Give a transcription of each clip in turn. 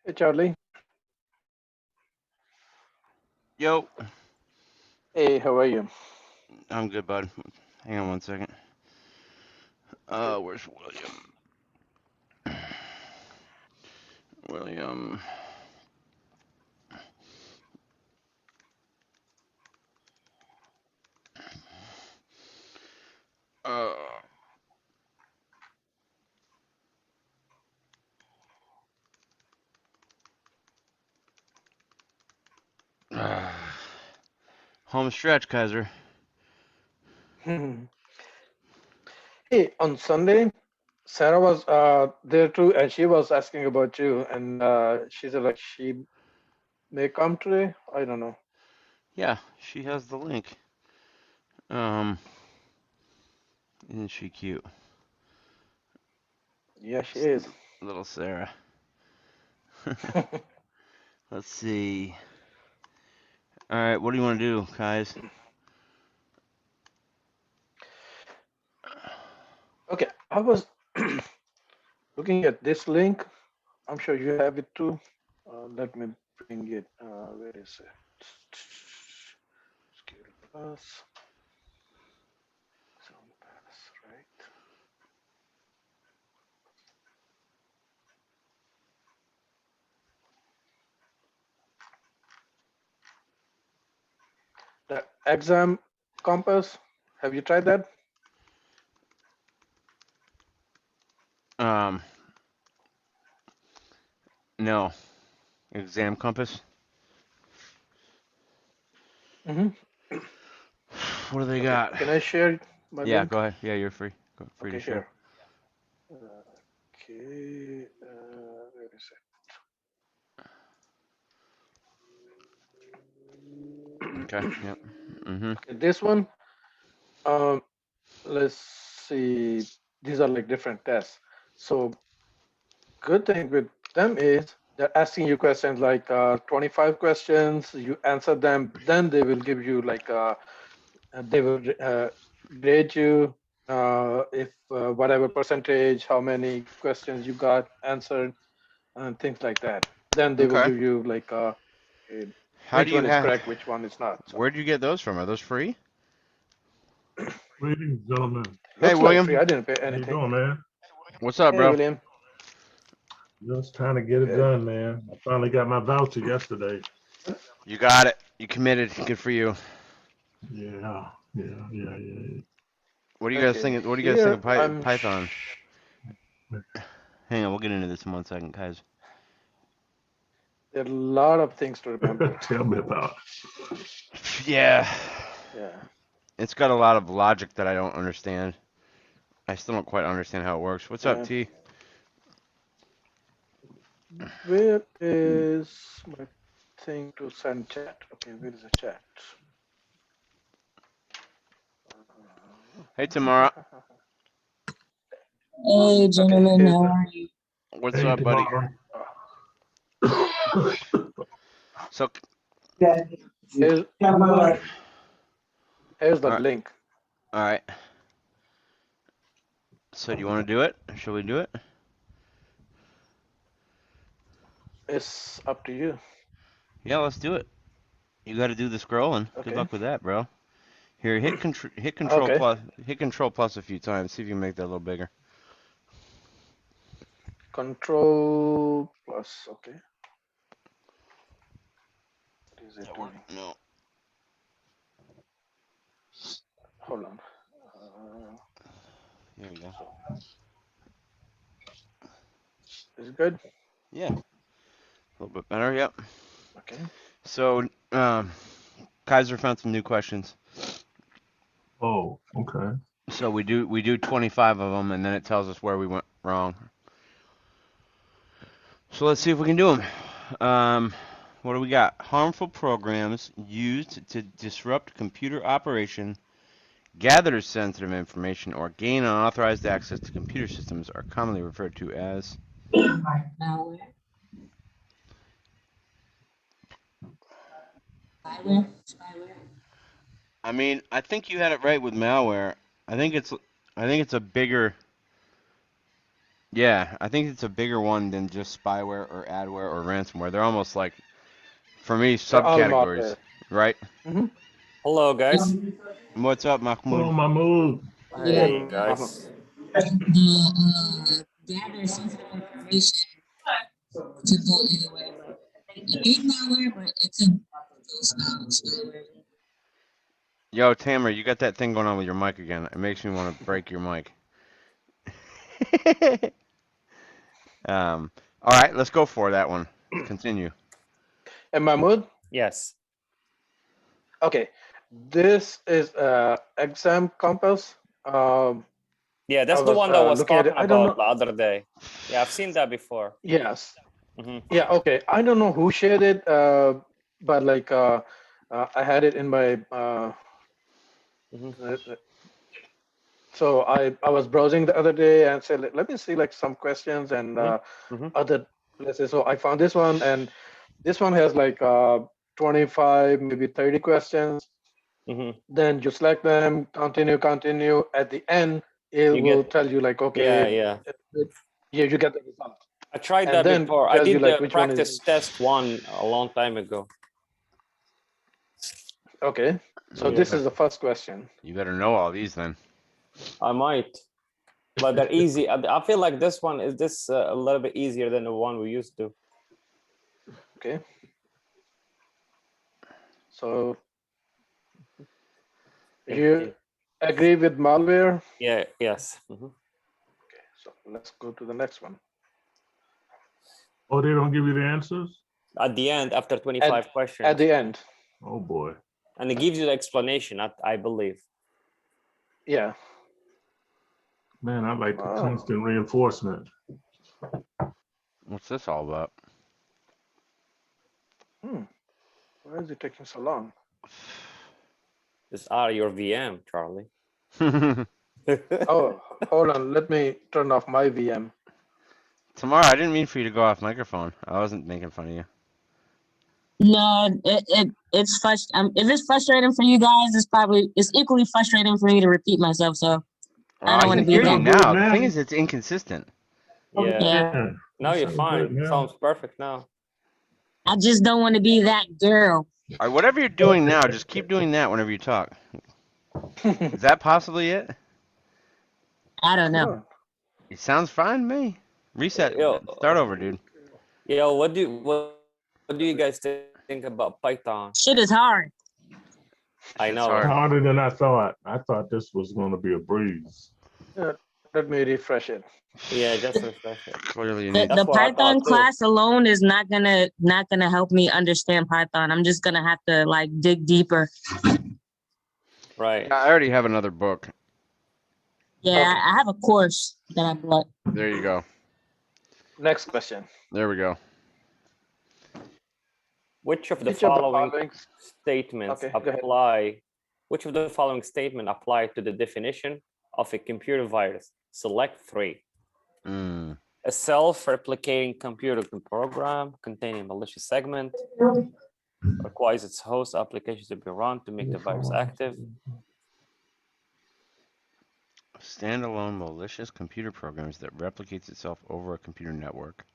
Hey, Charlie. Yo, Hey, how are you? I'm good, bud. Hang on one second. Where's William? William. Uh, uh, Home stretch, Kaiser. Hey, on Sunday, Sarah was there too, and she was asking about you, and she said like she may come today. I don't know. Yeah, she has the link. Um, isn't she cute? Yeah, she is. Little Sarah. Let's see. All right, what do you want to do, guys? Okay, I was looking at this link. I'm sure you have it too. Let me bring it. Where is it? Skill Plus, Sound Pass, right? The exam compass. Have you tried that? Um, no. Exam compass. Mm-hmm. What do they Okay, got? can I share my Yeah, link? go ahead. Yeah, you're free. Free to Okay, share. here. Okay, where is Okay. it? Yep. Mhm. Okay, this one, um, let's see. These are like different tests. So good thing with them is they're asking you questions like 25 questions. You answer them, then they will give you like they will grade you if whatever percentage, how many questions you got answered, and things like that. Then they will Okay. give you like How do which you one is have? correct, which one is not. So Where'd you get those from? Are those free? Greetings, gentlemen. Hey, looks like free. William. I didn't pay How you anything. doing, man? What's up, Hey, bro? William. Just trying to get it Good. done, man. I finally got my voucher yesterday. You got it. You committed. Good for you. Yeah. What do you guys Okay. think? What do you guys think Here of I'm. Python? Hang on, we'll get into this in 1 second, guys. There are a lot of things to remember. Tell me about Yeah, Yeah. it's got a lot of logic that I don't understand. I still don't quite understand how it works. What's up, Yeah. T? Where is my thing to send chat? Okay, where is the chat? Hey, Tamara. Hey, Okay, gentlemen, here's how the. are you? What's it. Hey, up, buddy? tomorrow. Uh, So, here's here's the all right, link. all right. So, do you want to do it? Shall we do it? It's up to you. Yeah, let's do it. You got to do the scrolling. Good Okay. luck with that, bro. Here, Okay. hit control plus a few times. See if you can make that a little bigger. Control plus. Okay. What is it That work? doing? No. Hold on. Uh, Here we go. so is it good? Yeah, a little bit better. Yep. Okay. So, Kaiser found some new questions. Oh, okay. So we do 25 of them, and then it tells us where we went wrong. So let's see if we can do them. What do we got? Harmful programs used to disrupt computer operation, gather sensitive information, or gain unauthorized access to computer systems are commonly referred to as. Malware. Spyware. I mean, I think you had it right with malware. I think it's I think it's a bigger Yeah, I think it's a bigger one than just spyware or adware or ransomware. They're almost like, for me, They're all subcategories, malware. right? Hmm. Hello, guys. What's up, Oh, Mahmoud? Mahmood. Yeah. Hey, guys. Gather sensitive information to go anyway. But it ain't malware, but it could go spyware. Yo, Tamara, you got that thing going on with your mic again. It makes me want to break your mic. All right, let's go for that one. Continue. And Mahmoud, Yes. okay, this is exam compass. Yeah, I that's the was one that I was looking at it. talking I don't about know. the other day. Yeah, I've seen that before. Yes. Hmm. Yeah. Okay. I don't know who shared it, but like I had it in my. Hmm. So I was browsing the other day and said, let me see like some questions and Hmm. Hmm. other places. So I found this one, and this one has like 25, maybe 30 questions. Hmm. Then you select them, continue, continue. At the end, it You will get, tell you like, yeah, okay, yeah. yeah, you get the result. I tried And that then before. it I tells you did like the which one is practice test one a long time ago. okay. So Yeah, this is the first question. You better know all these then. I might, but they're easy. I feel like this one is this a little bit easier than the one we used to. Okay. So Think, you think. agree with malware? Yeah, yes. Hmm. Okay. So let's go to the next one. Oh, they don't give you the answers? At the end, after 25 At questions, the end. Oh, boy. and it gives you the explanation, I believe. Yeah. Man, I like the Oh. constant reinforcement. What's this all about? Why is it taking so long? These are your VM, Charlie. Oh, hold on. Let me turn off my VM. Tomorrow, I didn't mean for you to go off microphone. I wasn't making fun of you. No, it's if it's frustrating for you guys, it's equally frustrating for me to repeat myself. So I I don't want can to be hear you that. Sound good now. The thing now? is, it's inconsistent. Yeah. Yeah, Now You you're sound good fine. now. Sounds perfect now. I just don't want to be that girl. All right, whatever you're doing now, just keep doing that whenever you talk. Is that possibly it? I don't know. Sure. It sounds fine to me. Reset. Yo, Start over, dude. what do you guys think about Python? Shit is hard. I Shit's know. hard. Harder than I thought. I thought this was going to be a breeze. Let me refresh it. Yeah, just refresh it. Clearly, you The, need. That's the what I Python thought too. class alone is not gonna help me understand Python. I'm just gonna have to like dig deeper. Right. Yeah, I already have another book. Yeah, Okay. I have a course that I bought. There you go. Next question. There we go. Which of the Which of the following following? statements Okay, go ahead. apply? Which of the following statement apply to the definition of a computer virus? Select three. Mm. A self-replicating computer program containing a malicious segment requires its host application to be run to make the virus active. Standalone malicious computer programs that replicates itself over a computer network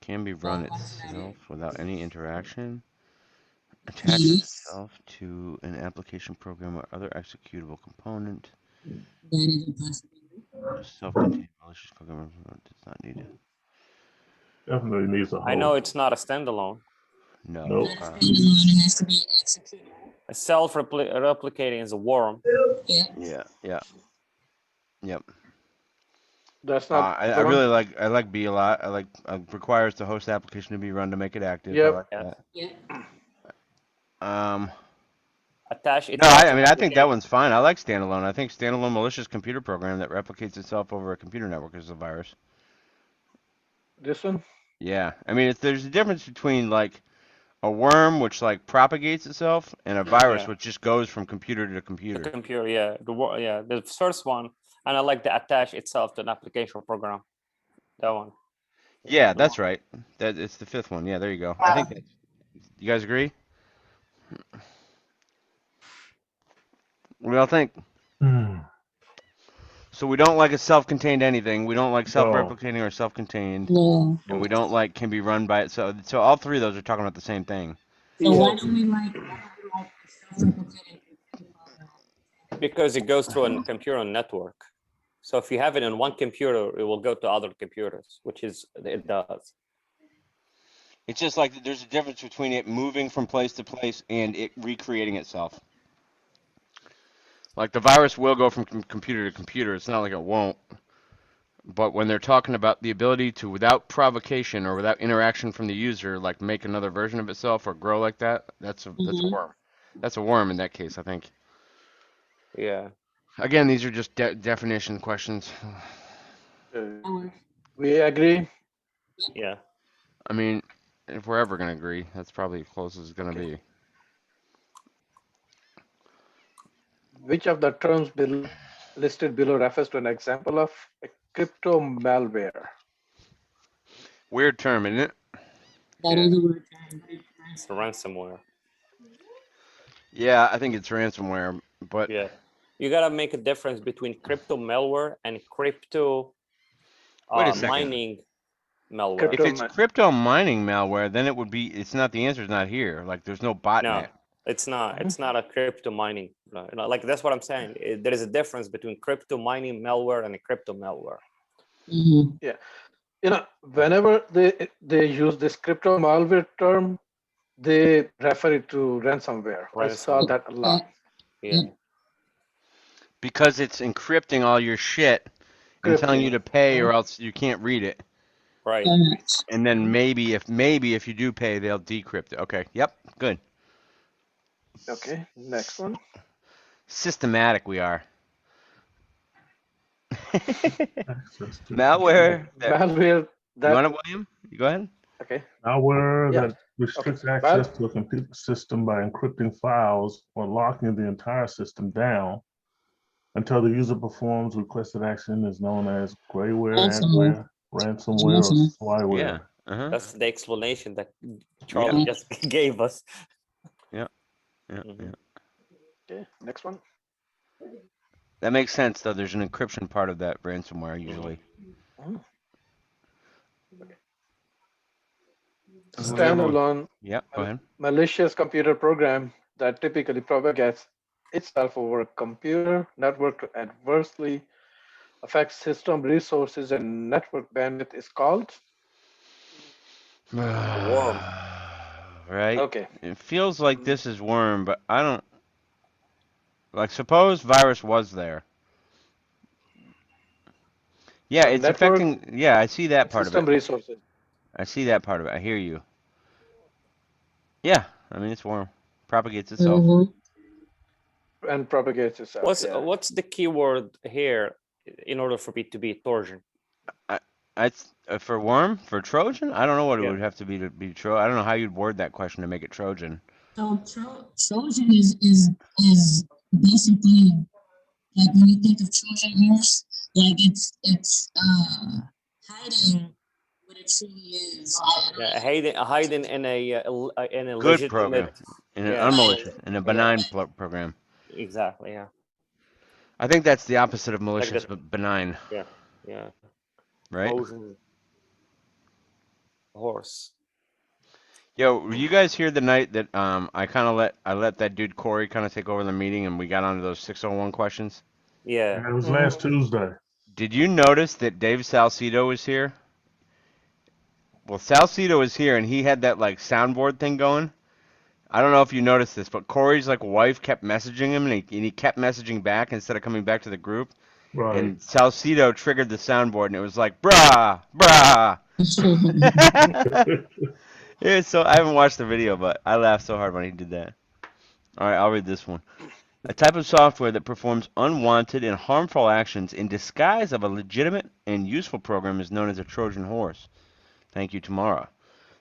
can be run itself without any interaction. Attaches Yes, itself to an application program or other executable component. that is impossible. A self-contained malicious program does not need it. Definitely needs a I know host. it's not a standalone. No. Nope. Not a standalone, it has to be executed. A self-replicating is a worm. Yeah. Yeah. Yep. That's not I the one. really like B a lot. I like requires the host application to be run to make it active. I Yep. like Yeah. that. Yeah. Attach No, itself I mean I think that application. one's fine. I like standalone. I think standalone malicious computer program that replicates itself over a computer network is a virus. This one. Yeah, I mean there's a difference between like a worm which like propagates itself and a virus Yeah. which just goes from computer to The computer. computer, yeah. The first one, and I like the attach itself to an application program. That one. Yeah, that's right. That it's the fifth one. Yeah, there you go. I think that's, you guys agree? What do y'all think? Hmm. So we don't like a self-contained anything. We don't like No. self-replicating or self-contained. No. And we don't like can be run by itself. So all three of those are talking about the same thing. So why Yeah. don't we like self-replicating? Because it goes through a computer network. So if you have it in one computer, it will go to other computers, which is it does. It's just like there's a difference between it moving from place to place and it recreating itself. Like the virus will go from computer to computer. It's not like it won't. But when they're talking about the ability to, without provocation or without interaction from the user, like make another version of itself or grow like that, that's a worm. That's a worm in that case, I think. Yeah. Again, these are just definition questions. We agree. Yeah. I mean, if we're ever going to agree, that's probably as close as it's going to be. Which of the terms listed below refers to an example of a crypto malware? Weird term, isn't it? That is a weird term. It's ransomware. Yeah, I think it's ransomware, but Yeah. You gotta make a difference between crypto malware and crypto wait a second. mining malware. If it's crypto mining malware, then it would be. It's not the answer is not here. Like there's no botnet. No, it's not. It's not a crypto mining. Like that's what I'm saying. There is a difference between crypto mining malware and a crypto malware. Yeah, whenever they use this crypto malware term, they refer it to ransomware. I saw that a lot. Yeah. Because it's encrypting all your shit and telling you to pay or else you can't read it. Right. And then maybe if you do pay, they'll decrypt it. Okay. Yep. Good. Okay. Next one. Systematic we are. Malware. Malware. You want it, William? You go ahead. Okay. Malware Yeah. that restricts Okay. access to a computer system by encrypting files or locking the entire system down until the user performs requested action is known as grayware, adware, ransomware, or spyware. Yeah. That's the explanation that Charlie just gave us. Yeah. Okay. Next one. That makes sense, though. There's an encryption part of that ransomware usually. Standalone go ahead. malicious computer program that typically propagates itself over a computer network to adversely affect system resources and network bandwidth is called worm. Right? Okay. It feels like this is worm, but I don't. Like, suppose virus was there. Yeah, it's affecting. Yeah, I see that part of it. System resources. I see that part of it. I hear you. Yeah, I mean it's worm. Propagates itself. And propagates itself. What's the keyword here in order for it to be Trojan? For worm, for Trojan, I don't know what it would have to be Trojan. I don't know how you'd word that question to make it Trojan. So Trojan is basically like when you think of Trojan horse, like it's hiding what it truly is. Hiding in a good legitimate program, in an unmalicious, in a benign program. Exactly. Yeah. I think that's the opposite of malicious, but benign. Yeah. Right. Trojan horse. Yo, were you guys here the night that I let that dude Corey kind of take over the meeting and we got onto those 601 questions? Yeah. It was last Tuesday. Did you notice that Dave Salcedo was here? Well, Salcedo was here and he had that like soundboard thing going. I don't know if you noticed this, but Corey's like wife kept messaging him and he kept messaging back instead of coming back to the group. Right. And Salcedo triggered the soundboard and it was like, brah, brah. Yeah, so I haven't watched the video, but I laughed so hard when he did that. All right, I'll read this one. A type of software that performs unwanted and harmful actions in disguise of a legitimate and useful program is known as a Trojan horse. Thank you, Tamara.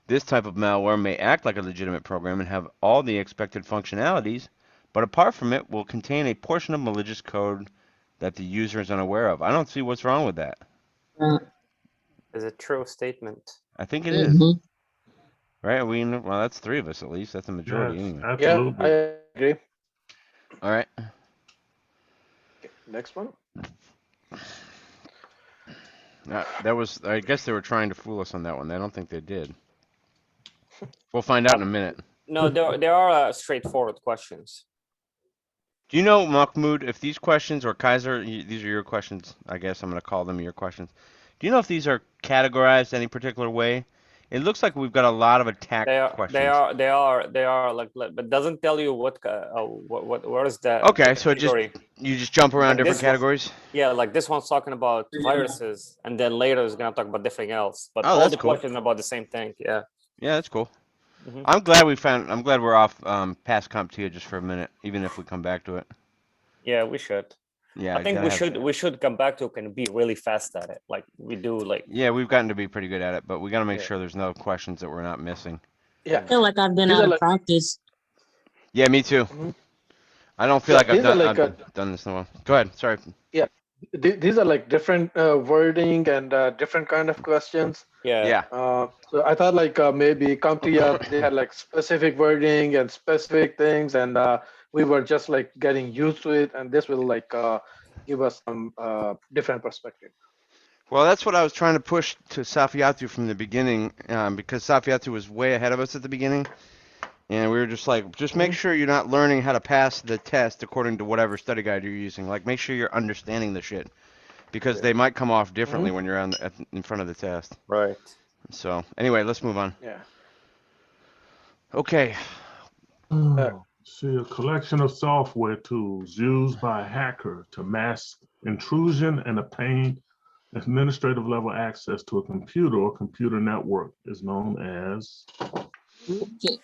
This type of malware may act like a legitimate program and have all the expected functionalities, but apart from it will contain a portion of malicious code that the user is unaware of. I don't see what's wrong with that. Is a true statement. I think it is. Right? Well, that's three of us at least. That's the majority anyway. Absolutely. Yeah, I agree. All right. Okay, next one. That was, I guess they were trying to fool us on that one. I don't think they did. We'll find out in a minute. No, there are straightforward questions. Do you know, Mahmoud, if these questions, or Kaiser, these are your questions, I guess I'm going to call them your questions. Do you know if these are categorized any particular way? It looks like we've got a lot of attack questions. They are like, but doesn't tell you what where is that? Okay, so you just jump around Like different this one. categories? Yeah, like this one's talking about viruses, and then later is gonna talk about different else. But Oh, all that's the cool. questions about the same thing. Yeah. Yeah, that's cool. Mhm. I'm glad we're off past CompTia just for a minute, even if we come back to it. Yeah, we should. Yeah, I think we should come back to it and be really fast at it, like we do. Like Yeah, we've gotten to be pretty good at it, but we got to make Yeah. sure there's no questions that we're not missing. Yeah. I feel like I've been These out are of like- practice. Yeah, me too. Mhm. I don't feel Yeah, like I've these are like done this in a while. Go ahead. Sorry. these are like different wording and different kind of questions. yeah. Yeah. So I thought like maybe CompTia they had like specific wording and specific things, and we were just like getting used to it, and this will like give us some different perspective. Well, that's what I was trying to push to Safiatu from the beginning, because Safiatu was way ahead of us at the beginning, and we were just like, just make sure you're not learning how to pass the test according to whatever study guide you're using. Like, make sure you're understanding the shit, because they might come off differently when you're in front of the test. Right. So, anyway, let's move on. Yeah. Okay. See, a collection of software tools used by a hacker to mask intrusion and obtain administrative level access to a computer or computer network is known as. Okay.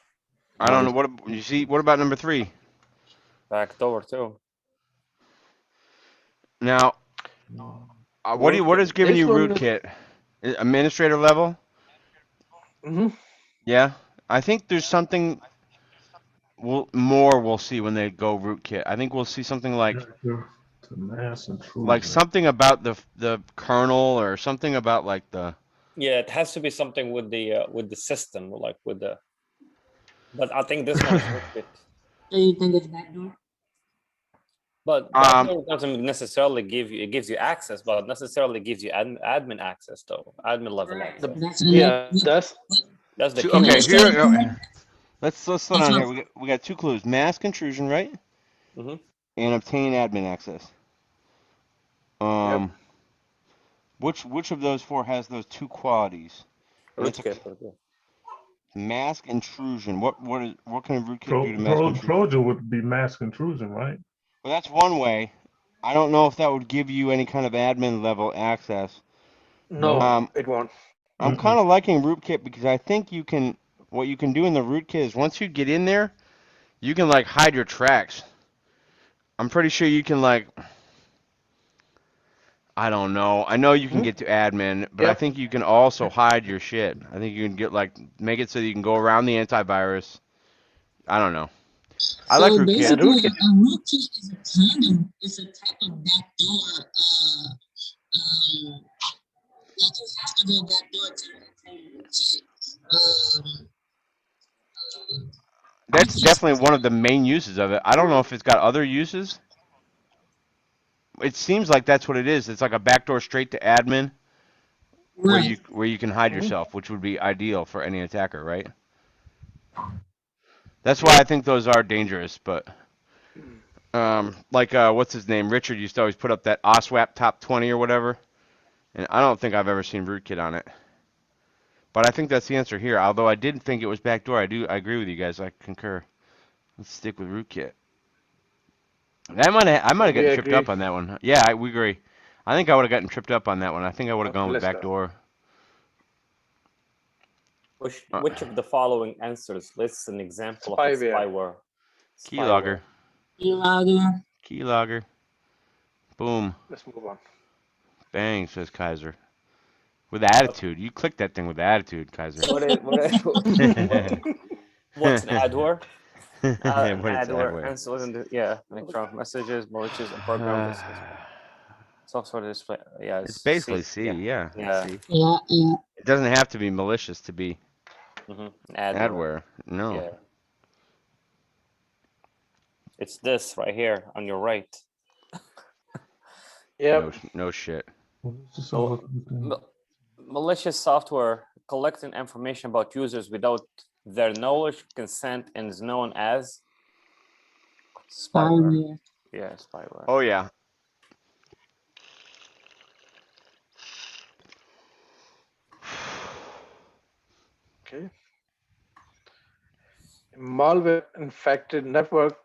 I don't know what you see. What about number 3? Backdoor too. Now, what is giving This you one- rootkit? Administrator level? Mhm. Yeah. I think there's something we'll see when they go rootkit. I think we'll see something like To mass intrusion. like something about the kernel, or something about like the. Yeah, it has to be something with the system, like with the. But I think this one is rootkit. So you think it's backdoor? But backdoor doesn't necessarily give you. It gives you access, but necessarily gives you admin access though. Admin level access. That's the key. Okay, here. Administrator. Let's slow down here. We got 2 clues: mask intrusion, right? Mhm. And obtain admin access. Which of those 4 has those 2 qualities? Rootkit. Mask intrusion. What can a rootkit do to mask intrusion? Trojan would be mask intrusion, right? Well, that's one way. I don't know if that would give you any kind of admin level access. No, it won't. I'm kind of liking rootkit because I think what you can do in the rootkit is once you get in there, you can like hide your tracks. I'm pretty sure you can like, I don't know. I know you can get to admin, but I think you can also hide your shit. I think you can get like, make it so you can go around the antivirus. I don't know. I like rootkit. Basically, a rootkit is a type of backdoor. Like you have to go backdoor to obtain rootkit. That's definitely one of the main uses of it. I don't know if it's got other uses. It seems like that's what it is. It's like a backdoor straight to admin, where you can hide yourself, which would be ideal for any attacker, right? That's why I think those are dangerous. But like what's his name? Richard used to always put up that OSWAP top 20 or whatever, and I don't think I've ever seen rootkit on it. But I think that's the answer here. Although I didn't think it was backdoor. I agree with you guys. I concur. Let's stick with rootkit. I might have gotten tripped up on that one. Yeah, we agree. I think I would have gotten tripped up on that one. I think I would have gone with backdoor. Which of the following answers lists an example of a spyware? Keylogger. Keylogger. Boom. Let's move on. Bang, says Kaiser. With attitude. You click that thing with attitude, Kaiser. What's an adware? Adware. Answer wasn't electronic messages, malicious, and programs. Software display. Yeah, it's basically C. Yeah. C. It doesn't have to be malicious to be adware. No. Yeah. It's this right here on your right. Yep. No shit. Malicious software collecting information about users without their knowledge, consent, and is known as spyware. Yeah, spyware. Oh yeah. Okay. Malware-infected network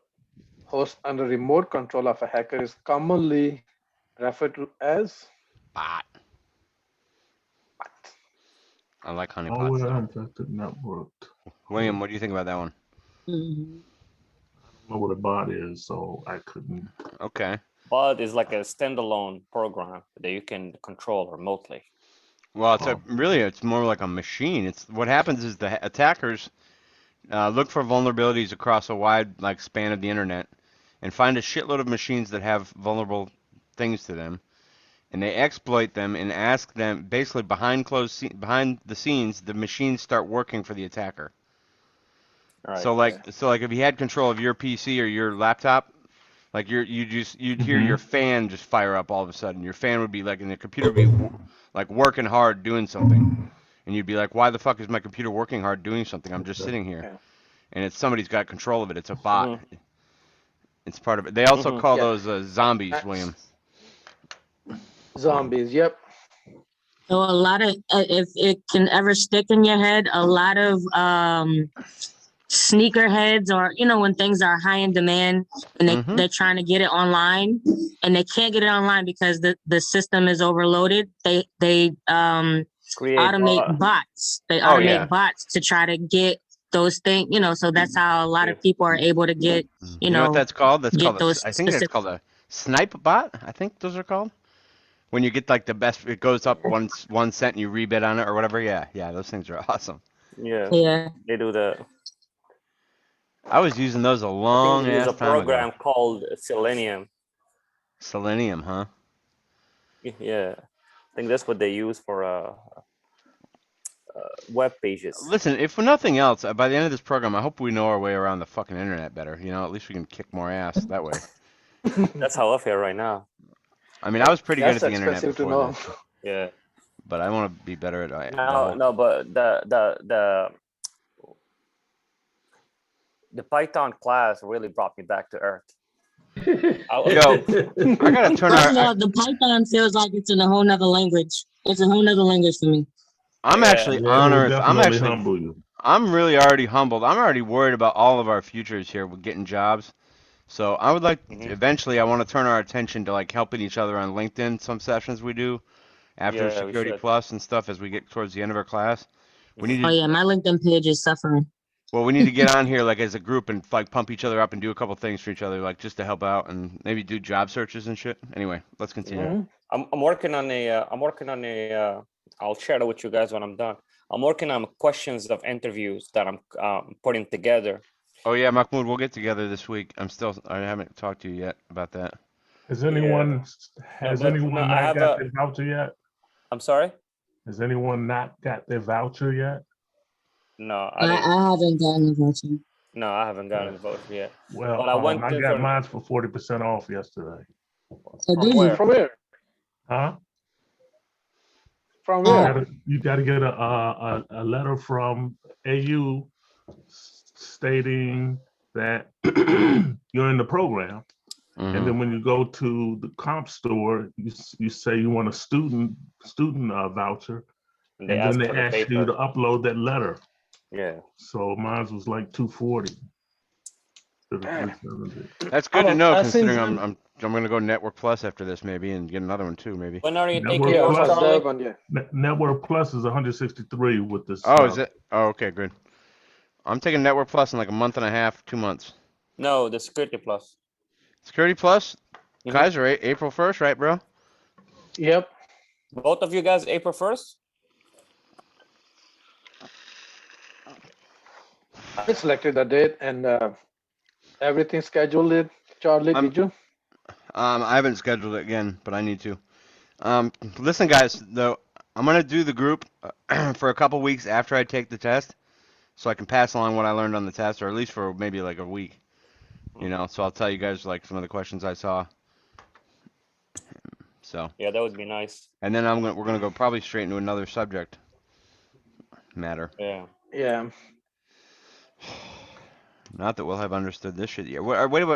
host under remote control of a hacker is commonly referred to as bot. bot. I like honeypots. Malware-infected network. William, what do you think about that one? Mm-hmm. I don't know what a bot is, so I couldn't. Okay. Bot is like a standalone program that you can control remotely. Well, it's more like a machine. It's what happens is the attackers look for vulnerabilities across a wide span of the internet and find a shitload of machines that have vulnerable things to them, and they exploit them and ask them basically behind the scenes the machines start working for the attacker. Right. So if you had control of your PC or your laptop, you'd hear your fan just fire up all of a sudden. Your fan would be and the computer would be working hard doing something, and you'd be like, why the fuck is my computer working hard doing something? I'm just sitting here. And it's somebody's got control of it. It's a bot. Mm-hmm. It's part of it. They also call those zombies, William. Zombies, yep. So a lot of, if it can ever stick in your head, a lot of sneakerheads, or when things are high in demand and they're trying to get it online and they can't get it online because the system is overloaded. They automate bots. They automate bots to try to get those things, so that's how a lot of people are able to get, you know what that's called? That's called I think that's called a snipe bot. I think those are called. When you get the best, it goes up 1 cent and you rebid on it or whatever. Yeah, those things are awesome. Yeah, they do that. I was using those a long ass time ago. There's a program called Selenium. Selenium, huh? Yeah, I think that's what they use for web pages. Listen, if for nothing else, by the end of this program, I hope we know our way around the fucking internet better. At least we can kick more ass that way. That's how I feel right now. I mean, I was pretty good at the internet before this. Yeah. But I want to be better at it. No, but the Python class really brought me back to earth. Yo, I gotta turn the Python feels like it's in a whole nother language. It's a whole nother language for me. I'm actually honored. I'm really already humbled. I'm already worried about all of our futures here with getting jobs. So I would like eventually I want to turn our attention to helping each other on LinkedIn. Some sessions we do after Security Plus and stuff as we get towards the end of our class. We need to, my LinkedIn page is suffering. Well, we need to get on here as a group and pump each other up and do a couple things for each other, just to help out and maybe do job searches and shit. Anyway, let's continue. I'm working on a I'll share it with you guys when I'm done. I'm working on questions of interviews that I'm putting together. Oh yeah, Mahmoud, we'll get together this week. I haven't talked to you yet about that. Has anyone not got their voucher yet? I'm sorry? Has anyone not got their voucher yet? No, I haven't gotten the voucher. No, I haven't gotten the voucher yet. Well, but I got mine for 40% off yesterday. From where? Huh? From where? You got to get a letter from AU stating that you're in the program. And then when you go to the comp store, you say you want a student voucher, and then they ask you to upload that letter. Yeah. So mine was like $240. That's good to know, considering I'm going to go Network Plus after this maybe and get another one too maybe. When are you taking yours? Network Plus is 163 with this. Oh, is it? Oh, okay, good. I'm taking Network Plus in a month and a half, 2 months. No, the Security Plus. Security Plus? Kaiser, April 1st, right, bro? Yep. Both of you guys, April 1st? I selected the date and everything scheduled it. Charlie, did you? I haven't scheduled it again, but I need to. Listen, guys, though, I'm going to do the group for a couple weeks after I take the test so I can pass along what I learned on the test, or at least for maybe a week. So I'll tell you guys some of the questions I saw. So Yeah, that would be nice. and then we're gonna go probably straight into another subject matter. Yeah. Yeah. Not that we'll have understood this shit yet. Wait,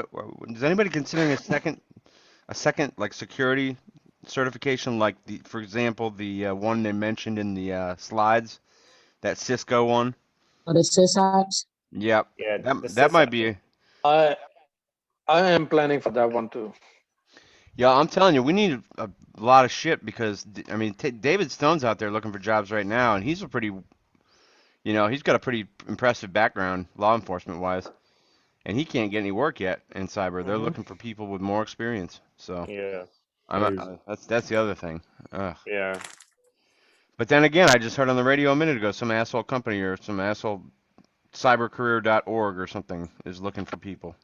is anybody considering a second like security certification, like for example, the one they mentioned in the slides, that Cisco one? Oh, the sysops. Yep, Yeah. that might be. I I am planning for that one too. Yeah, I'm telling you, we need a lot of shit because I mean, David Stone's out there looking for jobs right now, and he's he's got a pretty impressive background, law enforcement wise, and he can't get any work yet in cyber. They're Hmm. looking for people with more experience. So Yeah. Crazy. that's the other thing. Ugh. Yeah. But then again, I just heard on the radio a minute ago, some asshole company or some asshole cybercareer.org or something is looking for people.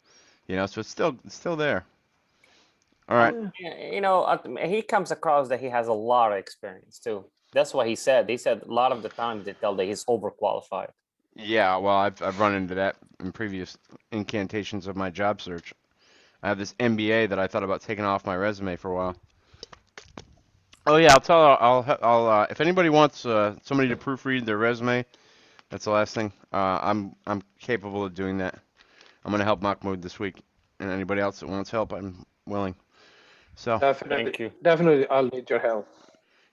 So it's still there. All right. He comes across that he has a lot of experience too. That's what he said. They said a lot of the times they tell that he's overqualified. Yeah, well, I've run into that in previous incantations of my job search. I have this MBA that I thought about taking off my resume for a while. Oh yeah, I'll if anybody wants somebody to proofread their resume, that's the last thing. I'm capable of doing that. I'm gonna help Mahmoud this week, and anybody else that wants help, I'm willing. So Thank you. Definitely, I'll need your help.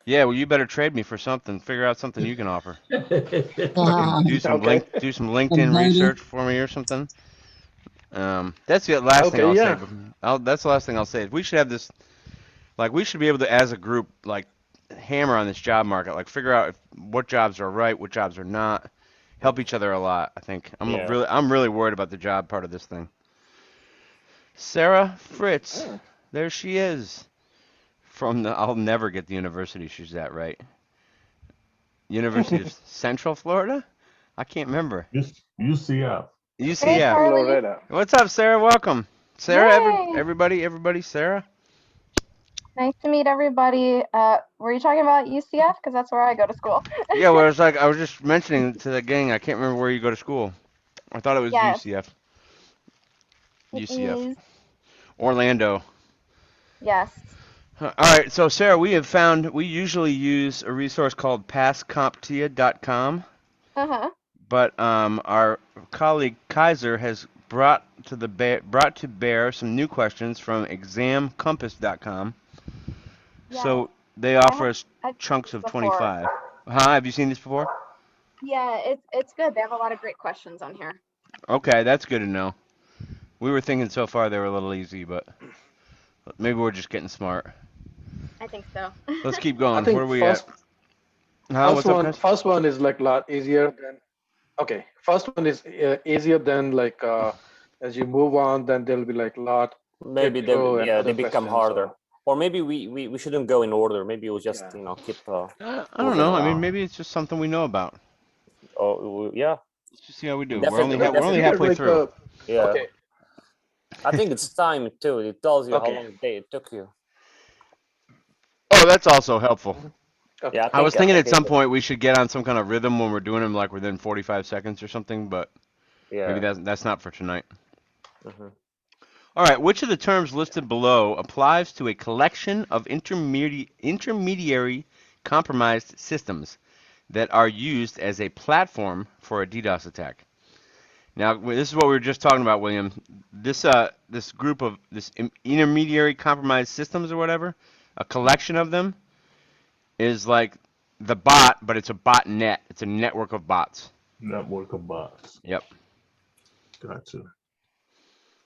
yeah, well, you better trade me for something. Figure out something you can offer. Uh, Do some Okay. LinkedIn research for me or something. That's the last thing Okay. I'll say. Yeah. But that's the last thing I'll say. We should have this, like, we should be able to, as a group, like, hammer on this job market, like, figure out what jobs are right, what jobs are not, help each other a lot. I think Yeah. I'm really worried about the job part of this thing. Sarah Fritz, Oh. there she is. I'll never get the university she's at right. University of Central Florida? I can't remember. UCF. Hey, UCF. Charlie. Florida. What's up, Sarah? Welcome. Sarah, Hey. everybody, Sarah? Nice to meet everybody. Were you talking about UCF? Because that's where I go to school. Yeah, well, it's like I was just mentioning to the gang, I can't remember where you go to school. I thought it was Yes, UCF. it UCF. is. Orlando. Yes. All right, so Sarah, we usually use a resource called passcomptia.com, Uh-huh. but our colleague Kaiser has brought to bear some new questions from examcompass.com. Yeah. So they I offer have us I've seen chunks this of before. 25. Huh? Have you seen this before? Yeah, it's good. They have a lot of great questions on here. Okay, that's good to know. We were thinking so far they were a little easy, but maybe we're just getting smart. I think so. Let's keep I going. think Where are we at? What's up, guys? first one is like a lot easier than. Okay, first one is easier than like as you move on, then there'll be like a lot Maybe intro and they other become questions. harder. Or maybe we shouldn't go in order. Maybe we'll just Yeah. keep I don't moving know. I mean, around. maybe it's just something we know about. Yeah. Let's just see how we do. We're Definitely, only we we're only definitely. halfway like through. Yeah. okay, I think it's time too. It tells you how okay, long it took you. Oh, that's also helpful. okay. Yeah, I was I thinking think at some it. point we should get on some kind of rhythm when we're doing them, like within 45 seconds or something, but maybe Yeah. that's not for tonight. Hmm. All right, which of the terms listed below applies to a collection of intermediary compromised systems that are used as a platform for a DDoS attack? Now, this is what we were just talking about, William. This group of intermediary compromised systems or whatever, a collection of them is like the bot, but it's a botnet. It's a network of bots. Network of bots. Yep. Gotcha.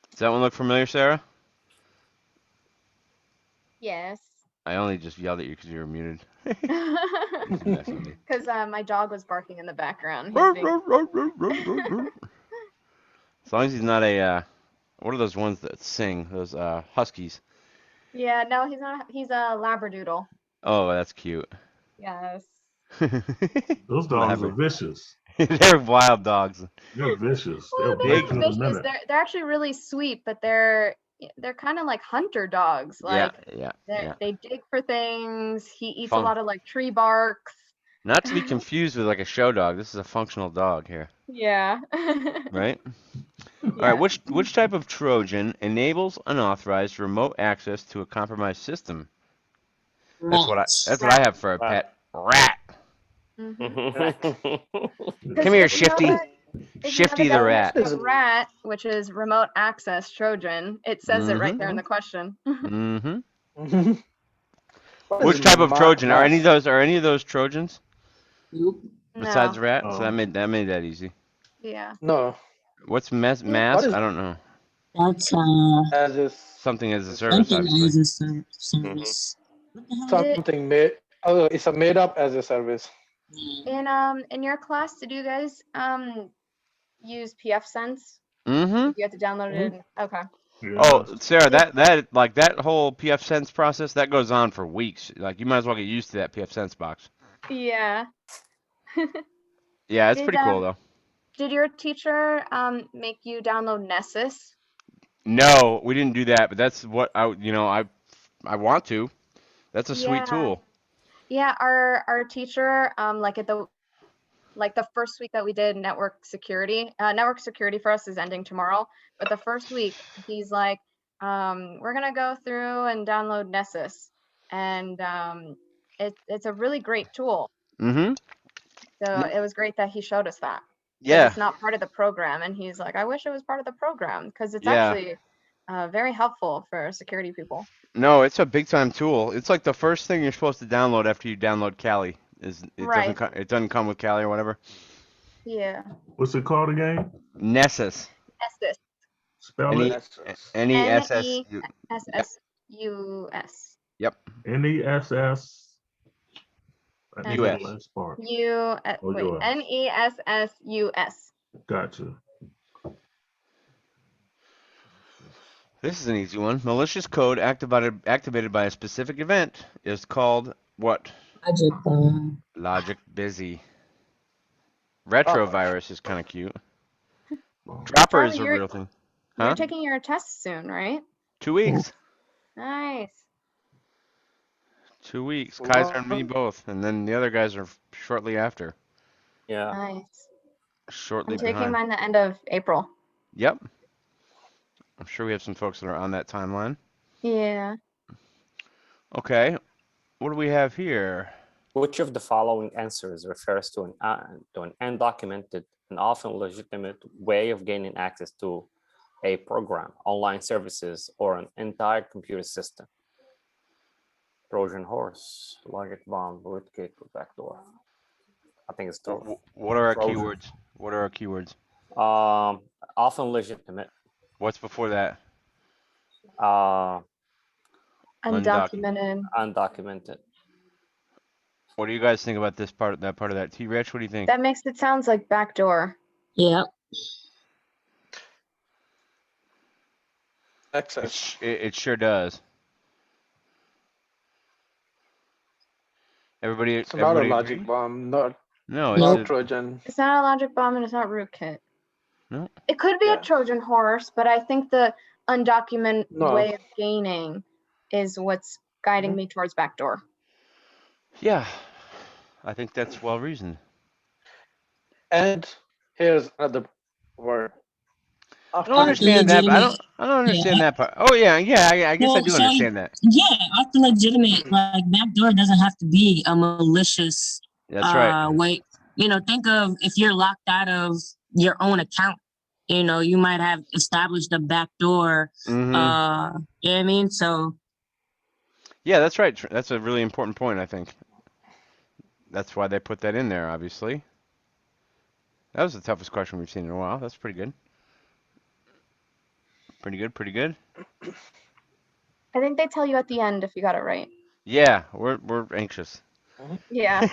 Does that one look familiar, Sarah? Yes. I only just yelled at you because you were muted. Because my dog was barking in the background. He's As being... long as he's not a, what are those ones that sing? Those huskies. Yeah, no, he's not. He's a Labradoodle. Oh, that's cute. Yes. Those dogs are vicious. They're wild dogs. They're vicious. Well, They'll they're bite you in a vicious. minute. They're actually really sweet, but they're kind of like hunter dogs. Yeah, Like yeah. they dig for things. He eats a Fun. lot of like tree barks. Not to be confused with like a show dog. This is a functional dog here, Yeah. right? All Yeah. right. Which type of Trojan enables unauthorized remote access to a compromised system? That's what I have for a pet. Rat. Come here, Shifty. Shifty the rat. Rat, which is remote access Trojan. It says it right there in the question. Mm-hmm. Which type of Trojan? Are any of those Trojans? Besides rat? So that made that easy. Yeah. No. What's mass? I don't know. That's something as a service, something obviously. as a service. Something made. Oh, it's a made up as a service. In your class, did you guys use PF Sense? Mm-hmm. You have to download it. Okay. Oh, Sarah, that whole PF Sense process that goes on for weeks. Like you might as well get used to that PF Sense box. Yeah. Yeah, it's pretty cool though. Did your teacher make you download Nessus? No, we didn't do that, but that's what I want to. That's a sweet tool. Yeah, our teacher like the first week that we did network security for us is ending tomorrow, but the first week he's like, we're gonna go through and download Nessus, and it's a really great tool. Mm-hmm. So it was great that he showed us that. Yeah. It's not part of the program, and he's like, I wish it was part of the program because it's actually very helpful for security people. No, it's a big time tool. It's like the first thing you're supposed to download after you download Kali. It doesn't come with Kali or whatever. Yeah. What's it called again? Nessus. Nessus. Spell it. Nessus. Yep. NESS. US. NESSUS. Gotcha. This is an easy one. Malicious code activated by a specific event is called what? Logic busy. Retrovirus is kind of cute. Dropper is a real thing. Huh? You're taking your test soon, right? 2 weeks. Nice. 2 weeks. Kaiser and me both, and then the other guys are shortly after. Yeah. Nice. Shortly I'm taking behind. mine the end of April. Yep. I'm sure we have some folks that are on that timeline. Yeah. Okay. What do we have here? Which of the following answers refers to an undocumented and often legitimate way of gaining access to a program, online services, or an entire computer system? Trojan horse, logic bomb, rootkit, or backdoor. I think it's Trojan. What are our keywords? What are our keywords? Often legitimate. What's before that? Undocumented. Undocumented. What do you guys think about this part? That part of that? T-Rich, what do you think? That makes it sounds like backdoor. Yeah. Access. It sure does. Everybody. It's not a logic bomb. No, it's a Trojan. It's not a logic bomb and it's not rootkit. No. It could be a Trojan horse, but I think the undocumented way of gaining is what's guiding me towards backdoor. Yeah, I think that's well reasoned. And here's another word. I don't understand that. I don't understand that part. Oh yeah. I guess I do understand that. Yeah, after legitimate, like backdoor doesn't have to be a malicious. That's right. Way. Think of if you're locked out of your own account. You might have established a backdoor. Mm-hmm. You know what I mean? So. Yeah, that's right. That's a really important point, I think. That's why they put that in there, obviously. That was the toughest question we've seen in a while. That's pretty good. Pretty good. I think they tell you at the end if you got it right. Yeah, we're anxious. Yeah.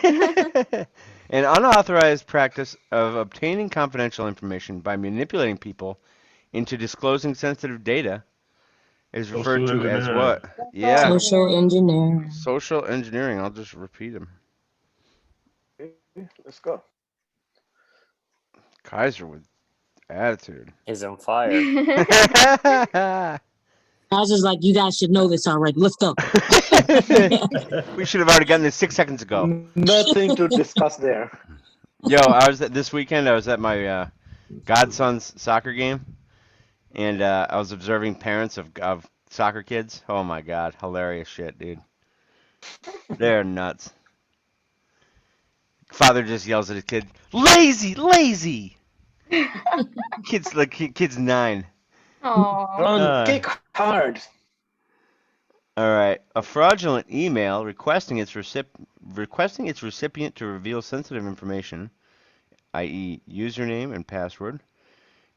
An unauthorized practice of obtaining confidential information by manipulating people into disclosing sensitive data is referred to as what? Yeah. Social engineering. Social engineering. I'll just repeat them. Let's go. Kaiser with attitude. Is on fire. I was just like, you guys should know this already. Let's go. We should have already gotten this 6 seconds ago. Nothing to discuss there. Yo, this weekend I was at my godson's soccer game, and I was observing parents of soccer kids. Oh my God, hilarious shit, dude. They're nuts. Father just yells at his kid, "Lazy, lazy!" Kid's 9. Oh. Run, kick hard. All right. A fraudulent email requesting its recipient to reveal sensitive information, i.e., username and password,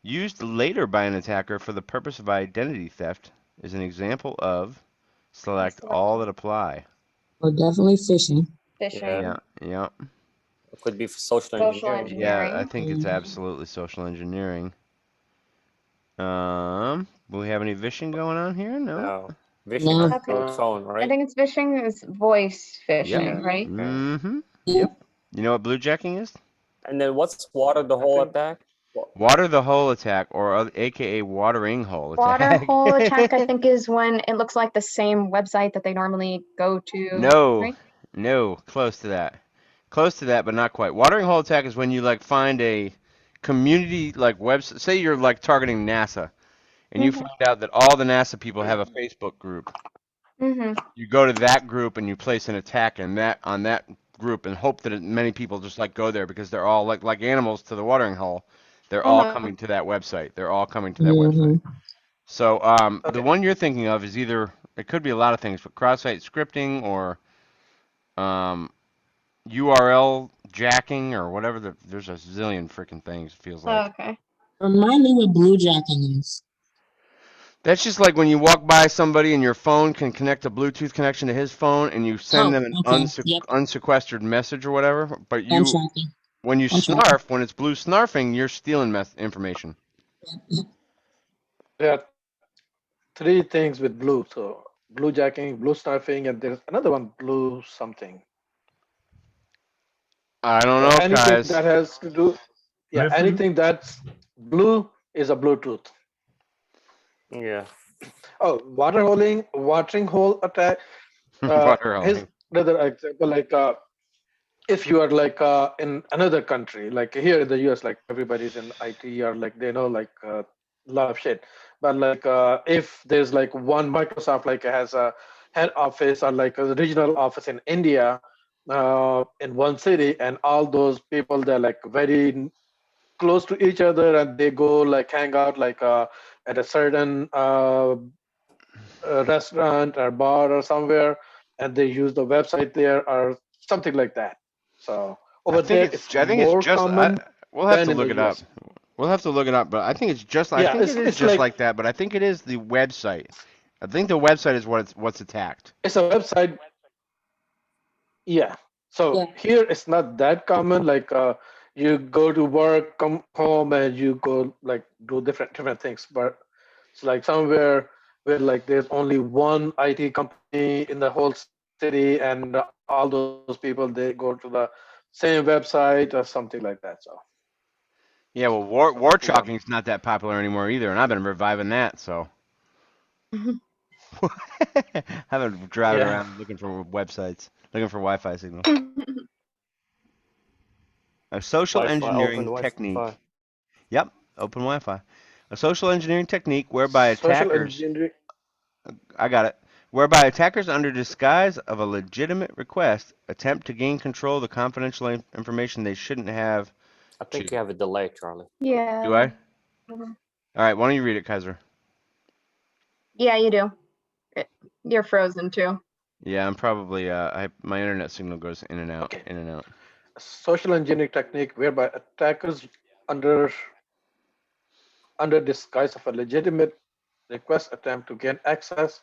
used later by an attacker for the purpose of identity theft, is an example of select all that apply. Or definitely phishing. Phishing. Yeah. It could be social Social engineering. Yeah, I engineering. think it's absolutely social engineering. Do we have any vishing going on here? No. No. Vishing No. has to do with phone, I right? think it's phishing is voice phishing, Yep. right? Mm-hmm. Yep. You know what bluejacking is? And then what's water the whole attack? Water the hole attack, or AKA watering hole Water attack. hole attack, I think, is when it looks like the same website that they normally go to. No, Right? no, close to that. Close to that, but not quite. Watering hole attack is when you like find a community like website. Say you're like targeting NASA, and you Mhm. find out that all the NASA people have a Facebook group. Mhm. You go to that group and you place an attack in that on that group and hope that many people just like go there because they're all like animals to the watering hole. They're all coming to that website. They're all coming to that website. So the one you're thinking of is either it could be a lot of things, but cross-site scripting or URL jacking or whatever. There's a zillion freaking things. It feels like. Okay. Remind me what bluejacking is. That's just like when you walk by somebody and your phone can connect a Bluetooth connection to his phone and you send them an Yep. unsequestered message or whatever. But I'm tracking. when you I'm tracking. snarf, when it's blue snarfing, you're stealing information. There are 3 things with blue. So blue jacking, blue snarfing, and there's another one, blue something. I don't know, Anything guys. that has to do, yeah, Sniffing? anything that's blue is a Bluetooth. Yeah. Oh, watering hole attack. Water Here's holding. another example, like if you are like in another country, like here in the US, like everybody's in IT or like they know like a lot of shit. But like if there's like one Microsoft like has a head office or like a regional office in India in one city, and all those people they're like very close to each other, and they go like hang out like at a certain restaurant or bar or somewhere, and they use the website there or something like that. So over there, it's I think it's more just. common We'll have than to in the look it up. US. We'll have to look it up, but I think it's just. I Yeah, think it is it's just like like that, but I think it is the website. I think the website is what's attacked. it's a website. Yeah. So Yeah. here it's not that common. Like you go to work, come home, and you go like do different things. But it's like somewhere where like there's only one IT company in the whole city, and all those people they go to the same website or something like that. So Yeah, well, war chalking's not that popular anymore either, and I've been reviving that. So I've been driving yeah. around looking for websites, looking for Wi-Fi signals. A social Wi-Fi, open engineering technique. Wi-Fi. Yep, open Wi-Fi. A social engineering technique whereby Social attackers, engineering. I got it, whereby attackers under disguise of a legitimate request attempt to gain control of the confidential information they shouldn't have. I think you have a delay, Charlie. Yeah. Do I? Mhm. All right, why don't you read it, Kaiser? Yeah, you do. You're frozen too. Yeah, I'm probably my internet signal goes in and out, Okay. in and out. Social engineering technique whereby attackers under disguise of a legitimate request attempt to gain access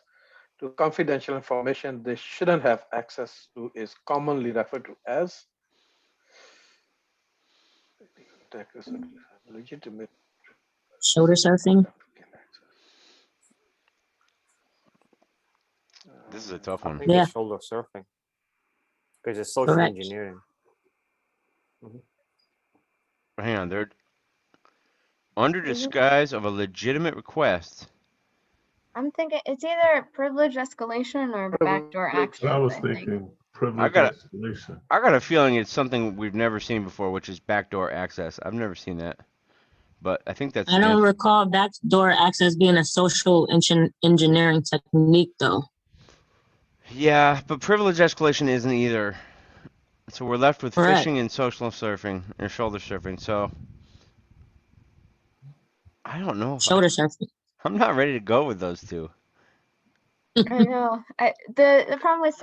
to confidential information they shouldn't have access to is commonly referred to as attackers under legitimate Shoulder surfing. attempt to gain access. This is a tough I one. think Yeah. it's shoulder surfing because it's social Correct. engineering. Hang on, they're under disguise of a legitimate request. I'm thinking it's either privilege escalation or backdoor access. I was I think. thinking privilege got escalation. I got a feeling it's something we've never seen before, which is backdoor access. I've never seen that, but I think that's I the don't answer. recall backdoor access being a social engineering technique, though. Yeah, but privilege escalation isn't either. So we're left with Correct. phishing and social surfing or shoulder surfing. So I don't know. Shoulder surfing. I'm not ready to go with those two. I know. The problem with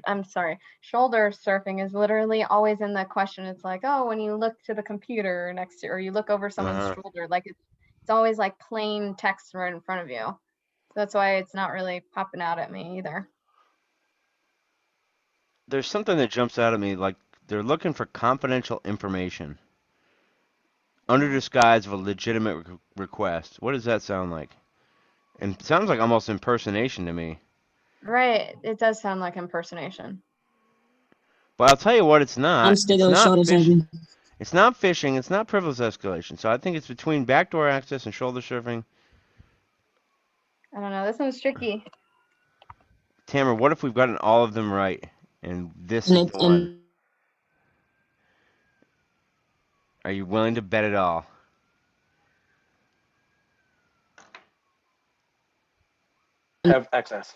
I'm sorry, shoulder surfing is literally always in the question. It's like, oh, when you look to the computer next to, or you look over someone's shoulder, like it's always like plain text right in front of you. That's why it's not really popping out at me either. There's something that jumps out at me, like they're looking for confidential information under disguise of a legitimate request. What does that sound like? And it sounds like almost impersonation to me. Right. It does sound like impersonation. But I'll tell you what, it's I'm not. sticking It's with not shoulder phishing. surfing. It's not phishing. It's not privilege escalation. So I think it's between backdoor access and shoulder surfing. I don't know. This one's tricky. Tamara, what if we've gotten all of them right, and this And is it, the one? and Are you willing to bet it all? Have access.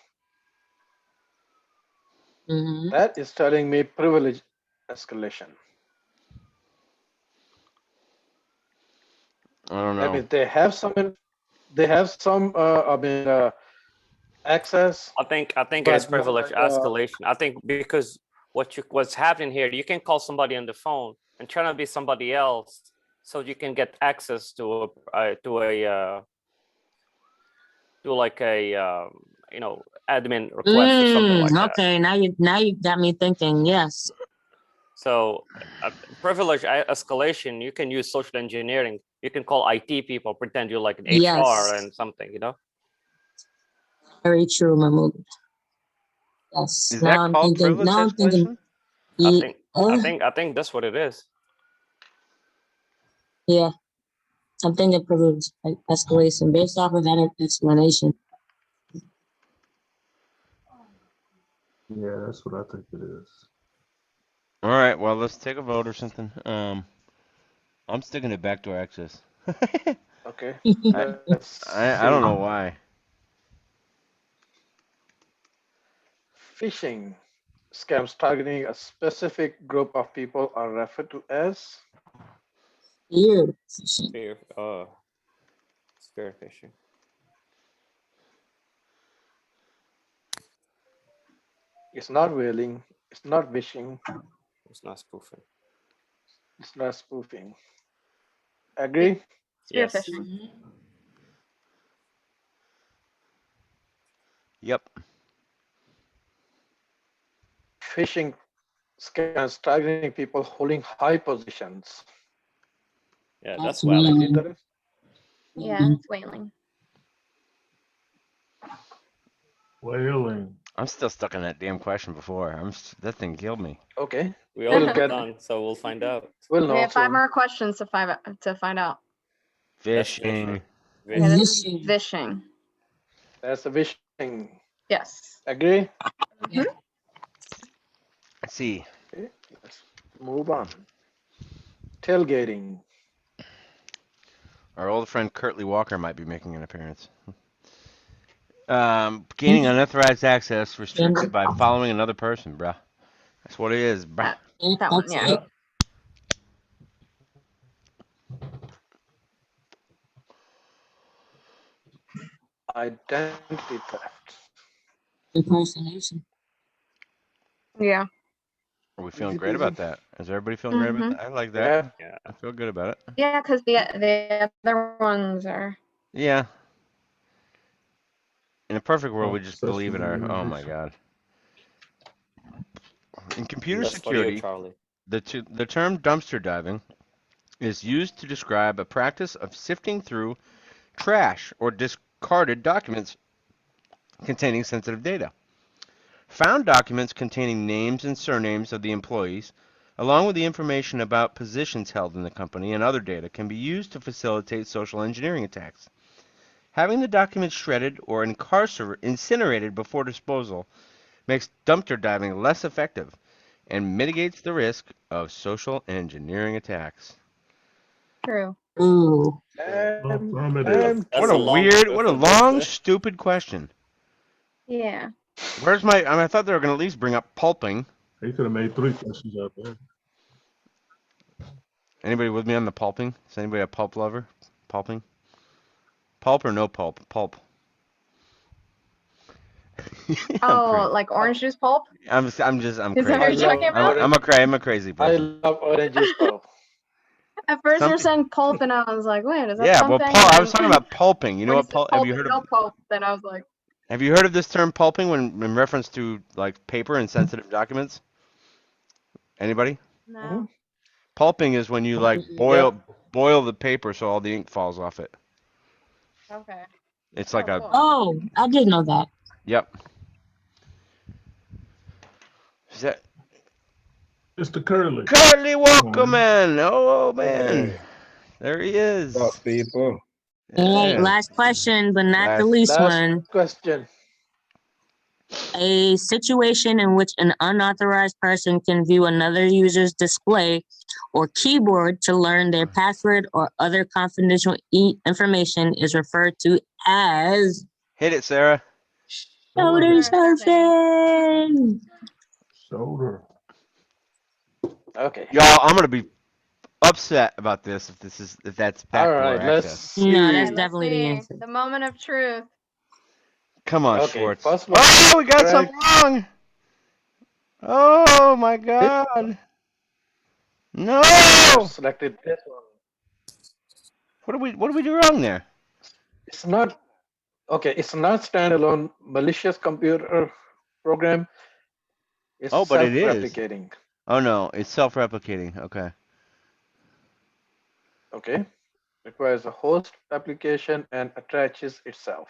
mhm. That is telling me privilege escalation. I don't That know. means they have some. Access. I think it is But not, privilege escalation. I think because what's happening here, you can call somebody on the phone and try to be somebody else, so you can get access to like a admin request or something like that. Okay, now you got me thinking. Yes. So privilege escalation, you can use social engineering. You can call IT people, pretend you're like an HR Yes. and something, Very true, Mahmood. Yes. Is that called privilege Now I'm thinking. escalation? I think that's what it is. Yeah. I'm thinking privilege escalation based off of that explanation. Yeah, that's what I think it is. All right. Well, let's take a vote or something. I'm sticking to backdoor access. Okay. I, Let's I don't see. know why. Phishing scams targeting a specific group of people are referred to as. Weird. Spear phishing. It's not whaling. It's not phishing. It's not spoofing. It's not spoofing. Agree? Spear Yes. phishing. Yep. Phishing scams targeting people holding high positions. Yeah, That's that's whaling. weird. Yeah, it's whaling. Whaling. I'm still stuck on that damn question before. That thing killed me. Okay. We all We'll get. done, so we'll find out. We'll We know have 5 soon. more questions to find out. That's Phishing. Yeah, this Phishing. is phishing. That's the phishing. Yes. Agree? Mhm. Let's see. Okay. Let's move on. Tailgating. Our old friend Kurtley Walker might be making an appearance. Gaining unauthorized access restricted by following another person, bruh. That's what it is, bruh. That one, yeah. Yep. Identity theft. Impersonation. Yeah. Are we feeling great about that? Is everybody feeling great about that? I like that. Yeah. Yeah. I feel good about it. Yeah, because the other ones are. Yeah. In a perfect world, we just Access believe in to our. the Oh my organization. god. In computer That's for you, security, Charlie. the term dumpster diving is used to describe a practice of sifting through trash or discarded documents containing sensitive data. Found documents containing names and surnames of the employees, along with the information about positions held in the company and other data, can be used to facilitate social engineering attacks. Having the documents shredded or incinerated before disposal makes dumpster diving less effective and mitigates the risk of social engineering attacks. True. Ooh. Affirmative. What That's a a long weird, proof what a of this. long, stupid question. Yeah. Where's my? I mean, I thought they were going to at least bring up pulping. They could have made 3 questions out there. Anybody with me on the pulping? Is anybody a pulp lover? Pulping? Pulp or no pulp? Pulp. Oh, like orange juice pulp? I'm Is that crazy. what you're talking about? I'm a crazy I person. love orange juice pulp. At first you're Something. saying pulp, and I was like, wait, is that Yeah, well, something? pulp. I And was talking about pulping. You know when you what said pulp? Have pulp you and heard no of? pulp, then I was like, Have you heard of this term pulping when in reference to like paper and sensitive documents? Anybody? Mhm. no. Pulping is when you like Yep. boil the paper so all the ink falls off it. Okay. It's Oh, like a cool. Oh, I did know that. yep. Is that Mr. Curley. Curly Walker Come man? Oh man, Hey, there he is. what's up, people? All right, Yeah. last question, but not the Last. least Last one. question. A situation in which an unauthorized person can view another user's display or keyboard to learn their password or other confidential information is referred to as Hit it, Sarah. shoulder Shoulder surfing. surfing. Shoulder. Okay. Y'all, I'm gonna be upset about this if that's All backdoor right. Let's access. No, that's Okay, see. let's definitely the see. answer. The moment of truth. Come on, Okay. Schwartz. First one Oh, we got correct. something wrong. Oh my This God. No. have selected this one. What do we do wrong there? It's not okay. It's not standalone malicious computer program. It's Oh, but it is. self-replicating. Oh no, it's self-replicating. Okay. Okay. Requires a host application and attaches itself.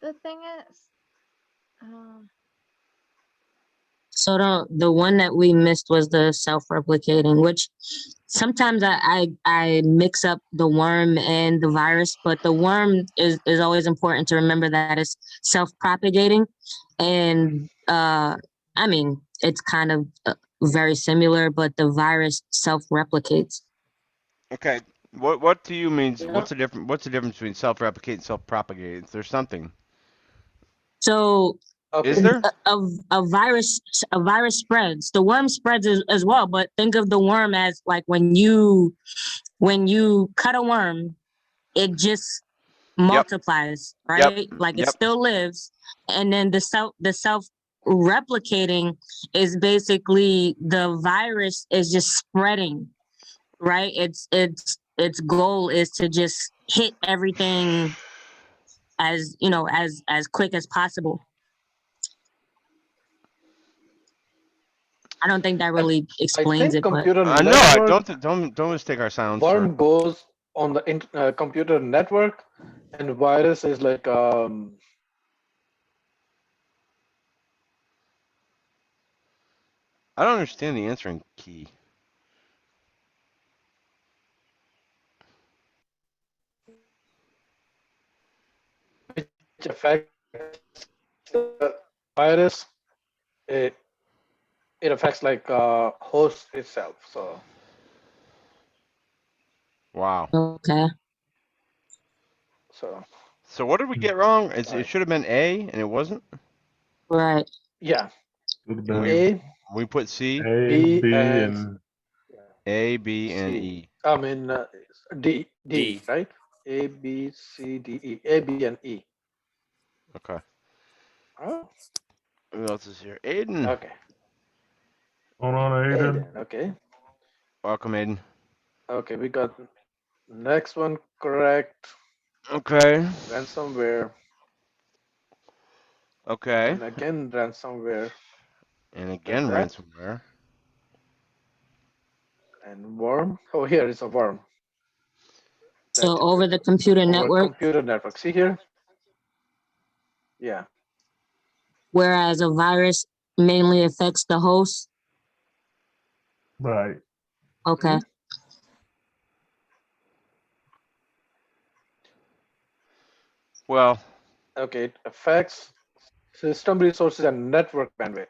The thing is, um, So the one that we missed was the self-replicating, which sometimes I mix up the worm and the virus, but the worm is always important to remember that it's self-propagating, and I mean it's kind of very similar, but the virus self-replicates. Okay. What do you mean? Yeah. What's the difference between self-replicate and self-propagate? There's something. So Okay. Is there? a virus spreads. The worm spreads as well, but think of the worm as like when you cut a worm, it just Yep. multiplies, Yep. right? Like it Yep. still lives. And then the self replicating is basically the virus is just spreading, right? Its goal is to just hit everything as as quick as possible. I don't think that And really I explains think it, but computer No, I network don't mistake our sounds for. worm goes on the computer network, and virus is like I don't understand the answering key. which affects the virus. It it affects like host itself. Wow. okay. So So what did we get wrong? all It right. should have been A and it wasn't. Right. Yeah. Would have And been A, we put C, A, B, B, and and A, B, and C. E. I mean D, D. right? A, B, C, D, E. A, B, and E. Okay. Oh, Who else is here? Aiden. okay. hold on, A Aiden. then. Okay. Welcome, Aiden. Okay. We got next one correct. Okay. Ransomware, Okay. and again ransomware. And Got again, that. ransomware. And worm. Oh, here is a worm. So That over the computer over network, computer network. See here? Yeah. whereas a virus mainly affects the host. Right. Okay. Well, Okay. It affects system resources and network bandwidth.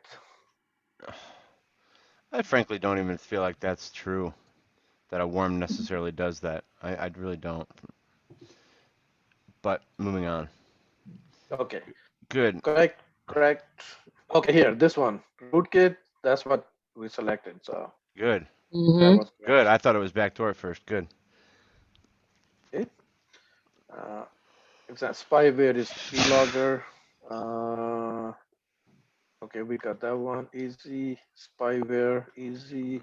I frankly don't even feel like that's true. That a worm necessarily does that. I really don't. But moving on. Okay, Good. correct, correct. Okay, here, this one, rootkit. That's what we selected. So Good. that Mm-hmm. was correct. Good. I thought it was backdoor at first. Good. Okay. Uh, it's a spyware is keylogger. Uh, okay, we got that one easy. Spyware easy.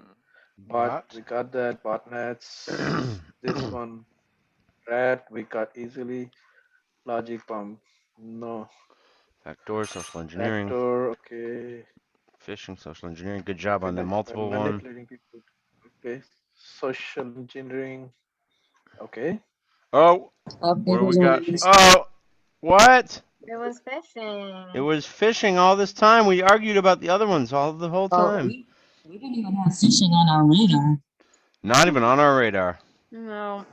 Bot, Bot. we got that. Botnets. This one, rat, we got easily. Logic pump, no. Backdoor, social engineering, Vector, okay. phishing, social engineering. Good job Okay, on the multiple one. manipulating people. Okay. Social engineering. Okay. Oh, Up what there do we was got? one. Oh, what? It was It fishing. was phishing all this time. We argued about the other ones all the whole Oh, time. we didn't even have fishing on our radar. Not even on our radar. No.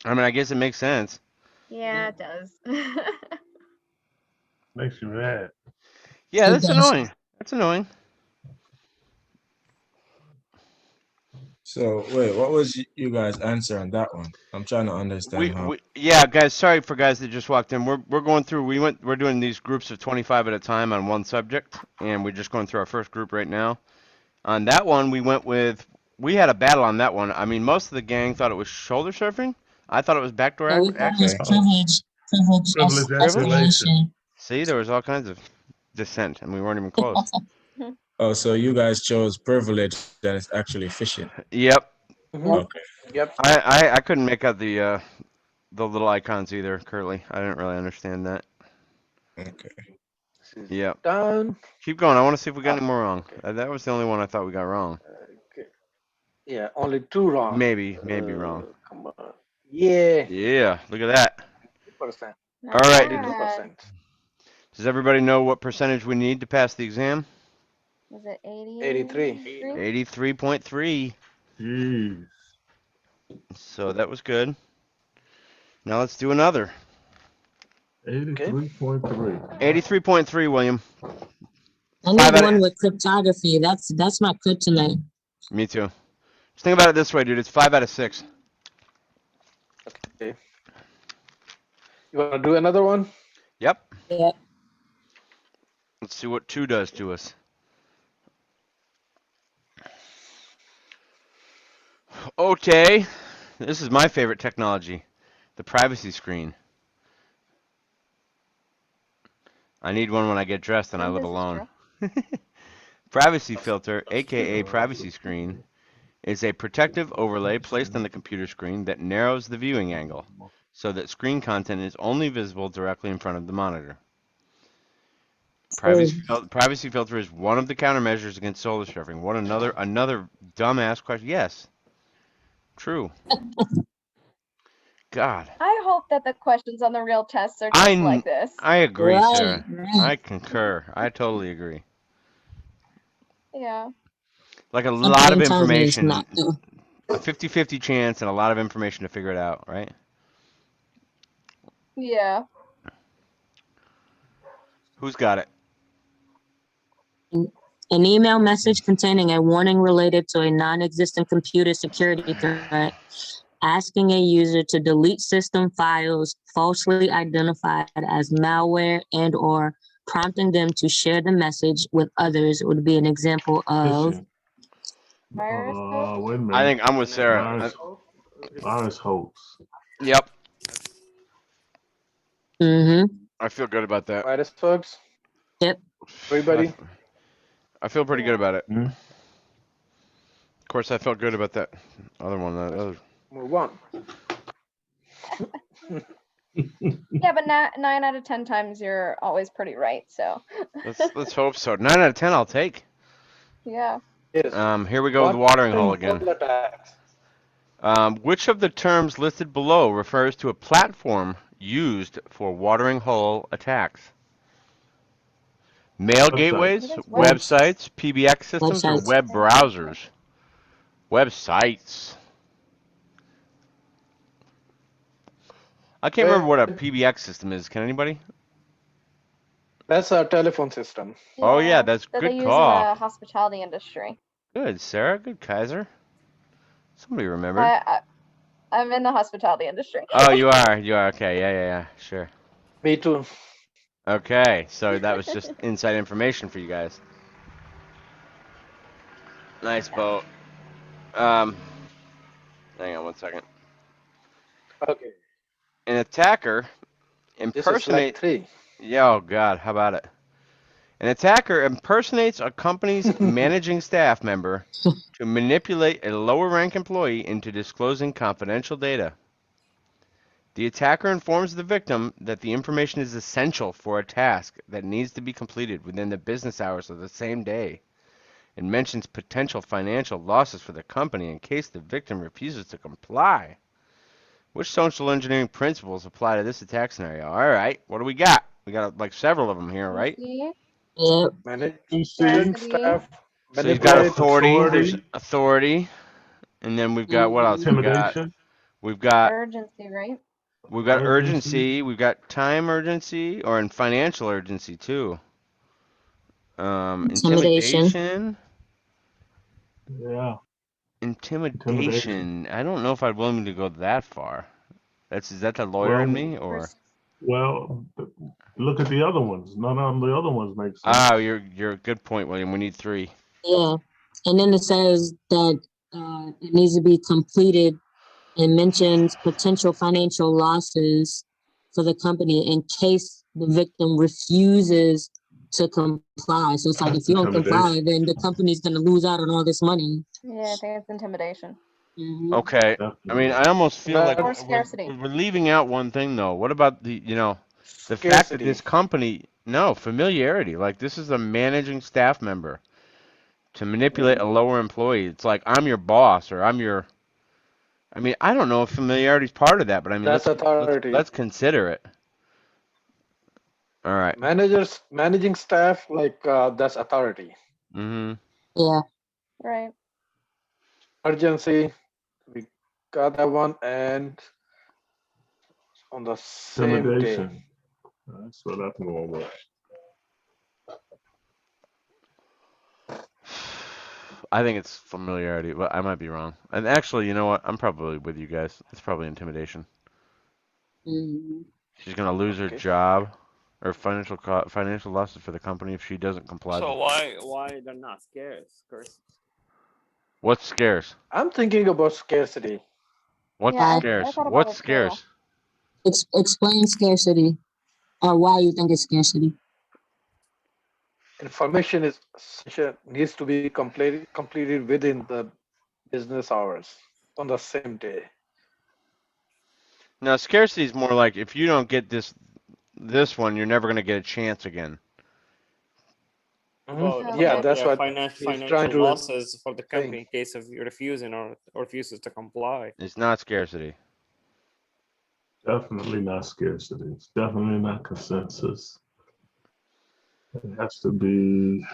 I mean, I guess it makes sense. Yeah, it does. Makes you mad. Yeah, It that's does. annoying. That's annoying. So wait, what was you guys' answer on that one? I'm trying to understand how. Yeah, guys. Sorry for guys that just walked in. We're going through. We're doing these groups of 25 at a time on one subject, and we're just going through our first group right now. On that one, we had a battle on that one. I mean, most of the gang thought it was shoulder surfing. I thought it was backdoor No, we thought it was access. Okay. privilege Privilege escalation. escalation. See, there was all kinds of dissent, and we weren't even close. Oh, so you guys chose privilege that is actually phishing. Yep. Mhm. Okay. Yep. I couldn't make out the little icons either, Curly. I didn't really understand that. Okay. This is Yep. done. Keep going. I want to see if we got any more wrong. Okay. That was the only one I thought we got wrong. Okay. Yeah, only two wrong. Maybe wrong. Come on. Yeah. Yeah, look at that. 2%. All right. Not Only bad. 2%. Does everybody know what percentage we need to pass the exam? Was it 83. 83.3. Jeez. So that was good. Now let's do another. 83.3. 83.3, William. I need 5 out one of, with cryptography. That's my kryptonite. me too. Just think about it this way, dude. It's 5 out of 6. Okay. You want to do another one? Yep. Yeah. Let's see what 2 does to us. Okay. This is my favorite technology. The privacy screen. I need one when I get dressed and I live This is alone. true. Privacy filter, aka privacy screen, is a protective overlay placed on the computer screen that narrows the viewing angle so that screen content is only visible directly in front of the monitor. So Privacy filter is one of the countermeasures against solar surfing. What another dumbass question? Yes, true. God, I hope that the questions on the real tests are just like this. I agree, right, Sarah. I right. concur. I totally agree. Yeah. Like a lot of Something tells me it's not information, though. a 50-50 chance and a lot of information to figure it out, right? Yeah. Who's got it? An email message containing a warning related to a non-existent computer security threat, asking a user to delete system files falsely identified as malware and or prompting them to share the message with others would be an example of Phishing. Virus code? Wait a I minute. think I'm with Sarah. Virus hoax. Yep. mm-hmm. I feel good about that. Virus folks. Yep. Everybody. I feel pretty good about it. Hmm? Of course, I felt good about that other one. That other. Move on. Yeah, but 9 out of 10 times you're always pretty right, so. Let's hope so. 9 out of 10, I'll take. Yeah. Yes. Here we go with the watering hole again. Attacks. Which of the terms listed below refers to a platform used for watering hole attacks? Mail Website. gateways, I think it's websites, PBX systems, or Websites. web browsers? Websites. I can't remember what a PBX system is. Can anybody? That's our telephone system. Oh yeah, that's that they good use call. in the hospitality industry. Good, Sarah. Good, Kaiser. Somebody remembered. I I'm in the hospitality industry. Oh, you are. You are. Okay. Yeah. Sure. Me too. Okay. So that was just inside information for you guys. Nice Yeah. boat. Hang on one second. Okay, An attacker this is like impersonate. 3. Yeah, oh God, how about it? An attacker impersonates a company's managing staff member to manipulate a lower rank employee into disclosing confidential data. The attacker informs the victim that the information is essential for a task that needs to be completed within the business hours of the same day and mentions potential financial losses for the company in case the victim refuses to comply. Which social engineering principles apply to this attack scenario? All right, what do we got? We got like several of them here, right? Safety, Yep. Managing scarcity, staff, So you've got manipulate. authority. There's Authority, authority, and then we've got what else? intimidation, We've got urgency, right? urgency. urgency. We've got time urgency, or in financial urgency too. Intimidation. Intimidation. Yeah, intimidation. Intimidation. I don't know if I'd willing to go that far. Is that the lawyer in Well, me, or? well, look at the other ones. None of the other ones make sense. You're a good point, William. We need 3. Yeah. And then it says that it needs to be completed and mentions potential financial losses for the company in case the victim refuses to comply. So it's like if you don't comply, Intimidation. then the company's gonna lose out on all this money. Yeah, I think it's intimidation Okay. I mean, Definitely. I almost feel like Not or scarcity. we're leaving out one thing though. What about the fact that this scarcity. company, no, familiarity. Like this is a managing staff member to manipulate a lower employee. It's like I'm your boss or I'm your. I mean, I don't know if familiarity is part of that, but I mean, That's authority. let's consider it. All right. Managing staff, like that's authority. Mm-hmm. Yeah. Right. Urgency, we got that one, and on the same day. Intimidation. That's what I'm going with. I think it's familiarity, but I might be wrong. And actually, you know what? I'm probably with you guys. It's probably intimidation. Mhm. She's gonna lose her Okay. job or financial losses for the company if she doesn't comply. So why they're not scared? Scarce. What's scarce? I'm thinking about scarcity. What's Yeah, I scarce? thought about What's it too. scarce? Explain scarcity or why you think it's scarcity. Information is needs to be completed within the business hours on the same day. Now, scarcity is more like if you don't get this one, you're never gonna get a chance again. Yeah, Okay. that's Yeah, what he's trying financial to losses for the saying. company in case of you refusing or refuses to comply. It's not scarcity. Definitely not scarcity. It's definitely not consensus. It has to be.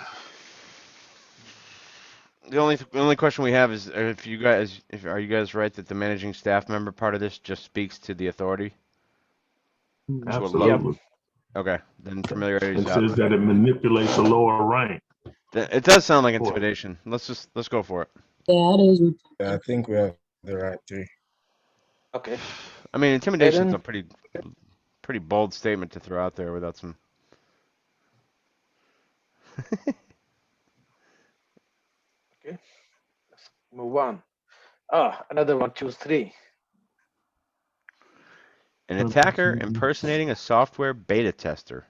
The only question we have is if are you guys right that the managing staff member part of this just speaks to the authority? That's what Yep. Absolutely. Okay, then familiarity is It out. says that it manipulates a lower rank. It does sound like Boy, intimidation. Let's go for it. Yeah, it is. Yeah, I think we have the right 3. Okay. I mean, intimidation's Aiden, a pretty bold statement to throw out there without some. okay. Let's move on. Another one. Choose 3. An attacker impersonating a software beta tester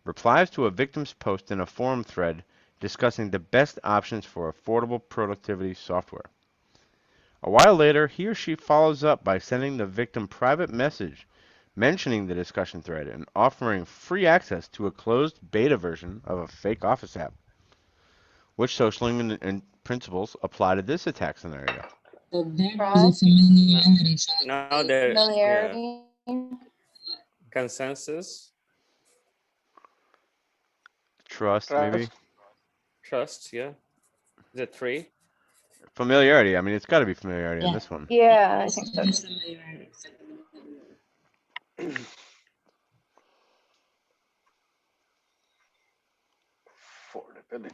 replies to a victim's post in a forum thread discussing the best options for affordable productivity software. A while later, he or she follows up by sending the victim private message mentioning the discussion thread and offering free access to a closed beta version of a fake Office app. Which social and principles apply to this attack scenario? So there is a Trust, familiarity. Now there, yeah, familiarity. consensus, Trust, maybe? Trust. trust, yeah. Is it 3? Familiarity. I mean, it's got to be familiarity on Yeah. this one. Yeah, I think so. It is familiarity. Affordability.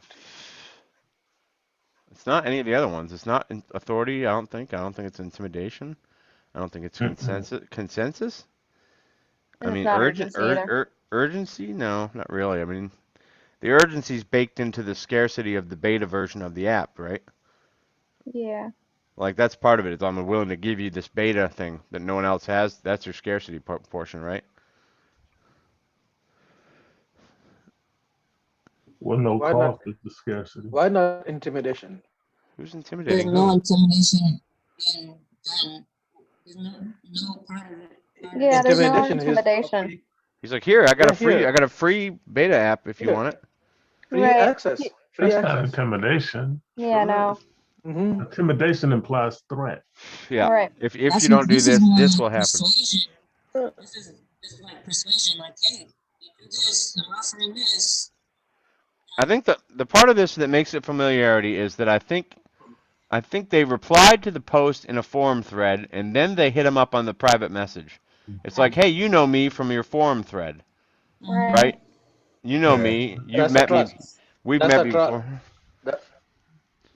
It's not any of the other ones. It's not authority, I don't think. I don't think it's intimidation. I don't think it's Mm-mm. consensus. I And it's mean, not urgency either. urgency? No, not really. I mean, the urgency is baked into the scarcity of the beta version of the app, right? Yeah. Like that's part of it. Is I'm willing to give you this beta thing that no one else has. That's your scarcity portion, right? Well, no Why not? cost is the scarcity. Why not intimidation? Who's There's intimidating no who? intimidation being done. There's no part of it. Part of Yeah, it there's is no Intimidation is intimidation. free. He's like, here, Yeah, I here, got a free beta app if you here, want it. free Right. access, free That's not access. intimidation. Yeah, Sure no. is. Mm-hmm. Intimidation implies threat. Yeah. Right. If you don't do this is this, more this like will happen. persuasion. This is like persuasion. Like, hey, you do this, I'm offering this. I think the part of this that makes it familiarity is that I think they replied to the post in a forum thread and then they hit him up on the private message. It's like, hey, you know me from your forum thread, Right. right? You know Yeah. me. You've That's a met me. trust. We've That's met a trust. before. That,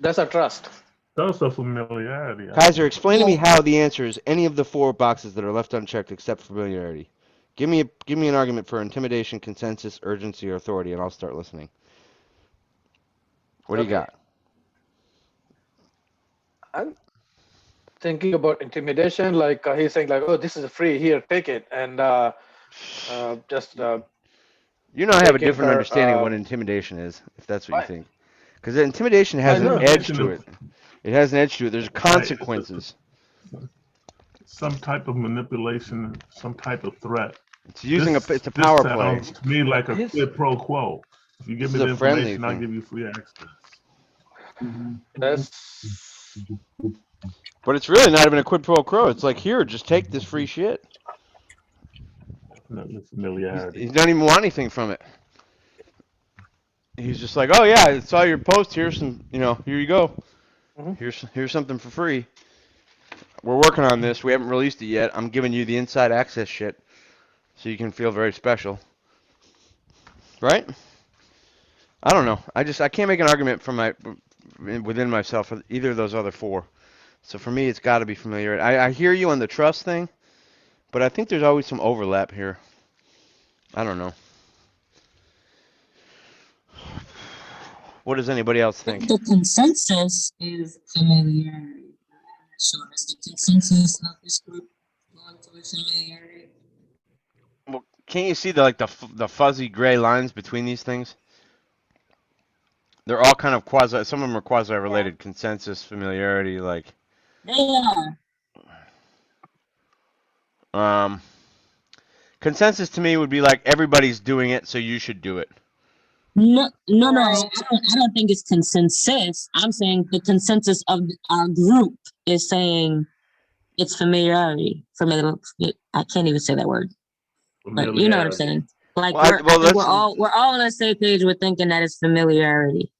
that's a trust. That's a familiarity, I Kaiser, think. explain to me how the answer is any of the four boxes that are left unchecked except familiarity. Give me an argument for intimidation, consensus, urgency, or authority, and I'll start listening. What do you Okay. got? I'm thinking about intimidation. Like he's saying, like, "Oh, this is free. Here, take it," and just You know I have a taking different her. understanding of what intimidation is, if that's what you Why? think. Because intimidation I has an know. edge Intimidation to it. It has an edge to it. There's implies it's consequences. some type of manipulation, some type of threat. It's using it's a This power play. sounds to me like a He's quid pro quo. If you This give is me a the friendly information, I'll thing. give you free access. that's But it's really not even a quid pro quo. It's like, here, just take this free shit. Definitely familiarity. He's not even want anything from it. He's just like, oh yeah, I saw your post. Here's some, here you go. mhm. Here's something for free. We're working on this. We haven't released it yet. I'm giving you the inside access shit, so you can feel very special, right? I don't know. I can't make an argument for within myself for either of those other four. So for me, it's got to be familiar. I hear you on the trust thing, but I think there's always some overlap here. I don't know. What does anybody else think? The consensus is familiarity. I'm not sure. Is the consensus of this group going towards familiarity? Well, can't you see the fuzzy gray lines between these things? They're all kind of quasi. Some of them are quasi Yeah. related. Consensus, familiarity, like They are. um, consensus to me would be like everybody's doing it, so you should do it. No. Right. I don't think it's consensus. I'm saying the consensus of our group is saying it's familiarity. I can't even say that word, but you know what I'm Familiarity. saying. Like Well, I think let's. we're all on the same page with thinking that it's familiarity.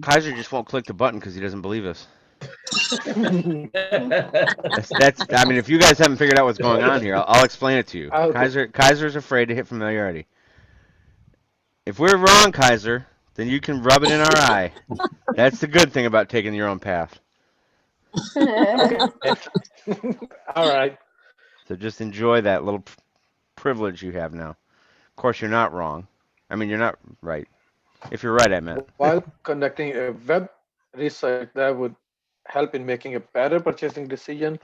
Kaiser just won't click the button because he doesn't believe us. That's. I mean, if you guys haven't figured out what's going on here, I'll explain it to you. Okay. Kaiser's afraid to hit familiarity. If we're wrong, Kaiser, then you can rub it in our eye. That's the good thing about taking your own path. Okay. All right. So just enjoy that little privilege you have now. Of course, you're not wrong. I mean, you're not right. If you're right, I meant. While conducting a web research that would help in making a better purchasing decision,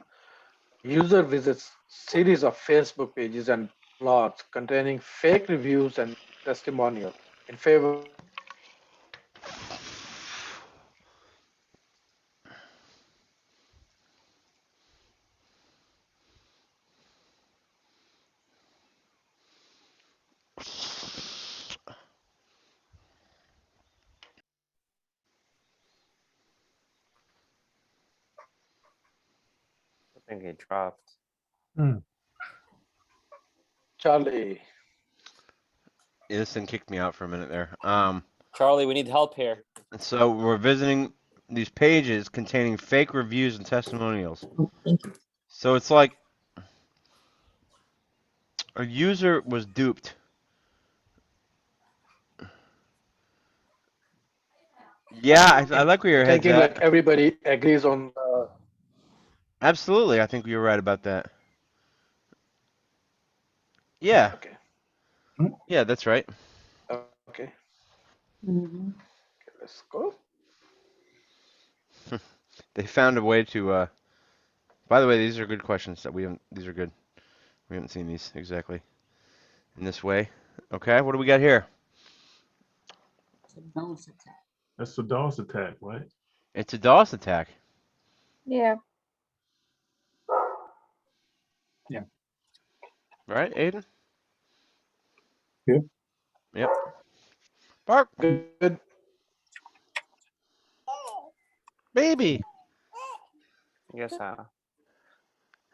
user visits series of Facebook pages and blogs containing fake reviews and testimonials in favor of I think it dropped. Charlie. Yeah, this thing kicked me out for a minute there. Charlie, we need help here. So we're visiting these pages containing fake reviews and testimonials. So it's like a user was duped. Yeah, I like where your head's Thinking like at. everybody agrees on. Absolutely, I think you're right about that. Yeah, Okay. yeah, that's right. Okay. Mhm. Okay, let's go. They found a way to. By the way, these are good questions that we haven't. These are good. We haven't seen these exactly in this way. Okay, what do we got here? So DOS attack. That's the DOS attack, right? It's a DOS attack. Yeah. Right, Aiden? Yeah. Yep. Bark, Good. baby. Yes,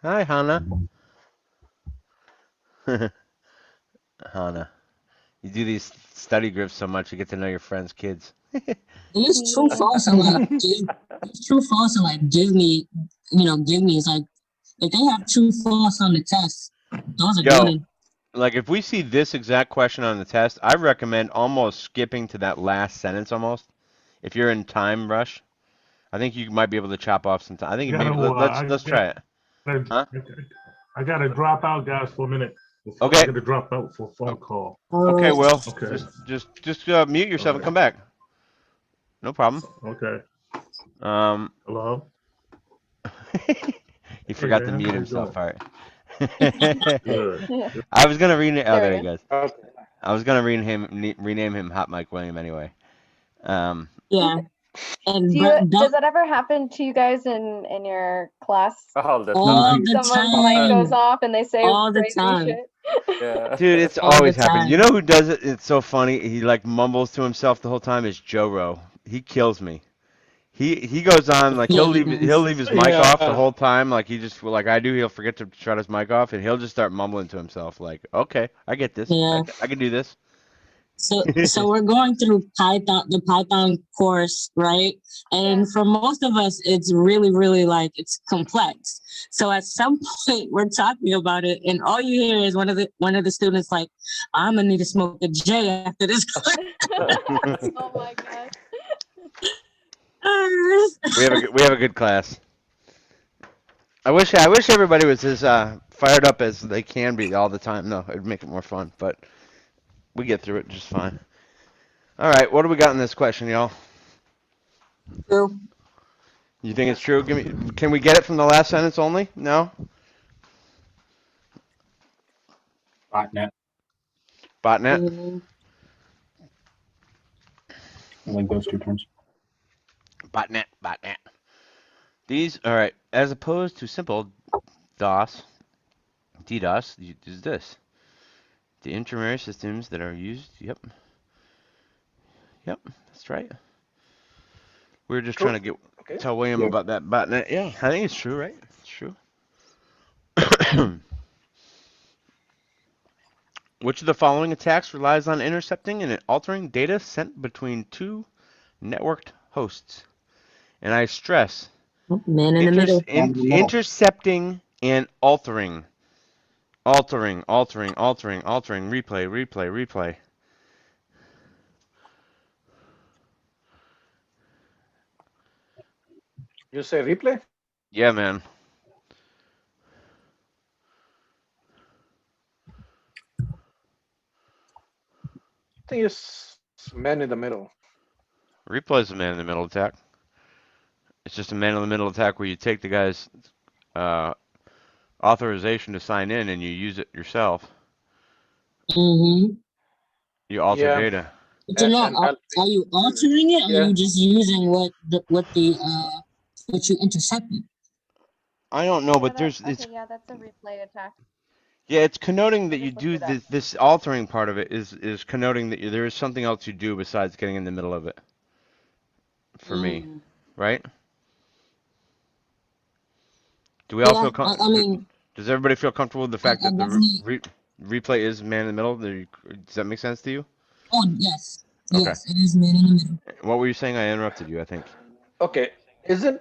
Hi, Hana. Hana. You do these study groups so much, you get to know your friends' kids. These true false are like give these true false are like give me, give me. It's like if they have true false on the test, those are Yo, good. like if we see this exact question on the test, I recommend almost skipping to that last sentence almost. If you're in time rush, I think you might be able to chop off some time. I think I maybe gotta, let's try it. Huh? I gotta drop out, guys, for a minute. Before I Okay. gotta drop out for a phone O- call. All Okay, right. Will. Okay. Just mute All yourself and right. come back. No problem. Okay. Um, Hello. he Hey forgot to man, mute how you himself. doing? All right. Good. Yeah. I was gonna rename. Oh, There there he he is. goes. Okay. I was gonna rename him Hot Mike William anyway. Um, Yeah. And Do but you does don't that ever happen to you guys in your class? all the all time. the Someone's mic goes time. off and they say All the crazy time. shit. Yeah. dude, it's All the always happened. You time. know who does it? It's so funny. He like mumbles to himself the whole time. Is Joe Rowe. He kills me. He goes on like Yeah, he he'll does. leave his mic off the Yeah. whole time. Like he just like I do. He'll forget to shut his mic off and he'll just start mumbling to himself. Like, okay, I get this. Yeah. I can do this. So we're going through the Python course, right? And for most of us, it's really, really like it's complex. So at some point we're talking about it, and all you hear is one of the students like, "I'm gonna need to smoke a J after this class." Oh my god. We have a good class. I wish everybody was as fired up as they can be all the time. No, it'd make it more fun, but we get through it just fine. All right, what do we got in this question, y'all? True. You think it's true? Can we get it from the last sentence only? No? Botnet. Botnet? Mhm. I like those two terms. Botnet. These, all right, as opposed to simple DOS, DDoS, use this. The intramemory systems that are used, yep, that's right. We were just True. trying to Okay. tell William Yeah. about that botnet. Yeah, I think it's true, right? It's true. Which of the following attacks relies on intercepting and altering data sent between two networked hosts? And I stress Man in the middle. Man in the middle. intercepting and altering. Altering. Replay. You say replay? Yeah, man. I think it's man in the middle. Replay is a man in the middle attack. It's just a man in the middle attack where you take the guy's uh, authorization to sign in and you use it yourself. Mm-hmm. You alter Yeah. data. But you're not. And Are you altering it, or are yeah. you just using what you intercepted? I don't know, but that's it's a replay attack. it's connoting I that you just looked do it up. this altering part of it is connoting that there is something else you do besides getting in the middle of it. For me, right? Do we all Yeah, feel I mean, does everybody feel comfortable with the fact I that the definitely. replay is man in the middle? Does that make sense to you? Oh yes, Okay. yes, it is man in the middle. What were you saying? I interrupted you, I think. Okay. Isn't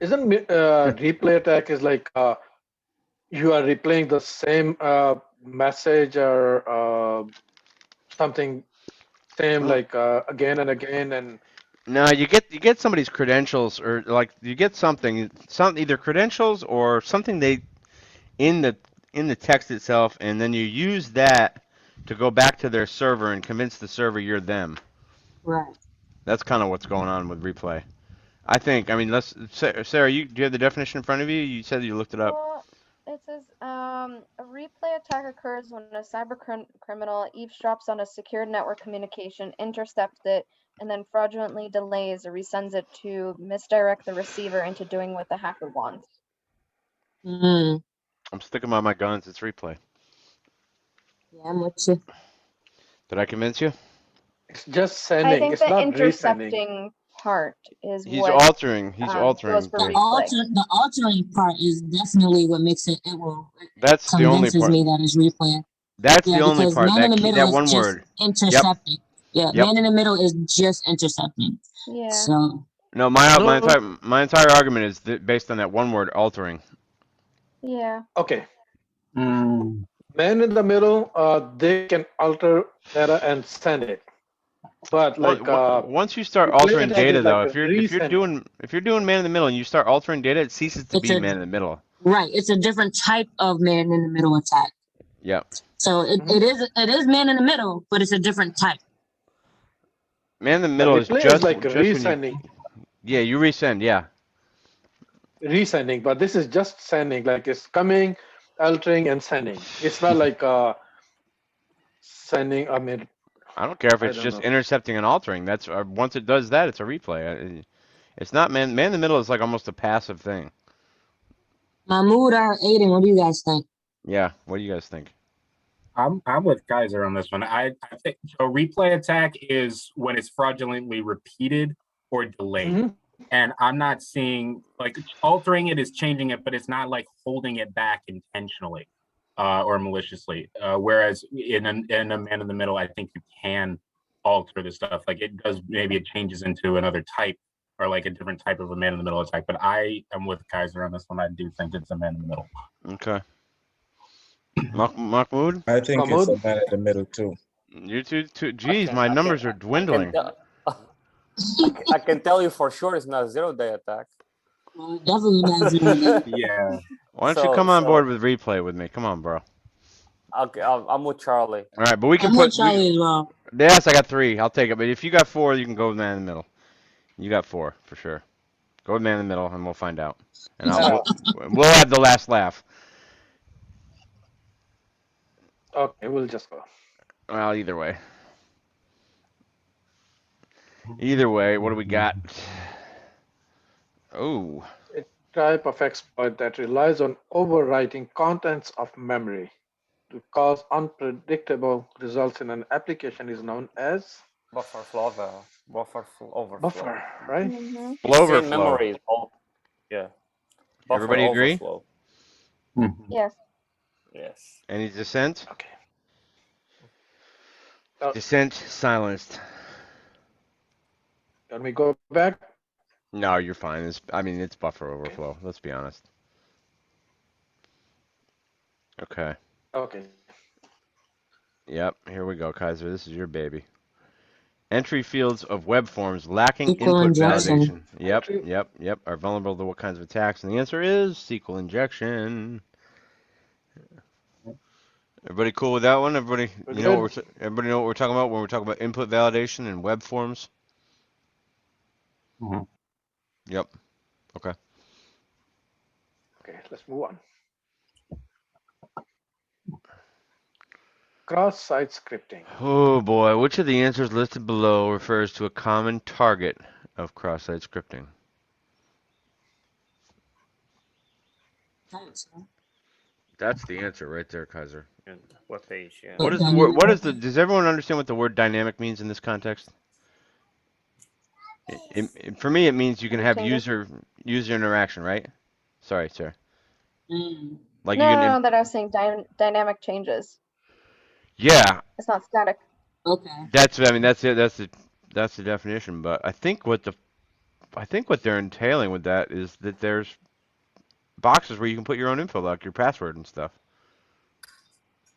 replay attack is like you are replaying the same message or something same Well, like again and again and No, you get somebody's credentials, or like you get something, either credentials or something they in the text itself, and then you use that to go back to their server and convince the server you're them. Right. That's kind of what's going on with replay. I think. I mean, Sarah, do you have the definition in front of you? You said you looked it up. Well, it says a replay attack occurs when a cyber criminal eavesdrops on a secure network communication, intercepts it, and then fraudulently delays or resends it to misdirect the receiver into doing what the hacker wants. Mm, I'm sticking by my guns. It's replay. yeah, I'm with you. Did I convince you? It's just I sending. think It's the not resending. intercepting part is He's what altering. He's altering. goes for The replay. the altering part is definitely what makes it. That's the only Convinces part. me that it's replay. That's Yeah, the only because part. man in the That middle is one just word. intercepting. Yeah, Yep. man in the middle is just intercepting. Yeah. So No, my entire argument is based on that one word, altering. Yeah. Okay. Mm, Man in the middle, they can alter data and send it. But like Once you start replay altering attack data, is like though, a if you're resending. doing man in the middle and you start altering data, it ceases to it's be a man in the middle. right. It's a different type of man in the middle attack. Yep. So it is man in the middle, but it's a different type. Man in the The middle is replay is just like when you resending, you resend, yeah. resending, but this is just sending. Like it's coming, altering, and sending. It's not like sending. I mean, I don't care if I it's don't just know. intercepting and altering. That's once it does that, it's a replay. It's not man in the middle is like almost a passive thing. Mahmoud or Aiden, what do you guys think? Yeah. What do you guys think? I'm with Kaiser on this one. I think so. Replay attack is when it's fraudulently repeated or delayed. Mm-hmm. And I'm not seeing like altering it is changing it, but it's not like holding it back intentionally or maliciously. Whereas in a man in the middle, I think you can alter the stuff. Like it does, maybe it changes into another type or like a different type of a man in the middle attack. But I am with Kaiser on this one. I do think it's a man in the middle. Okay. Mahmoud? I think it's Mahmoud? a man in the middle too. You two. Geez, my numbers are dwindling. I can tell you for sure it's not a 0-day attack. Well, definitely not 0 day. Yeah. Why don't you come on board with replay with me? Come on, bro. Okay, I'm with Charlie. All right, but we can I'm with Charlie as well. Yes, I got 3. I'll take it. But if you got 4, you can go with man in the middle. You got 4 for sure. Go with man in the middle, and we'll find out. And we'll have the last laugh. Okay, we'll just go. Well, either way. Either way, what do we got? Oh. A type of exploit that relies on overwriting contents of memory to cause unpredictable results in an application is known as Buffer overflow. buffer, right? Mm-hmm. Overflow. Memory. Yeah. Buffer Everybody agree? overflow. Yes. Yes. Any dissent? Okay. Dissent silenced. Can we go back? No, you're fine. It's buffer overflow. Okay. Let's be honest. Okay. Okay. Yep, here we go, Kaiser. This is your baby. Entry fields of web forms lacking SQL input injection. validation. Yep, are vulnerable to what kinds of attacks? And the answer is SQL injection. Everybody cool with that one? Everybody, everybody know what we're talking about when we're talking about input validation and web forms? Mm-hmm. Yep. Okay. Okay, let's move on. Cross-site scripting. Oh boy, which of the answers listed below refers to a common target of cross-site scripting? That's the answer right there, Kaiser. And what page? Yeah. What is the word? What is the? Does everyone understand what the word dynamic means in this context? For me, it means you can have user interaction, right? Sorry, sir. Like no, that I was saying dynamic changes. Yeah. It's not static. Okay. That's it. That's the definition. But I think what they're entailing with that is that there's boxes where you can put your own info, like your password and stuff.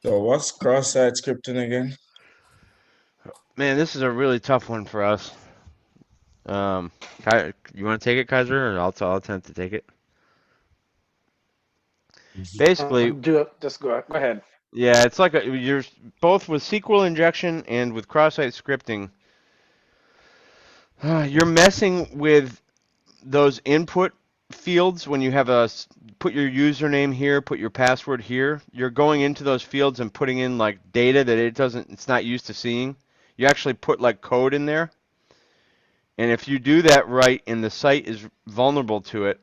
So what's cross-site scripting again? Man, this is a really tough one for us. You want to take it, Kaiser, or I'll attempt to take it. Mhm. Basically, Just go ahead. yeah, it's like you're both with SQL injection and with cross-site scripting. You're messing with those input fields when you have put your username here, put your password here. You're going into those fields and putting in like data that it's not used to seeing. You actually put like code in there. And if you do that right and the site is vulnerable to it,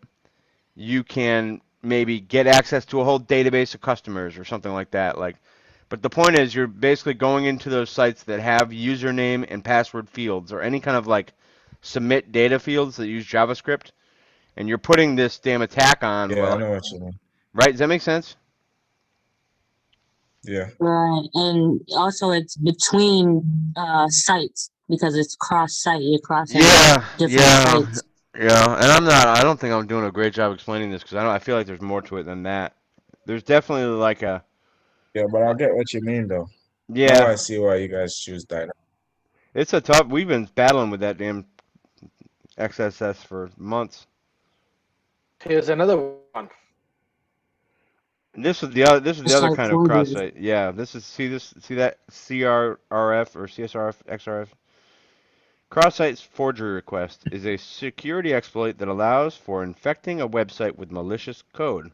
you can maybe get access to a whole database of customers or something like that. But the point is, you're basically going into those sites that have username and password fields or any kind of like submit data fields that use JavaScript, and you're putting this damn attack on. Yeah, I Well, know what you mean. right? Does that make sense? Yeah. Right. And also it's between sites because it's cross site. You're crossing Yeah, different yeah, sites. yeah. And I'm not. I don't think I'm doing a great job explaining this because I feel like there's more to it than that. There's definitely like a. Yeah, but I get what you mean though. Now Yeah, I see why you guys choose that. it's a tough. We've been battling with that damn XSS for months. Here's another one. And this is the other. This is the It's other like kind of cross forgery. site. Yeah, this is see that CRRF or CSRF XRF cross site forgery request is a security exploit that allows for infecting a website with malicious code.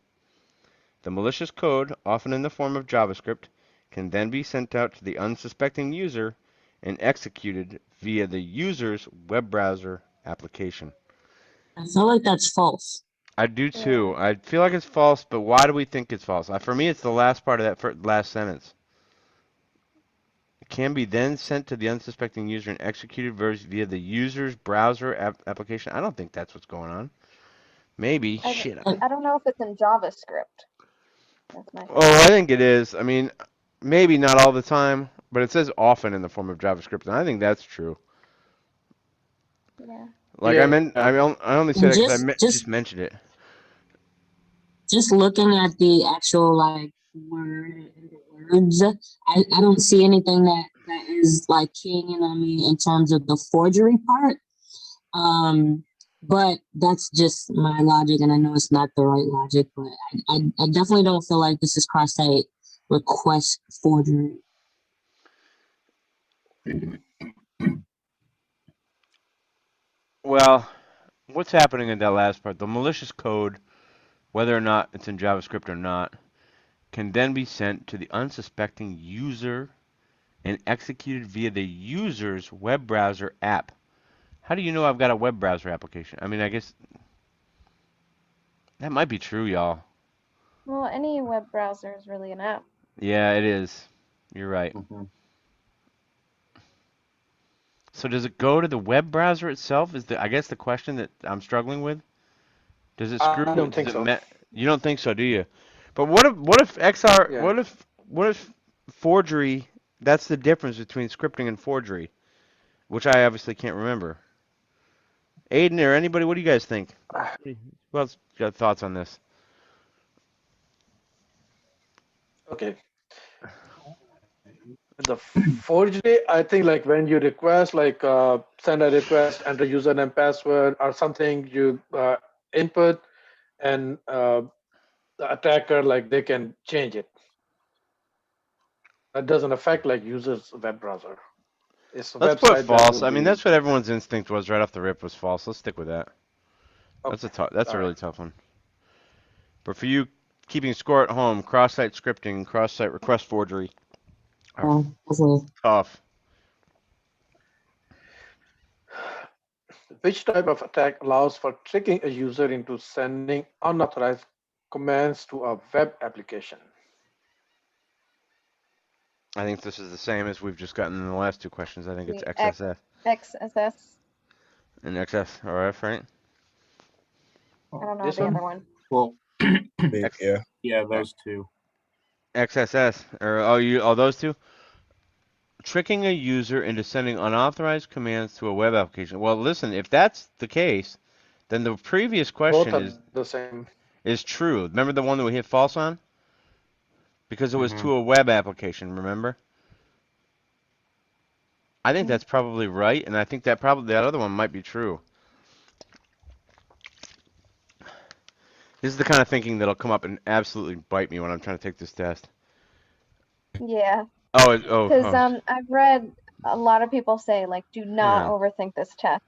The malicious code, often in the form of JavaScript, can then be sent out to the unsuspecting user and executed via the user's web browser application. I feel like that's false. I do Yeah. too. I feel like it's false, but why do we think it's false? For me, it's the last part of that last sentence. It can be then sent to the unsuspecting user and executed via the user's browser application. I don't think that's what's going on. Maybe. I, Shit. Uh, I don't know if it's in JavaScript. That's my Oh, thing. I think it is. I mean, maybe not all the time, but it says often in the form of JavaScript, and I think that's true. Yeah. Like Yeah. I only say and that because just just just mentioned it. just looking at the actual like word words, I don't see anything that is like keying in on me in terms of the forgery part. Um, but that's just my logic, and I know it's not the right logic, but I definitely don't feel like this is cross-site request forgery. Well, what's happening in that last part? The malicious code, whether or not it's in JavaScript or not, can then be sent to the unsuspecting user and executed via the user's web browser app. How do you know I've got a web browser application? I mean, I guess that might be true, y'all. Well, any web browser is really an app. Yeah, it is. You're right. Mhm. So does it go to the web browser itself? I guess the question that I'm struggling with. Does it I screw? don't Does think it so. met? You don't think so, do you? But what if XR Yeah. what if forgery? That's the difference between scripting and forgery, which I obviously can't remember. Aiden or anybody, what do you guys think? Who else got thoughts on this? Okay. The forgery, I think like when you request, like send a request, enter username, password, or something, you input, and the attacker like they can change it. That doesn't affect like users' web browser. It's a Let's put website that will false. I mean, be that's what everyone's instinct was right off the rip was false. Let's stick with that. okay. That's a All right. really tough one. But for you keeping score at home, cross-site scripting, cross-site request forgery are Okay. tough. Which type of attack allows for tricking a user into sending unauthorized commands to a web application? I think this is the same as we've just gotten in the last two questions. I think it's The XSF XSS. and XSRF, right? I don't know This the one? other one. Well, X, Yeah. yeah, those two. XSS or those two? Tricking a user into sending unauthorized commands to a web application. Well, listen, if that's the case, then the previous Both question are is the same. is true. Remember the one that we hit false on? Because it was Hmm. to a web application, remember? I think that's probably right, and I think that other one might be true. This is the kind of thinking that'll come up and absolutely bite me when I'm trying to take this test. Yeah, Oh, because I've read a lot of people say like, do not on. overthink this test.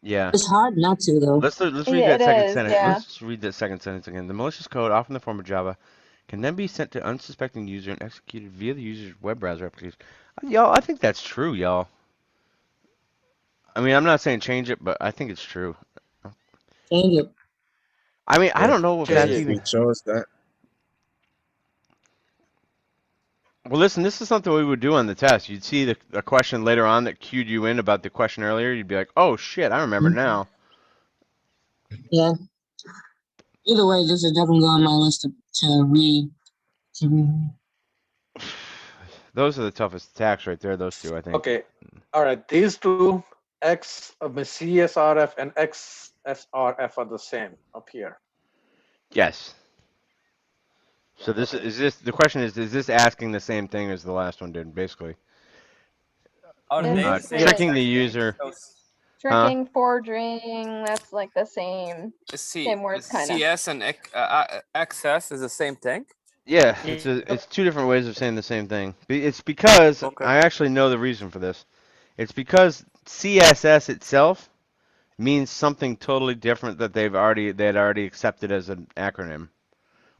Yeah. It's hard not to though. Let's read Yeah, that it second is. sentence. Yeah. Let's read that second sentence again. The malicious code, often in the form of Java, can then be sent to unsuspecting user and executed via the user's web browser application. Y'all, I think that's true, y'all. I mean, I'm not saying change it, but I think it's true. Change it. I mean, I Yeah, don't know if Change that's it. even. it shows that. Well, listen, this is something we would do on the test. You'd see a question later on that cued you in about the question earlier. You'd be like, oh shit, I remember now. Yeah. Either way, this is definitely on my list to read. To read. Those are the toughest attacks right there, those two, I think. Okay. All right. These two CSRF and XSRF are the same up here. Yes. So this Okay. is this the question is this asking the same thing as the last one did, basically? Are It's they the the same Tricking the exact thing? user. tricking, forging, that's like the same See, words kind of. CS and XS is the same thing? Yeah, it's two different ways of saying the same thing. It's because Okay. I actually know the reason for this. It's because CSS itself means something totally different that they had already accepted as an acronym.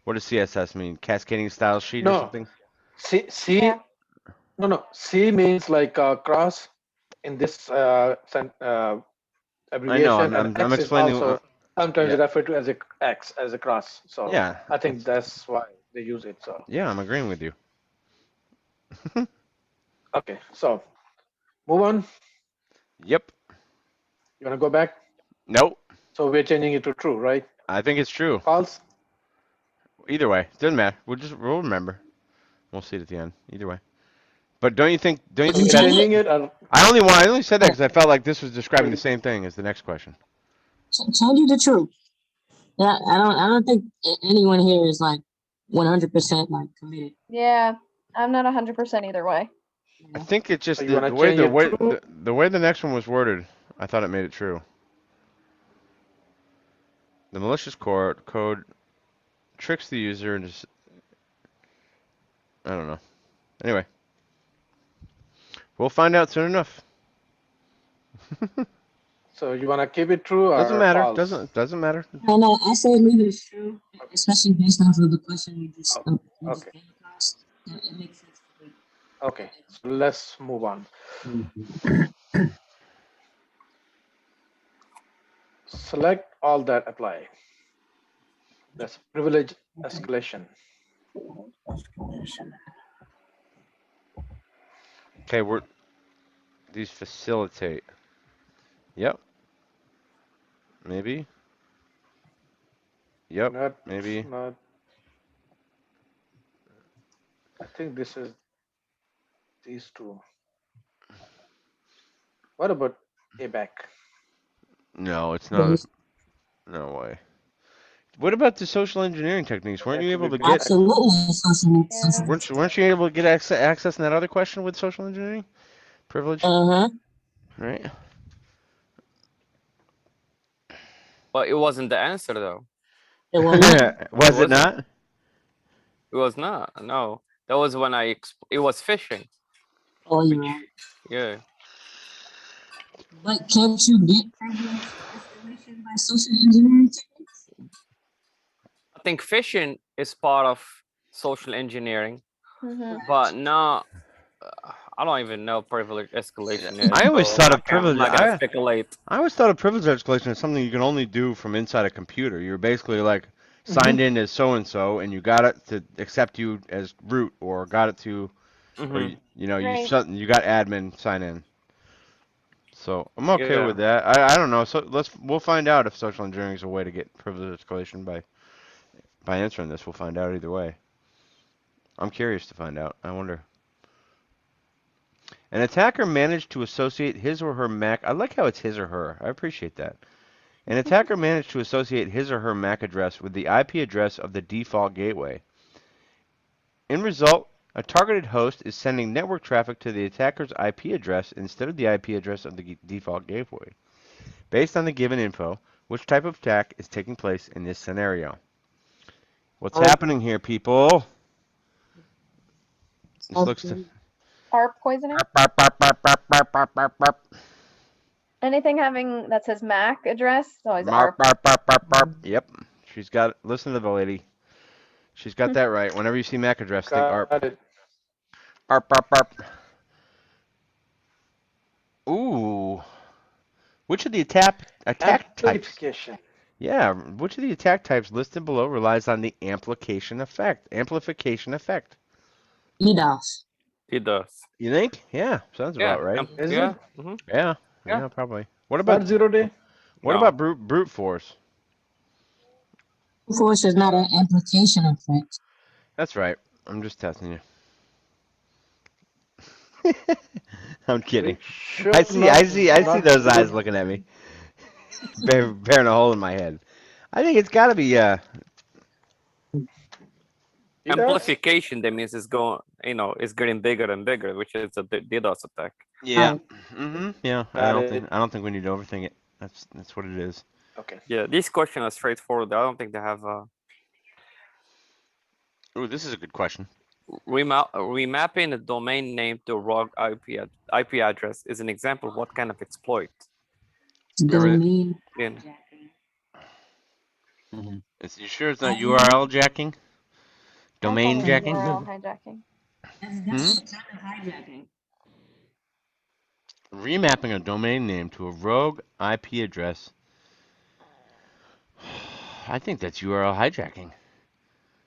What does CSS mean? Cascading style sheet or No. something? C. Yeah. No. C means like cross in this I know. abbreviation, and I'm X is explaining. also sometimes Yeah. referred to as a X as a cross. So Yeah. I think that's why they use it. So Yeah, I'm agreeing with you. okay. So move on. Yep. You wanna go back? Nope. So we're changing it to true, right? I think it's true. False. Either way, doesn't matter. We'll remember. We'll see it at the end. Either way. But don't you think So we're that changing it. I only said that because I felt like this was describing the same thing as the next question. Change it to true. Yeah, I don't think anyone here is like 100% like committed. Yeah, I'm not 100% either way. I think it just So you wanna the way change it true? the way the next one was worded, I thought it made it true. The malicious code tricks the user and just I don't know. Anyway, we'll find out soon enough. So you wanna keep it true or Doesn't matter. false? Doesn't matter. I know. I say leave it as true, especially based off of the question we just Okay. came across. It makes sense to me. Okay. So let's move on. Select all that apply. That's privilege escalation. Okay, these facilitate. Yep. Maybe. Yep. Not, Maybe. not. I think this is these two. What about ABAC? No, it's not. No way. What about the social engineering techniques? Weren't you able to get? Absolutely. Weren't you able to get access in that other question with social engineering privilege? Uh-huh. Right. But it wasn't the answer though. It wasn't. Was it not? It was not. No, that was when it was phishing. Oh, you're right. Yeah. But can't you get privilege escalation by social engineering techniques? I think phishing is part of social engineering, Mhm. but not. I don't even know privilege escalation is. I always thought of privilege. I'm not gonna speculate. I always thought of privilege escalation as something you can only do from inside a computer. You're basically like signed in as so and so, and you got it to accept you as root, or got it to, or Mhm. Right. you got admin sign in. So I'm okay Yeah. with that. I don't know. So we'll find out if social engineering is a way to get privilege escalation by answering this. We'll find out either way. I'm curious to find out. I wonder. An attacker managed to associate his or her MAC. I like how it's his or her. I appreciate that. An attacker managed to associate his or her MAC address with the IP address of the default gateway. In result, A targeted host is sending network traffic to the attacker's IP address instead of the IP address of the default gateway. Based on the given info, which type of attack is taking place in this scenario? What's happening here, people? This looks to... ARP poisoning? Anything having that says MAC address, it's always ARP. Yep. She's got... Listen to the lady. She's got that right. Whenever you see MAC address, think ARP. Got it. ARP. Ooh. Which of the attack types? Amplification. Yeah, which of the attack types listed below relies on the amplification effect? DDoS. It does. You think? Yeah, sounds Yeah. about right. Is yeah. it? mhm. Yeah, Yeah. probably. What It's not about 0 day? what No. about brute force? Force is not an application effect. That's right. I'm just testing you. I'm kidding. It should I see not those eyes good. looking at me, bearing a hole in my head. I think it's got to be DDoS? Amplification, that means it's going, it's getting bigger and bigger, which is a DDoS attack. yeah. Right. Yeah. Got it. I don't think we need to overthink it. That's what it is. Okay. Yeah, this question is straightforward. I don't think they have Ooh, this is a good question. remapping a domain name to a rogue IP address is an example of what kind of exploit? Domain Yeah. hijacking. You sure it's not URL jacking? I thought Domain it was jacking? URL hijacking. That's definitely kind of hijacking. Remapping a domain name to a rogue IP address. I think that's URL hijacking.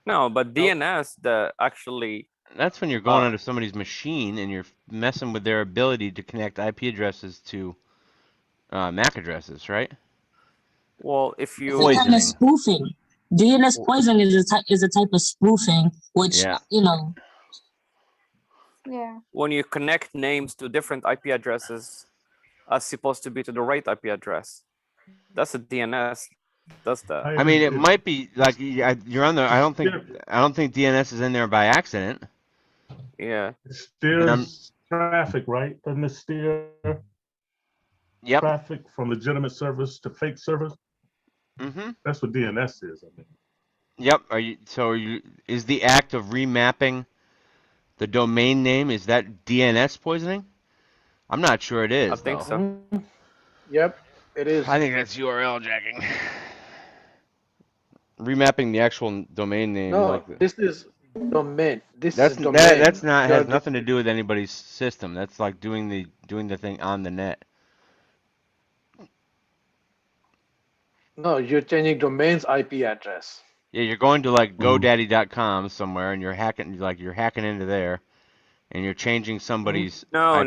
No, but DNS, That's when you're going onto somebody's machine and you're messing with their ability to connect IP addresses to MAC addresses, right? well, if you It's a kind of spoofing. DNS poisoning is a type of spoofing, which Yeah. Yeah. when you connect names to different IP addresses as supposed to be to the right IP address, that's a DNS. Does that? I mean, it might be like you're on the. I don't think DNS is in there by accident. Yeah. It steers traffic, right? Doesn't it steer Yep. traffic from legitimate servers to fake servers? Mm-hmm. That's what DNS is, I think. Yep. Is the act of remapping the domain name, is that DNS poisoning? I'm not sure it is. I think so. Mm, yep, it is. I think that's URL jacking. Remapping the actual domain name. No, this is domain. That's is domain. That's not has nothing to do with anybody's system. That's like doing the thing on the net. No, you're changing domain's IP address. Yeah, you're going to like GoDaddy.com somewhere, and you're hacking into there, and you're changing somebody's. No.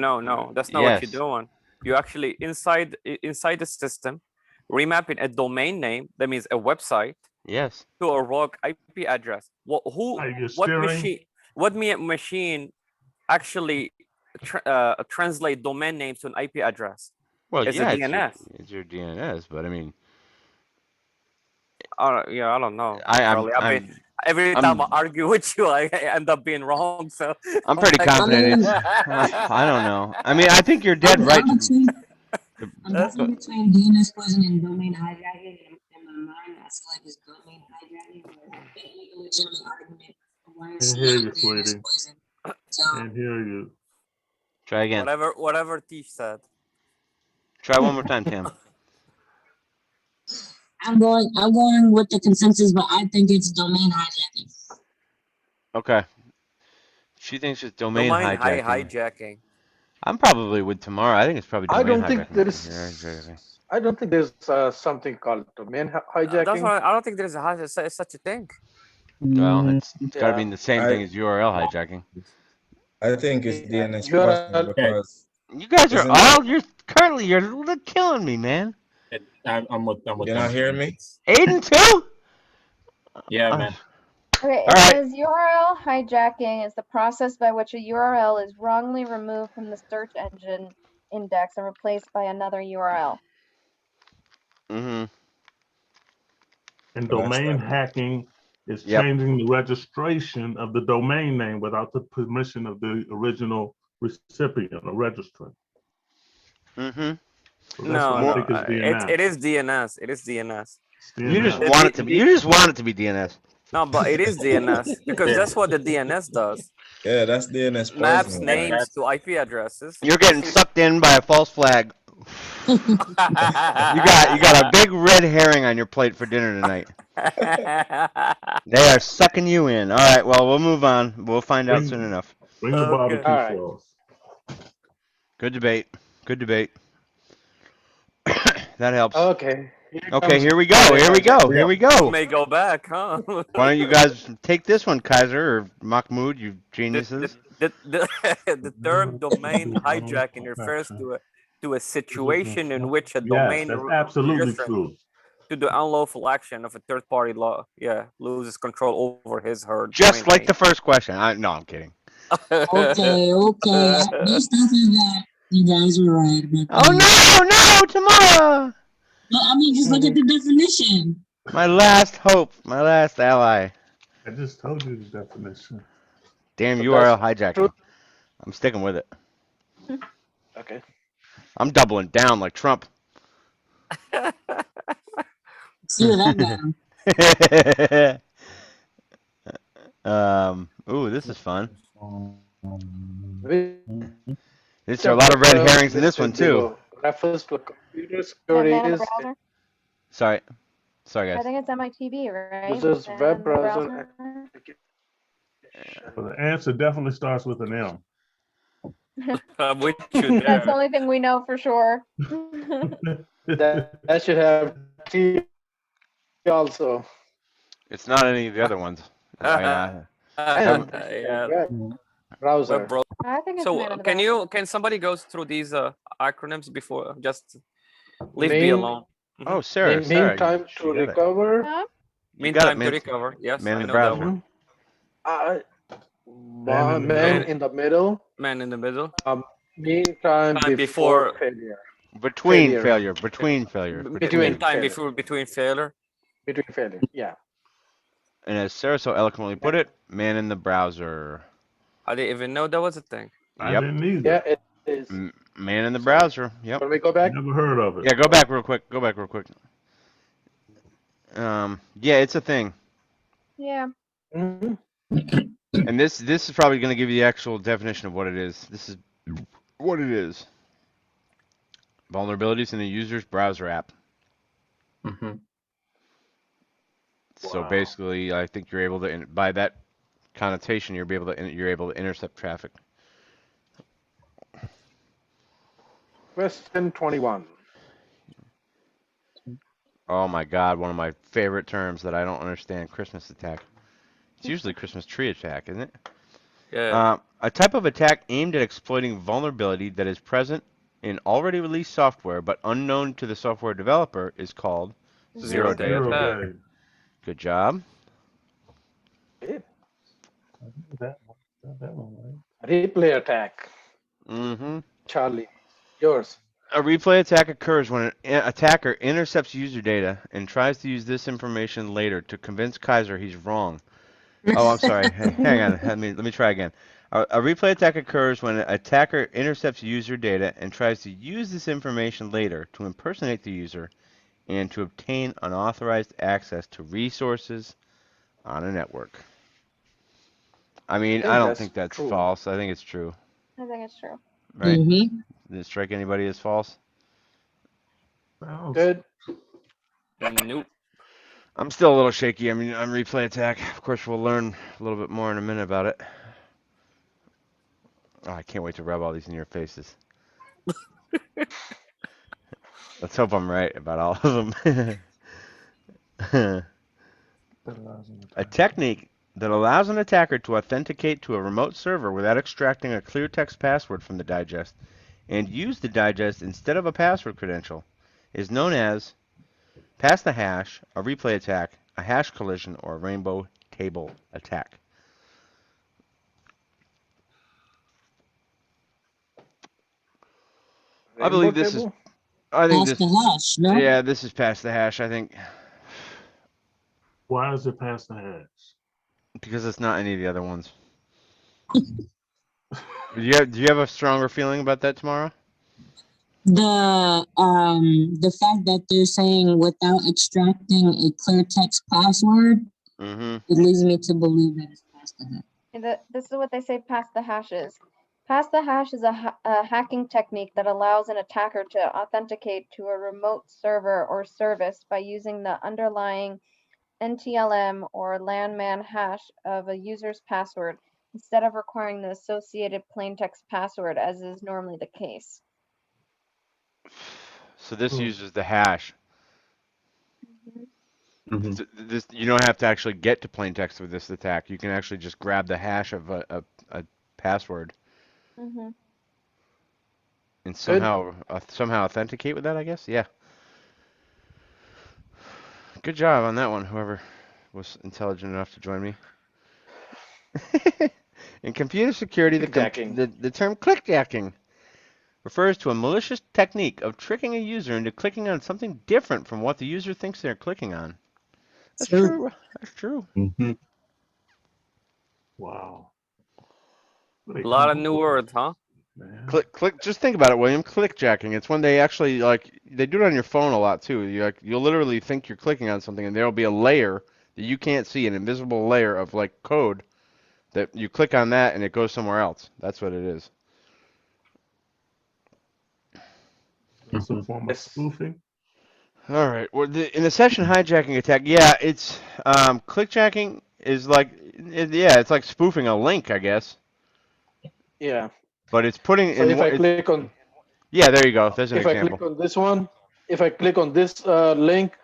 That's not what you're doing. You actually inside the system, remapping a domain name. That means a website. Yes. To a rogue IP address. What machine actually translate domain names to an IP address? Well, it's yeah, a DNS. It's your DNS, but I mean. I don't know. Every time I argue with you, I end up being wrong. So I'm pretty confident. I don't know. I mean, I think you're dead right. I'm definitely between DNS poisoning and domain hijacking. In my mind, I feel like it's domain hijacking, but I can't make a legitimate argument of why it's not DNS poison. So, can't hear you. Try again. Whatever Tish said. Try one more time, Tam. I'm going with the consensus, but I think it's domain hijacking. Okay. She thinks it's domain hijacking. Hijacking. I'm probably with Tamara. I think it's probably domain hijacking. I don't think there's something called domain hijacking. That's why I don't think there's such a thing. Well, it's got to mean the same thing as URL hijacking. I think it's DNS poisoning because you guys are all you're killing me, man. I'm with You're not hearing me? Aiden too? Yeah, man. Okay, it says URL hijacking is the process by which a URL is wrongly removed from the search engine index and replaced by another URL. And domain hacking It's Yep. changing the registration of the domain name without the permission of the original recipient or registrant. Mm-hmm. So that's No, why no, I think it's DNS. it is DNS. It is DNS. It's You just DNS. want it to be. You just want it to be DNS. No, but it is DNS because Yeah. that's what the DNS does. Yeah, that's DNS Maps poisoning. names That's- to IP addresses. You're getting sucked in by a false flag. You got a big red herring on your plate for dinner tonight. They are sucking you in. All right, well, we'll move on. We'll find out soon enough. Bring the Okay. barbecue All right. sauce. Good debate. Good debate. That helps. Okay. Okay, here we go. Here we go. Here we You go. may go back, huh? Why don't you guys take this one, Kaiser or Mahmoud, you geniuses? The term domain hijacking refers to a situation in which a Yes, domain that's absolutely registrant true. to the unlawful action of a third party law, loses control over his her Just domain like the first question. No, I'm kidding. name. Okay. Based off of that, you guys are right. But, Oh no, tomorrow. no, I mean, just look at the definition. My last hope, my last ally. I just told you the definition. Damn So URL that's hijacking. true. I'm sticking with it. Okay. I'm doubling down like Trump. See what that now. Ooh, this is fun. Which There's a lot of red terms herrings in this one listed too. below refers to a computer The security man in the is browser? Sorry I guys. think it's MITB, right? uses Man web in the browser application. So the answer definitely starts with an M. I'm with you That's the there. only thing we know for sure. That should have T also. It's not any of the other ones. And Yeah, web browser. web browser. I think it's So man in the browser. can somebody go through these acronyms before just leave me alone? Oh, Sarah, Meantime she to got it. recover. Huh? You got it, Meantime to man. recover. Yes, Man I in the know that browser. one. Man in the middle. Man in the middle. Meantime Time before before- failure. Between Failure. failure. Between failure. Between. Meantime failure. between failure. Between failure. Yeah. And as Sarah so eloquently put it, man in the browser. I didn't even know that was a thing. I Yep. didn't either. Yeah, it is. Man in the browser. Yep. Can we go back? Never heard of it. Yeah, go back real quick. Go back real quick. Yeah, it's a thing. Yeah. Mhm. And this is probably going to give you the actual definition of what it is. This is what it is. Vulnerabilities in the user's browser app. Mhm. So Wow. basically, I think you're able to, by that connotation, you're able to intercept traffic. Question 21. Oh my God, one of my favorite terms that I don't understand: Christmas attack. It's usually Christmas tree attack, isn't it? Yeah. A type of attack aimed at exploiting vulnerability that is present in already released software but unknown to the software developer is called zero-day Zero-day attack. attack. Good job. That one, right? Replay attack. Mm-hmm. Charlie, yours. A replay attack occurs when an attacker intercepts user data and tries to use this information later to convince Kaiser he's wrong. Oh, I'm sorry. Hang on. Let me try again. A replay attack occurs when an attacker intercepts user data and tries to use this information later to impersonate the user and to obtain unauthorized access to resources on a network. I mean, I don't think that's true. false. I think it's true. I think it's true. Right? Mm-hmm. Did it strike anybody as false? Sounds Good. Nope. I'm still a little shaky. I mean, on replay attack. Of course, we'll learn a little bit more in a minute about it. Oh, I can't wait to rub all these in your faces. Let's hope I'm right about all of them. A technique that allows an attacker to authenticate to a remote server without extracting a clear text password from the digest and use the digest instead of a password credential is known as pass the hash, a replay attack, a hash collision, or a rainbow table attack. I believe this is. I think Past this. the hash, no? Yeah, this is past the hash. I think. Why does it pass the hash? Because it's not any of the other ones. Do you have a stronger feeling about that tomorrow? The fact that they're saying without extracting a clear text password, Mm-hmm. it leads me to believe that it's past the hash. This is what they say pass the hashes. Pass the hash is a hacking technique that allows an attacker to authenticate to a remote server or service by using the underlying NTLM or landman hash of a user's password instead of requiring the associated plaintext password as is normally the case. So this Hmm. uses the hash. Mhm. This you don't have to actually get to plain text with this attack. You can actually just grab the hash of a password Mm-hmm. and Good. somehow authenticate with that. I guess. Yeah. Good job on that one. Whoever was intelligent enough to join me. In computer security, Clickjacking. the term clickjacking refers to a malicious technique of tricking a user into clicking on something different from what the user thinks they're clicking on. That's true. That's true. Mhm. Wow. A lot of new words, huh? Man. Click. Just think about it, William. Clickjacking. It's when they actually they do it on your phone a lot too. You'll literally think you're clicking on something, and there'll be a layer that you can't see, an invisible layer of like code that you click on that and it goes somewhere else. That's what it is. It's a form of Yes. spoofing. All right. Well, in the session hijacking attack, yeah, it's clickjacking is it's like spoofing a link, I guess. Yeah. But it's putting So in if I what it's click on yeah. There you go. There's an if I click example. on this one, if I click on this link,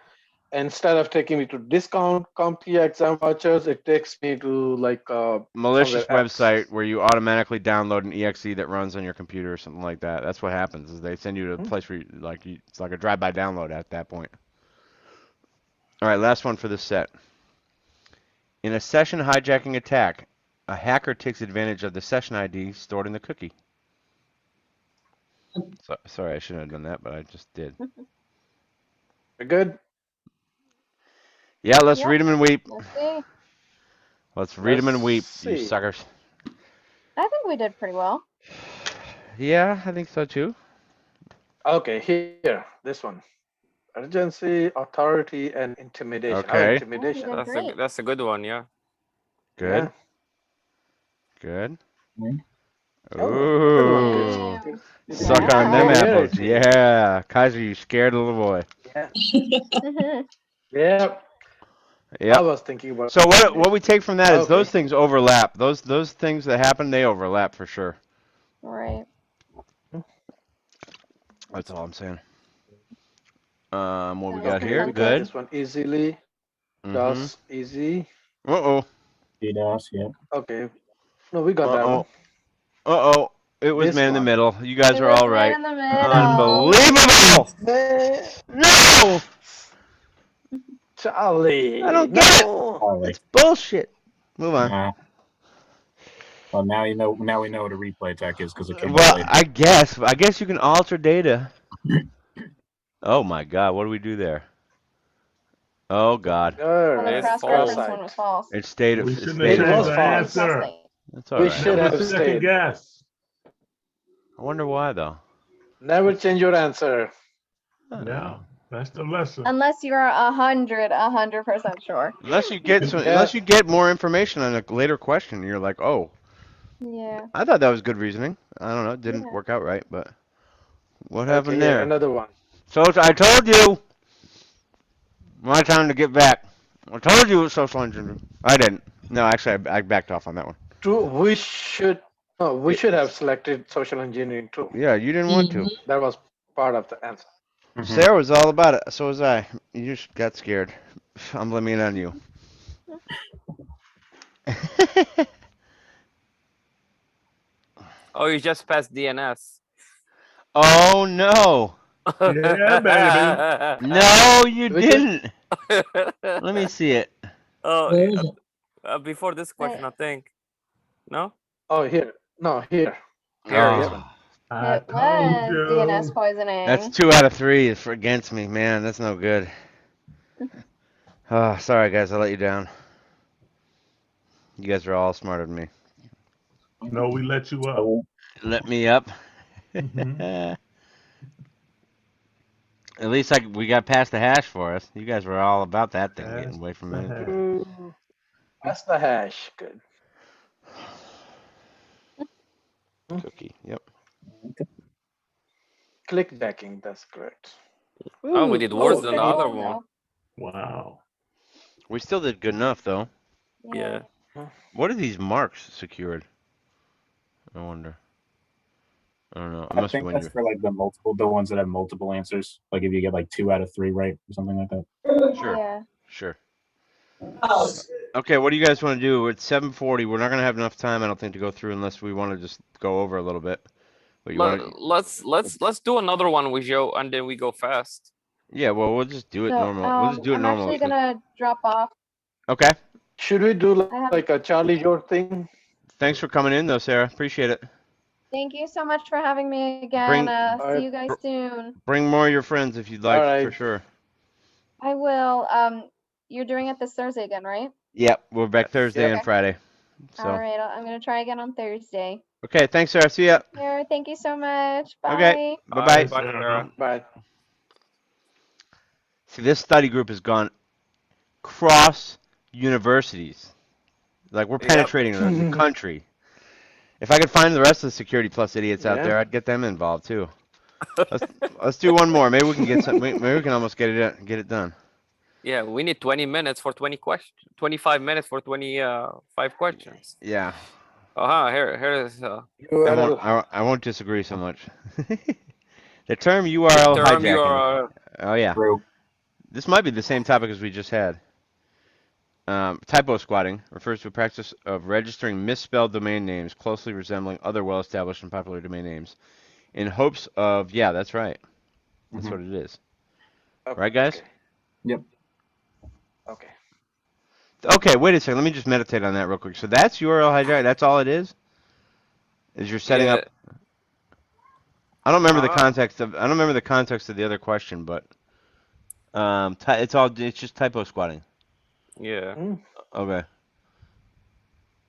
instead of taking me to discount CompTia exam vouchers, it takes me to like Malicious somewhere else. website where you automatically download an exe that runs on your computer or something like that. That's what happens. Is they send you to a Hmm? place where it's like a drive-by download at that point. All right, last one for this set. In a session hijacking attack, a hacker takes advantage of the session ID stored in the cookie. Sorry, I shouldn't have done that, but I just did. We're good. Yeah, let's Yep. read them and weep. Let's see. Let's read them Let's and weep, you see. suckers. I think we did pretty well. Yeah, I think so too. Okay, here, this one. Urgency, authority, and intimidation. Oh, Okay, Oh, we intimidation. did great. That's a good one, yeah. good, Yeah. good. Good one. Good. Ooh, Good. suck on them Good Wow. apples. heritage. Yeah, Kaiser, you scared little boy. Yeah. Yeah. I Yep. was thinking about So what intimidation. we take from that is those Okay. things overlap. Those things that happen, they overlap for sure. Right. That's all I'm saying. What we That was got Okay, here? we got Good. this one easily. Mm-hmm. DOS easy. Uh-oh. DDoS, yeah. Okay. No, we got that one. Uh-oh. Uh-oh. It was This man in the one. middle. You guys It are was all man right. in the middle. Unbelievable! Man, No! I Charlie. don't get it. No. Probably. It's bullshit. Move on. Well, now you know. Now we know what a replay tech is because it came up Well, later. I guess you can alter data. Oh my God, what do we do there? Oh God, All Well, the It's right. cross-reference one false. was Cross-site. false. it stayed. We It shouldn't have stayed It at changed was the false. false. answer. That's all We right. should Never have second stayed. guess. I wonder why though. Never change your answer. I don't Yeah, know. that's the lesson. Unless you're 100% sure. Unless you get Yeah. more information on a later question, you're like, oh, Yeah. I thought that was good reasoning. I don't know, it didn't Yeah. work out right, but what Okay, happened here, there? another one. So I told you, my time to get back. I told you it was social engineering. I didn't. No, actually, I backed off on that one. True, we Yeah, should have selected social engineering too. yeah, you didn't want to. That was part of the answer. Sarah was all about it. So was I. You just got scared. I'm blaming it on you. Oh, you just passed DNS. Oh no. Yeah, baby. No, you Which one? didn't. Let me see it. Oh, Where is before this question, I think. No? Oh, here. No, here. Oh, This one. I It told was DNS you. poisoning. that's 2 out of 3 for against me, man. That's no good. Sorry guys, I let you down. You guys are all smarter than me. No, we let you up. So, Let me up. Mhm. At least we got past the hash for us. You guys were all about that thing getting That's away from the me. hash. Ooh, that's the hash. Good. Hmm. Cookie. Yep. Clickbacking. That's correct. Oh, we Ooh, did worse Oh, than the any. other cool. one. No. Wow. We still did good enough though. Yeah. What are these marks secured? I wonder. I don't know. It I must be think when that's you're. for like the ones that have multiple answers. Like if you get like 2 out of 3 right or something like that. Sure. Yeah. Sure. Okay, what do you guys want to do? It's 7:40. We're not gonna have enough time, I don't think, to go through unless we want to just go over a little bit. But you want to? Let's do another one with Joe, and then we go fast. Yeah. Well, we'll just do it So normal. We'll just do it I'm normal. actually gonna drop off. Okay. Should we do I have. like a Charlie George thing? Thanks for coming in, though, Sarah. Appreciate it. Thank you so much for having me again. Bring All See right. you guys soon. bring more of your friends if you'd All like, for right. sure. I will. You're doing it this Thursday again, right? Yep. We're back Thursday Yep. and Okay. Friday. All So. right. I'm gonna try again on Thursday. Okay. Thanks, Sarah. See ya. Here. Thank you so much. Okay. Bye. Bye Bye, bye. Bye, bye, Sarah. Sarah. Bye. See, this study group has gone cross universities. Like we're Yep. penetrating the country. If I could find the rest of the Security Plus idiots out Yeah. there, I'd get them involved too. Let's let's do one more. Maybe we can get some. Maybe we can almost get it done. Yeah, we need 20 minutes for 20 questions. 25 minutes for 25 questions. Yeah. Here is URL. I won't disagree so much. The term URL term hijacking. URL. Oh yeah. True. This might be the same topic as we just had. Typo squatting refers to a practice of registering misspelled domain names closely resembling other well-established and popular domain names in hopes of, yeah, that's right. That's what it is. Right, guys? Okay. Yep. Okay. Okay, wait a second. Let me just meditate on that real quick. So that's URL hijack. That's all it is? Is you're setting Yeah. up. I don't remember the Uh-huh. context of. I don't remember the context of the other question, but it's just typo squatting. Yeah. Hmm. Okay.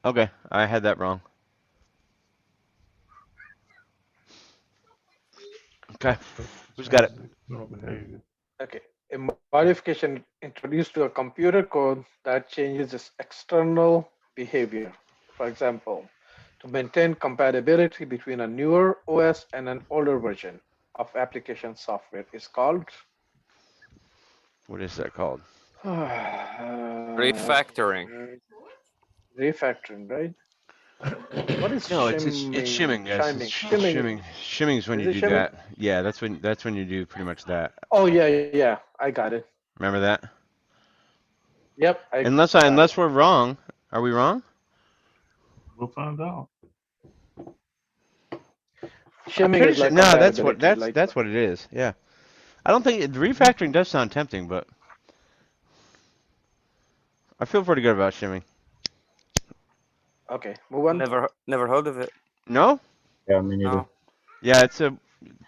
Okay, I had that wrong. Okay, who's got it? No behavior. Okay. A modification introduced to a computer code that changes its external behavior. For example, to maintain compatibility between a newer OS and an older version of application software is called What is that called? Refactoring. refactoring, right? What is No, it's shimming, guys. It's Shimming. shimming. Shimming's when Is you it do shimming? that. Yeah, that's when you do pretty much that. Oh yeah. I got it. Remember that? Yep, I Unless got it. we're wrong. Are we wrong? We'll find out. I'm Shimming pretty is sure. like No, compatibility, like that's what it is. Yeah. I don't think refactoring does sound tempting, but I feel pretty good about shimming. okay, move on. Never heard of it. No? Yeah, me neither. No. Yeah,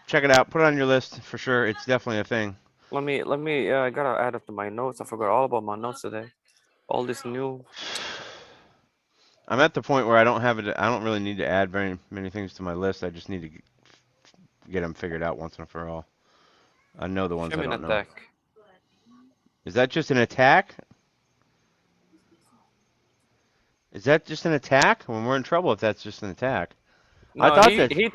check it out. Put it on your list for sure. It's definitely a thing. Let me I gotta add it to my notes. I forgot all about my notes today. All this new. I'm at the point where I don't have it. I don't really need to add very many things to my list. I just need to get them figured out once and for all. I know the ones I Shimming don't know. attack. Is that just an attack? Is that just an attack? When we're in trouble if that's just an attack. I No, thought he that. he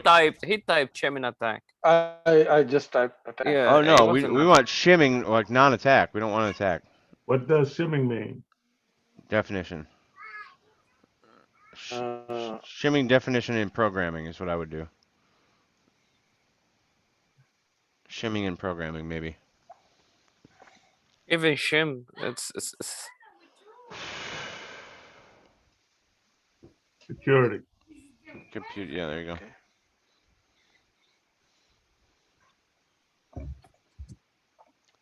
typed Shimming attack. I just typed attack. Yeah. Oh it no, we wasn't want shimming like non-attack. We don't want an attack. What does shimming mean? Definition. Uh, Shimming definition in programming is what I would do. Shimming in programming, maybe. even shim. It's Security. Compute. Yeah, there you go. okay.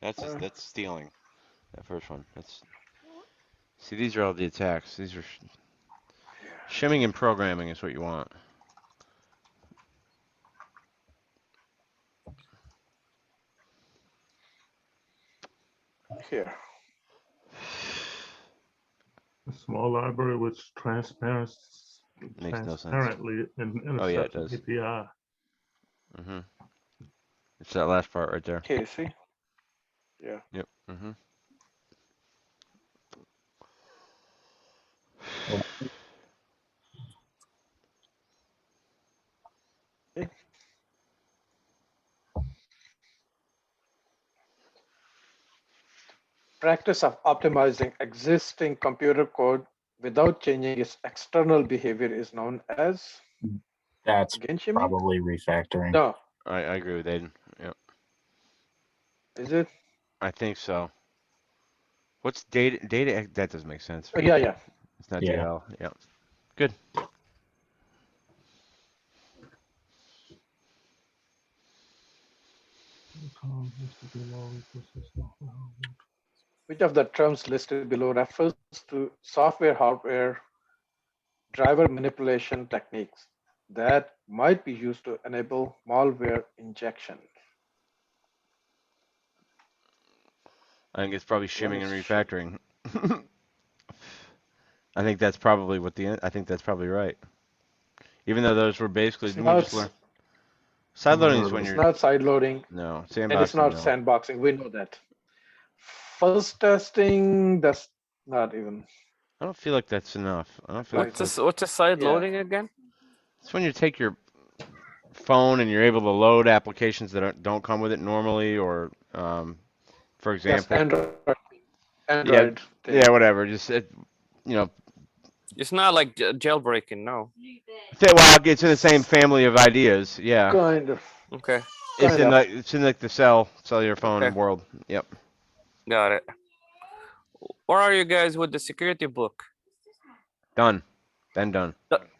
That's stealing. That first one. See, these are all the attacks. These are shimming in programming is what you want. Here. A small library which Makes no sense. transparently Oh yeah, it intercepts an does. API. Mm-hmm. It's that last part right there. Okay, see? Yeah. Yep. Mm-hmm. Okay. Practice of optimizing existing computer code without changing its external behavior is known as, That's again, Shimi? probably refactoring. No, I agree with Aiden. Yep. is it? I think so. What's data? Data? That doesn't make sense. Oh, yeah. It's not Yeah. DL. Yeah. Good. Which of the terms listed below refers to software hardware driver manipulation techniques that might be used to enable malware injection? I think it's probably One shimming is and refactoring. I think that's probably what I think that's probably right. Even though those were basically, it's didn't we just not learn? Side loading is when it's you're, not side loading no, and it's sandboxing, not no. sandboxing. We know that. Fuzz testing, that's not even I don't feel like that's enough. I don't feel like like that's, What's a side yeah. loading again? it's when you take your phone and you're able to load applications that don't come with it normally, or, for Yes, example, yeah, Android thing. yeah, whatever. Just, you know, It's not like jailbreaking, no. well, it's in the same family of ideas. Yeah. Kind of, Okay, It's kind in of. like the cellular phone okay, world. Yep. got it. Where are you guys with the security book? Done. Then done.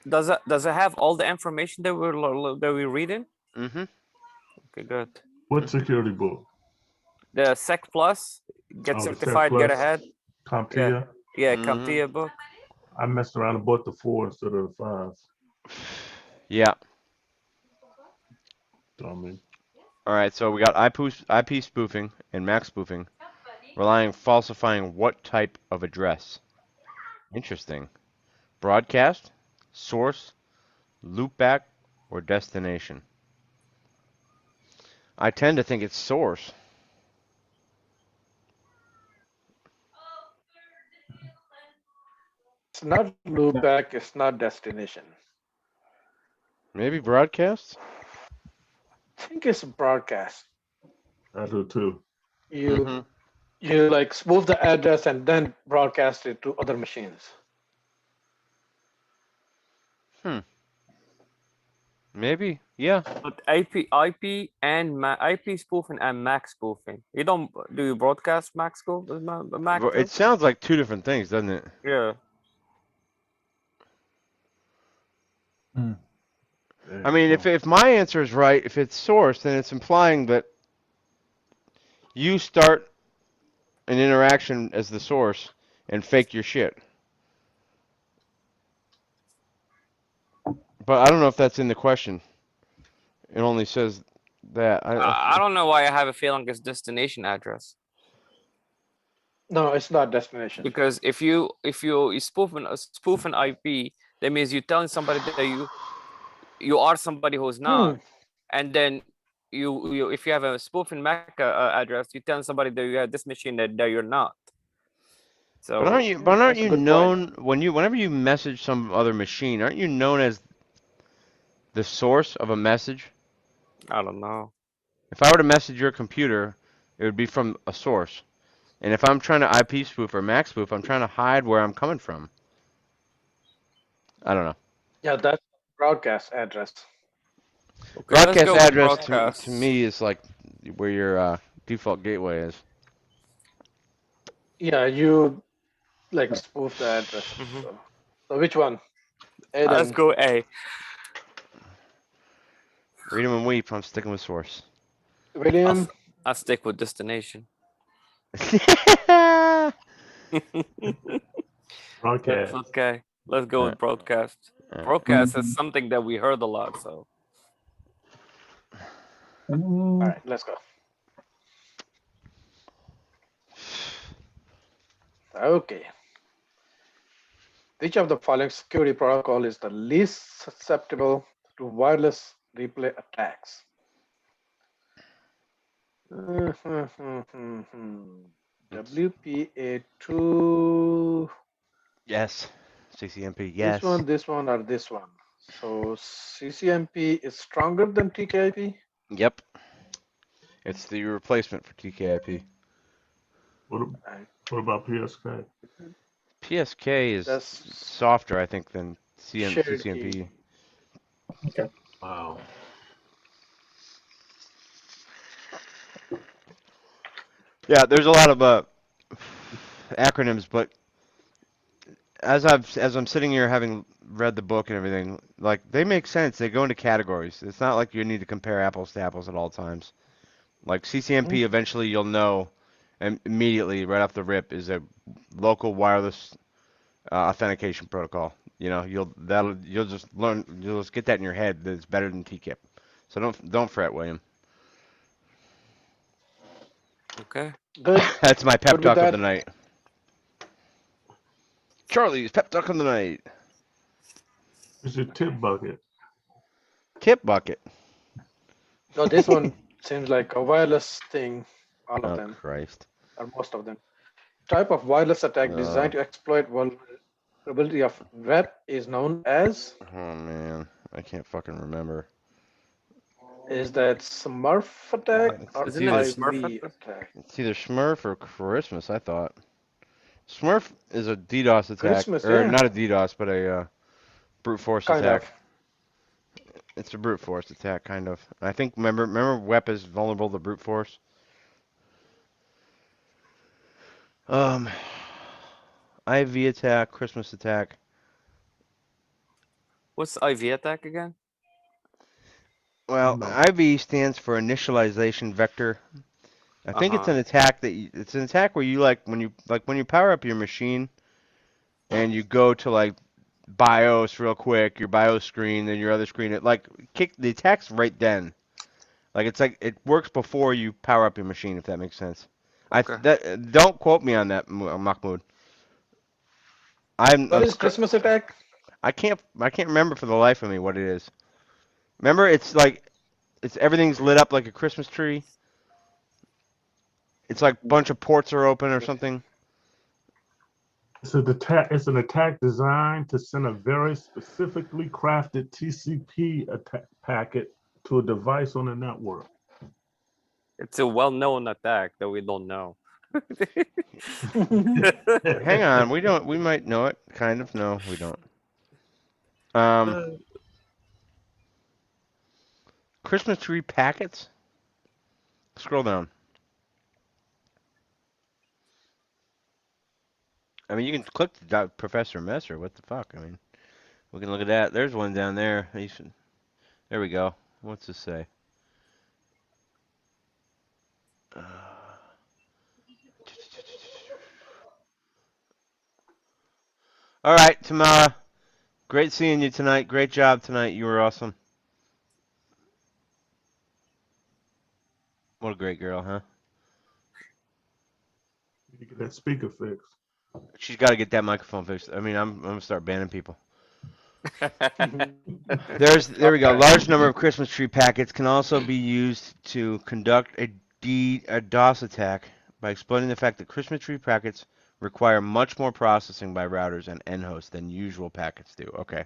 Does it have all the information that we're reading? Mm-hmm. Okay, good. What security book? The Sec Plus, get Oh, the Sec certified, get Plus, ahead. CompTia. Yeah, Mm-hmm. CompTia book. I messed around and bought the 4 instead of the 5. Yeah. Dummy. All right. So we got IP spoofing and MAC spoofing, relying on falsifying what type of address? Interesting. Broadcast, source, loopback, or destination? I tend to think it's source. It's not loopback, it's not destination. Maybe broadcast? I think it's broadcast. I do too. You Mm-hmm. you like spoof the address and then broadcast it to other machines. Maybe. Yeah. But IP and IP spoofing and MAC spoofing. You don't do you broadcast MAC spoof MAC too? It sounds like two different things, doesn't it? Yeah. I mean, if my answer is right, if it's source, then it's implying that you start an interaction as the source and fake your shit. But I don't know if that's in the question. It only says that. I don't know why I have a feeling it's destination address. No, it's not destination. Because if you spoof an IP, that means you're telling somebody that you are somebody who's not, and then you if you have a spoof in MAC address, you tell somebody that you have this machine that you're not. So. But aren't That's a you good known whenever you message some other machine? Aren't you known as the source of a message? I don't know. If I were to message your computer, it would be from a source. And if I'm trying to IP spoof or MAC spoof, I'm trying to hide where I'm coming from. I don't know. Yeah, that's broadcast address. Okay, let's Broadcast go with address broadcast. to me is like where your default gateway is. Yeah, you like spoof the address. So which one? Let's go A. Read 'em and weep. I'm sticking with source. William. I'll stick with destination. Broadcast. Okay, let's go with broadcast. Broadcast is something that we heard a lot, so. All right, let's go. Okay. Which of the following security protocol is the least susceptible to wireless replay attacks? WPA2. Yes. CCMP. Yes. This one, or this one. So CCMP is stronger than TKIP? Yep. It's the replacement for TKIP. What about PSK? PSK is That's softer, I think, than shared CCMP. key. Okay. Wow. Yeah, there's a lot of acronyms, but as I'm sitting here having read the book and everything, like they make sense. They go into categories. It's not like you need to compare apples to apples at all times. Like CCMP, eventually you'll know, and immediately right off the rip is a local wireless authentication protocol. You know, you'll just learn, you'll just get that in your head that it's better than TKIP. So don't fret, William. Okay. Good. That's my pep Good with talk of the that. night. Charlie's pep talk of the night. It's your tip bucket. Tip bucket. No, this one seems like a wireless thing. All of Oh them, Christ. or most of them. Type of wireless attack designed to exploit vulnerability of web is known as. Oh man, I can't fucking remember. Is that Smurf attack or Isn't it a Smurf IV attack? attack? It's either Smurf or Christmas, I thought. Smurf is a DDoS attack, Christmas, or yeah. not a DDoS, but a brute force Kind attack. of. It's a brute force attack, kind of. I think remember WEP is vulnerable to brute force. IV attack, Christmas attack. What's IV attack again? Well, No. IV stands for initialization vector. I think it's an attack it's an attack where you when you power up your machine and you go to like BIOS real quick, your BIOS screen, then your other screen, it kick the attack's right then. It's like it works before you power up your machine, if that makes sense. Okay. Don't quote me on that, Mahmoud. What is Christmas attack? I can't remember for the life of me what it is. Remember, it's everything's lit up like a Christmas tree. It's like a bunch of ports are open or something. It's an attack designed to send a very specifically crafted TCP packet to a device on the network. It's a well-known attack that we don't know. Hang on, we might know it, kind of. No, we don't. Christmas tree packets? Scroll down. I mean, you can click the Professor Messer. What the fuck? I mean, we can look at that. There's one down there. There we go. What's this say? All right, Tamara. Great seeing you tonight. Great job tonight. You were awesome. What a great girl, huh? You get that speaker fixed. She's got to get that microphone fixed. I mean, I'm gonna start banning people. There we go. Large number of Christmas tree packets can also be used to conduct a DOS attack by exploiting the fact that Christmas tree packets require much more processing by routers and end hosts than usual packets do. Okay.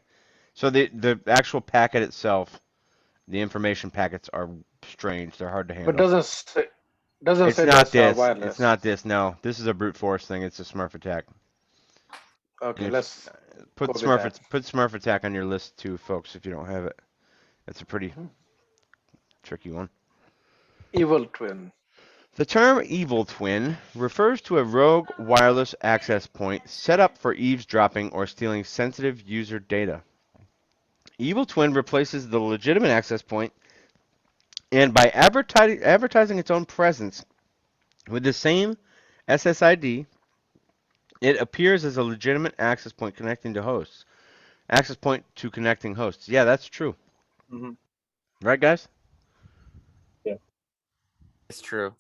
So the actual packet itself, the information packets are strange. They're hard to handle. But doesn't say It's not that's this. wireless. It's not this. No, this is a brute force thing. It's a Smurf attack. Okay, let's put go with that. Smurf attack on your list too, folks. If you don't have it, that's a pretty tricky one. Evil twin. The term evil twin refers to a rogue wireless access point set up for eavesdropping or stealing sensitive user data. Evil twin replaces the legitimate access point, and by advertising its own presence with the same SSID, it appears as a legitimate access point connecting to hosts. Access point to connecting hosts. Yeah, that's true. Mm-hmm. Right, guys? Yeah. It's true.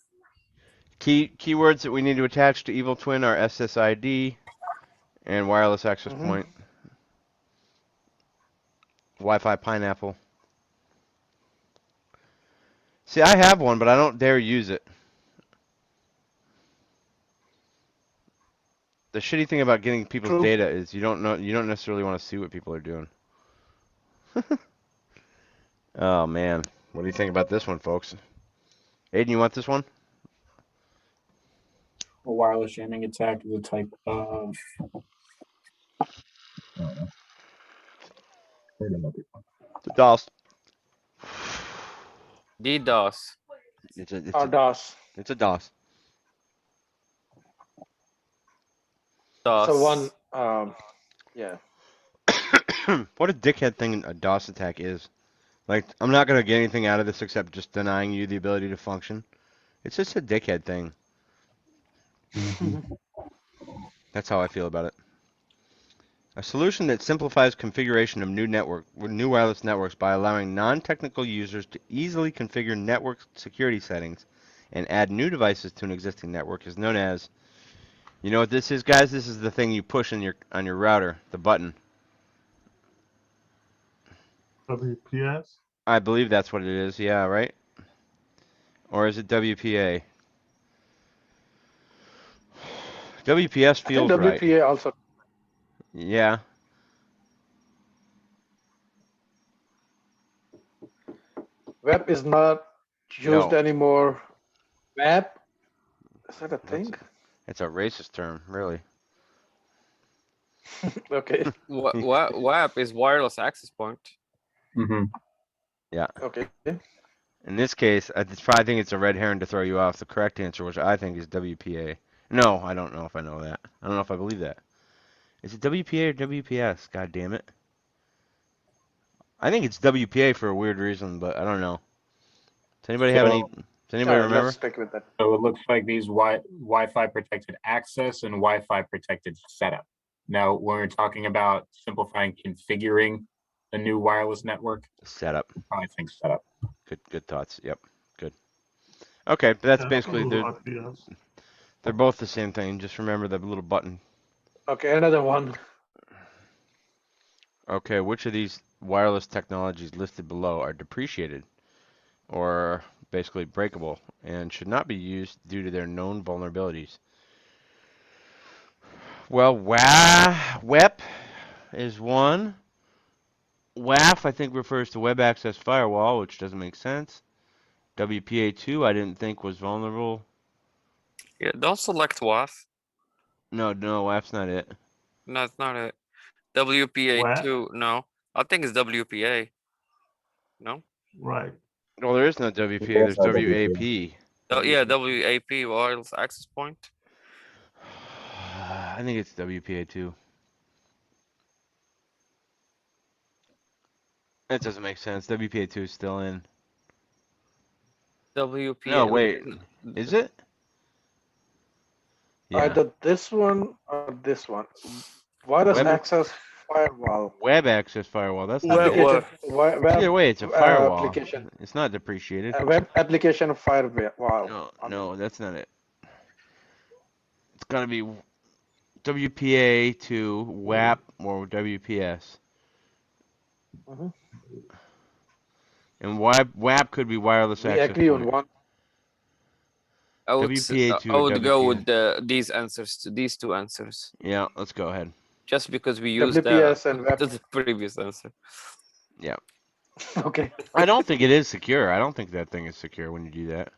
Keywords that we need to attach to Evil Twin are SSID and wireless access point. Wi-Fi Pineapple. See, I have one, but I don't dare use it. The shitty thing about getting people's True. data is you don't necessarily want to see what people are doing. Oh man, what do you think about this one, folks? Aiden, you want this one? A wireless jamming attack is a type of. Wait a minute. The DOS. DDoS. It's a Or DOS. DOS. So one, DOS. yeah. What a dickhead thing a DOS attack is. Like, I'm not gonna get anything out of this except just denying you the ability to function. It's just a dickhead thing. That's how I feel about it. A solution that simplifies configuration of new wireless networks by allowing non-technical users to easily configure network security settings and add new devices to an existing network is known as. You know what this is, guys? This is the thing you push on your router, the button. WPS. I believe that's what it is. Yeah, right? Or is it WPA? WPS I think feels right. WPA also. Yeah. Web is not used No. anymore. Web, is that a That's thing? it's a racist term, really. Okay. WAP is wireless access point. Mm-hmm. Yeah. Okay. In this case, I probably think it's a red herring to throw you off. The correct answer, which I think is WPA. No, I don't know if I know that. I don't know if I believe that. Is it WPA or WPS? God damn it. I think it's WPA for a weird reason, but I don't know. Does anybody have any? Does anybody All right, remember? let's stick with that. So it looks like these Wi-Fi protected access and Wi-Fi protected setup. Now, when we're talking about simplifying configuring a new wireless network, Setup. I think setup. Good thoughts. Yep. Good. Okay, but that's Yeah, basically RPS. they're both the same thing. Just remember the little button. Okay, another one. Okay, which of these wireless technologies listed below are depreciated or basically breakable and should not be used due to their known vulnerabilities? Well, WEP is one. WAF, I think, refers to Web Access Firewall, which doesn't make sense. WPA2, I didn't think was vulnerable. Yeah, don't select WAF. No, WAF's not it. No, it's not it. WPA2, no. I think it's WPA. No? Right. Well, there is no WPA, there's WAP. Oh, yeah, WAP, wireless access point. I think it's WPA2. That doesn't make sense. WPA2 is still in. WPA. No, wait. Is it? Yeah. Either this one or this one. Wireless Web- access firewall. Web Access Firewall. That's not Web- it. Application, web, Either way, it's a firewall. application. It's not depreciated. Web application firewall. No, that's not it. It's gotta be WPA2, WAP, or WPS. Mhm. And WAP could be wireless We access agree point. on one. I would, WPA2 I or would go WPS. with these answers, these two answers. Yeah, let's go ahead. Just because we used WPS and web. the previous answer. Yeah. Okay. I don't think it is secure. I don't think that thing is secure when you do that.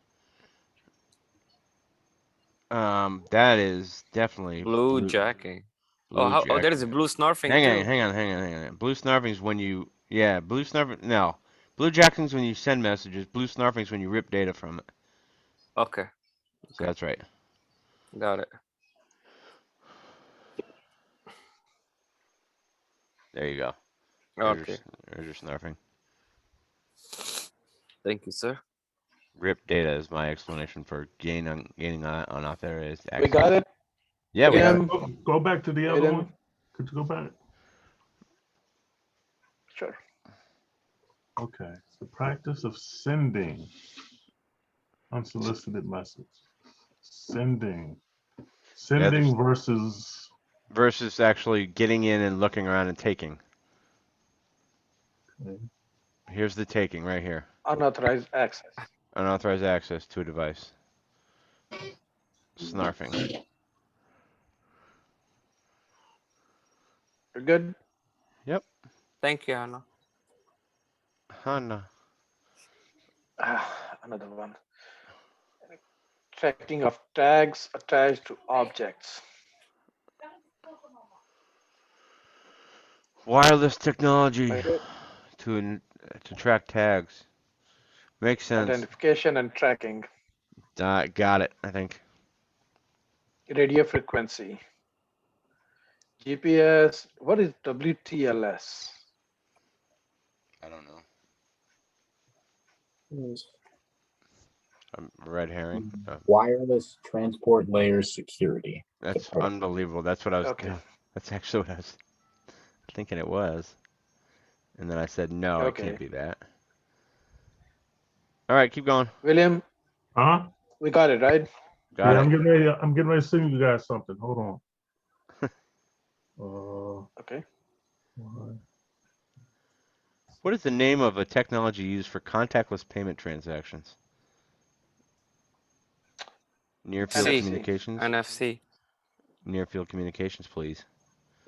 That is definitely Blue jacking. blue Oh, there is a blue snarfing too. Hang on. Blue snarfing's when you, blue snarfing, no. Blue jacking's when you send messages. Blue snarfing's when you rip data from it. Okay, So that's right. got it. There you go. Okay, There's your snarfing. thank you, sir. Rip data is my explanation for gaining on unauthorized access. We got it. Yeah, we got it. Go back to the other Aiden. one. Could you go back? Sure. Okay. The practice of sending unsolicited message. Sending versus Versus actually getting in and looking around and taking. Here's the taking right here. Unauthorized access. Unauthorized access to a device. Snarfing. You're good? Yep. Thank you, Anna. Hana. Another one. Tracking of tags attached to objects. Wireless technology Okay. to track tags. Makes sense. Identification and tracking. Got it, I think. Radio frequency. GPS. What is WTLS? I don't know. Yes. Red herring. Wireless transport layer security. That's unbelievable. That's what I was. Okay. That's actually what I was thinking it was. And then I said, no, it can't Okay. be that. All right, keep going. William, Huh? we got it, right? Got Yeah, it. I'm getting ready to send you guys something. Hold on. Okay. What is the name of a technology used for contactless payment transactions? Near field NFC. communications. NFC. Near field communications, please.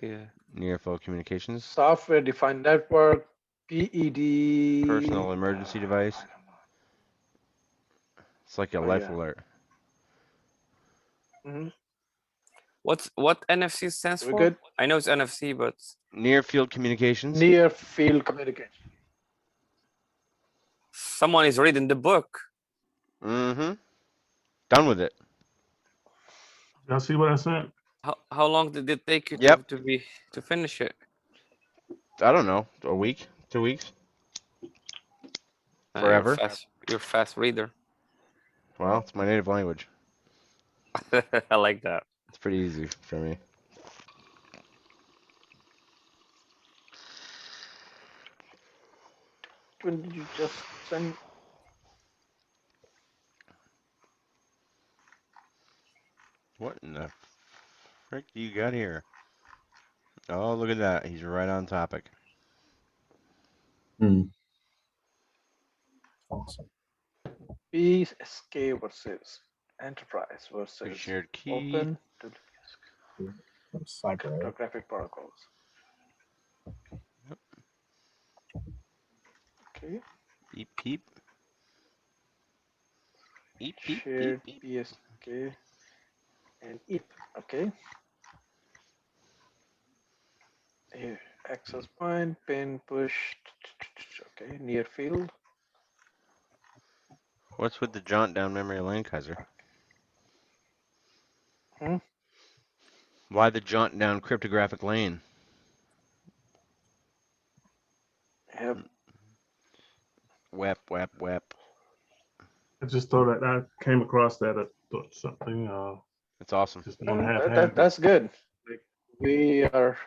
Yeah. Near field communications. Software defined network. PED. Personal emergency device. It's like a Oh, life yeah. alert. Mm-hmm. What NFC stands We for? good? I know it's NFC, but Near field communications. Near field communication. someone is reading the book. Mm-hmm. Done with it. Y'all see what I sent? How long did it take you Yep. to finish it? I don't know. A week? 2 weeks? Forever? You're a fast reader. Well, it's my native language. I like that. It's pretty easy for me. When did you just send? What in the frick do you got here? Oh, look at that. He's right on topic. Awesome. PSK versus enterprise versus Pre-shared key. open to Cyber. cryptographic protocols. Okay. Eep peep. Eep peep. Shared Eep peep. PSK and EAP. Okay. Here, access point, pin, push. Okay, near field. What's with the jaunt down memory lane, Kaiser? Why the jaunt down cryptographic lane? Yep. Wep. I just thought that I came across that thought something. That's awesome. Just want to have That's good. Like, we are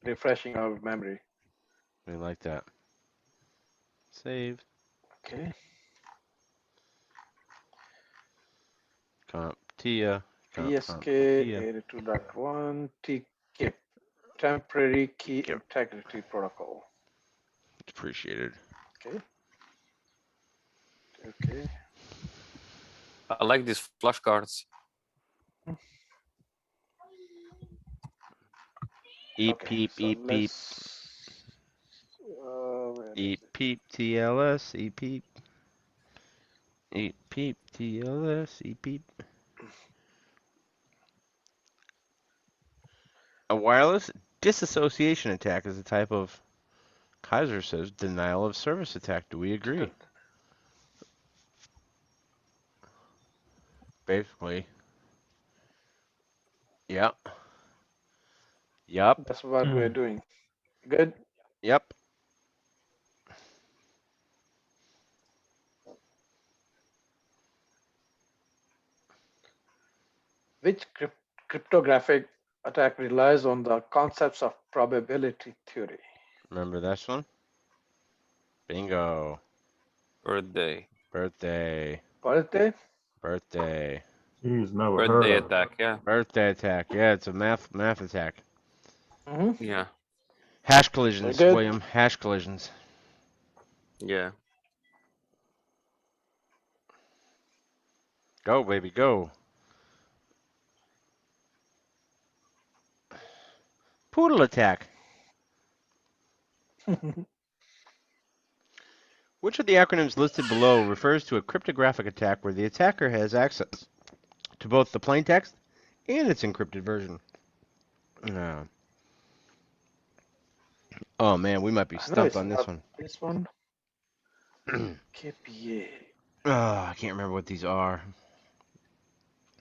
refreshing our memory. We like that. Save. Okay. CompTia. PSK 82.1 TKIP, temporary key Yep. integrity protocol. It's appreciated. Okay. Okay. I like these flashcards. Eep Okay, peep. so Eep peep. Eep peep. TLS. Eep peep. Eep peep. TLS. Eep peep. A wireless disassociation attack is a type of, Kaiser says, denial of service attack. Do we agree? Good. Basically. Yep. Yep. That's what we're doing. Good. Yep. Which cryptographic attack relies on the concepts of probability theory? Remember this one? Bingo. Birthday. Birthday. Birthday? Birthday. Jeez, never heard Birthday of it. attack. Yeah. Birthday attack. Yeah, it's a math attack. Mm-hmm. Yeah. Hash collisions, Very good. William. Hash collisions. Yeah. Go, baby, go. Poodle attack. Which of the acronyms listed below refers to a cryptographic attack where the attacker has access to both the plain text and its encrypted version? Oh man, we might be I know stumped it's on this not one. this one. KPA. Oh, I can't remember what these are.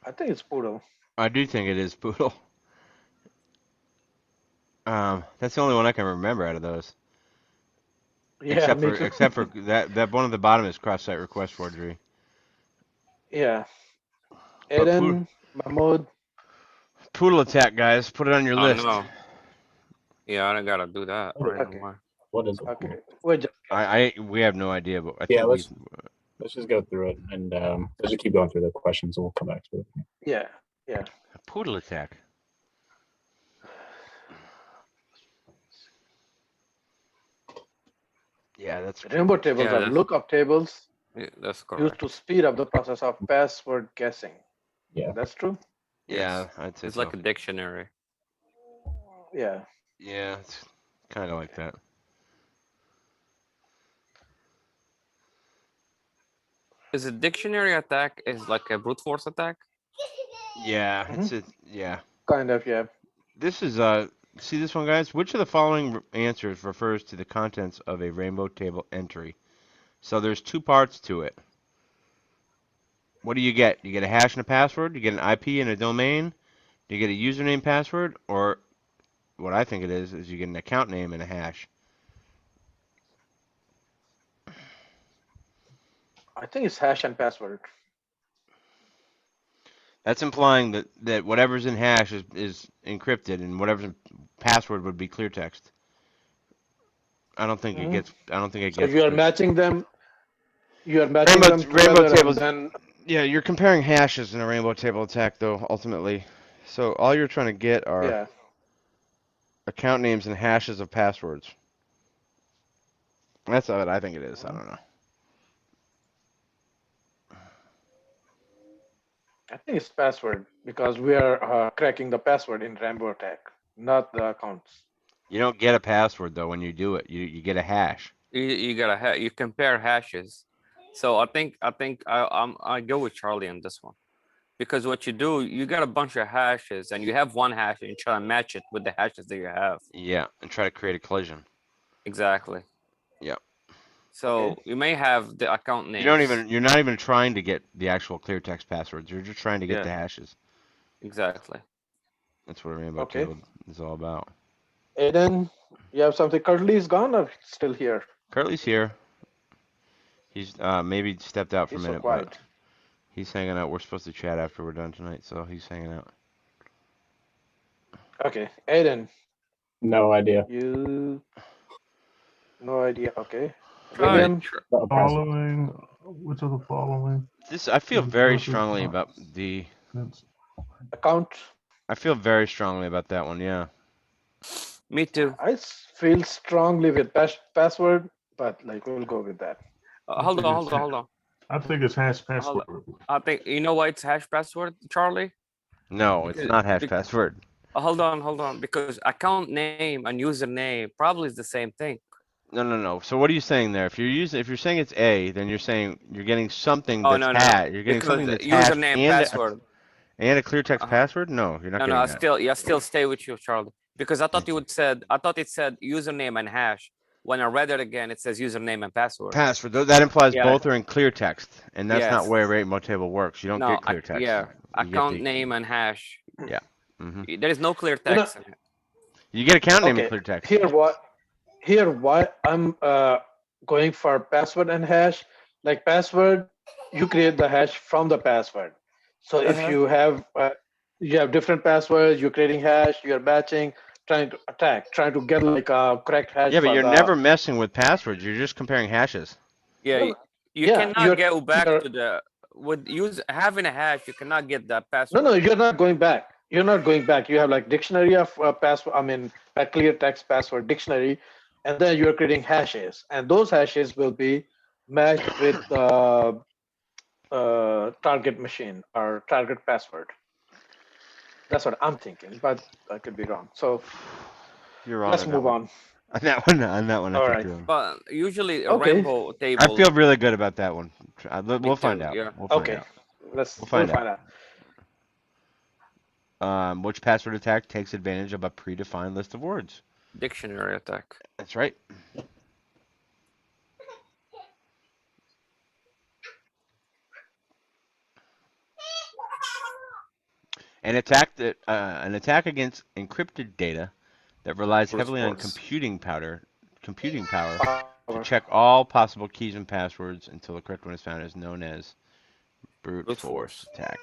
I think it's Poodle. I do think it is Poodle. That's the only one I can remember out of those. Yeah, me too. Except for that one at the bottom is cross-site request forgery. Yeah. But Eden, Mahmoud. Poodle attack, guys, put it on your Oh list. no. Yeah, I don't gotta do that Okay. right Okay. now. What is it? Okay. We're just We have no idea, but I Yeah, think let's just go through it and let's just keep going through the questions and we'll come back to it. yeah. Yeah. Poodle attack. Yeah, that's Rainbow tables Yeah, are that's lookup tables that's used correct. to speed up the process of password guessing. Yeah. That's true? Yeah, Yes. I'd say It's so. like a dictionary. Yeah. Yeah, it's kind of like that. Is a dictionary attack is like a brute force attack? Yeah, yeah. Kind of, yeah. This is see this one, guys? Which of the following answers refers to the contents of a rainbow table entry? So there's two parts to it. What do you get? You get a hash and a password, you get an IP and a domain, you get a username password, or what I think it is you get an account name and a hash. I think it's hash and password. That's implying that whatever's in hash is encrypted and whatever's in password would be clear text. I don't think it gets. So you are clear. matching them. You are matching them Rainbow together, tables. and then Yeah, you're comparing hashes in a rainbow table attack, though, ultimately. So all you're trying to get are yeah. account names and hashes of passwords. That's what I think it is. I don't know. I think it's password because we are cracking the password in Rainbow attack, not the accounts. You don't get a password though when you do it. You get a hash. You gotta you compare hashes. So I go with Charlie on this one. Because what you do, you got a bunch of hashes and you have one hash and you try to match it with the hashes that you have. Yeah, and try to create a collision. Exactly. Yep. So you may have the account names. You're not even trying to get the actual clear text passwords. You're just trying to get the hashes. Exactly. That's what a rainbow table is all about. Aiden, you have something? Curly's gone or still here? Curly's here. He's maybe stepped out for a minute, but he's hanging out. We're supposed to chat after we're done tonight, so he's hanging out. Okay, Aiden. No idea. No idea. Okay. Try. William. Following. Which of the following? I feel very strongly about the account. I feel very strongly about that one. Yeah. Me too. I feel strongly with password, but like we'll go with that. Hold on. I think it's hash password. I think you know why it's hash password, Charlie? No, it's not hash password. Hold on. Because account name and username probably is the same thing. No. So what are you saying there? If you're saying it's A, then you're saying you're getting something that's hashed. You're getting something that's username hashed password. And a clear text password? No, you're not getting that. I still stay with you, Charlie. Because I thought it said username and hash. When I read it again, it says username and password. Password. That implies both are in clear text, and that's not where rainbow table works. You don't get clear text. Yeah, account name and hash. Yeah. There is no clear text. You get account name and clear text. Here why I'm going for password and hash. Like password, you create the hash from the password. So if you have different passwords, you're creating hash, you're batching, trying to get like a correct hash. Yeah, but you're never messing with passwords. You're just comparing hashes. Yeah, you cannot go back to the having a hash. You cannot get that password. No, you're not going back. You're not going back. You have like dictionary of password. I mean, a clear text password dictionary, and then you're creating hashes, and those hashes will be matched with the target machine or target password. That's what I'm thinking, but I could be wrong. So You're wrong let's on that move one. on. On that one, I All think right. you're wrong. But usually a Okay. rainbow I table. feel really good about that one. Me We'll find too. out. Yeah. We'll find Okay. out. We'll We'll find find out. out. Which password attack takes advantage of a predefined list of words? Dictionary attack. That's right. An attack against encrypted data that relies Brute heavily on force. computing power to Power. check all possible keys and passwords until the correct one is found is known as brute Brute force force. attack.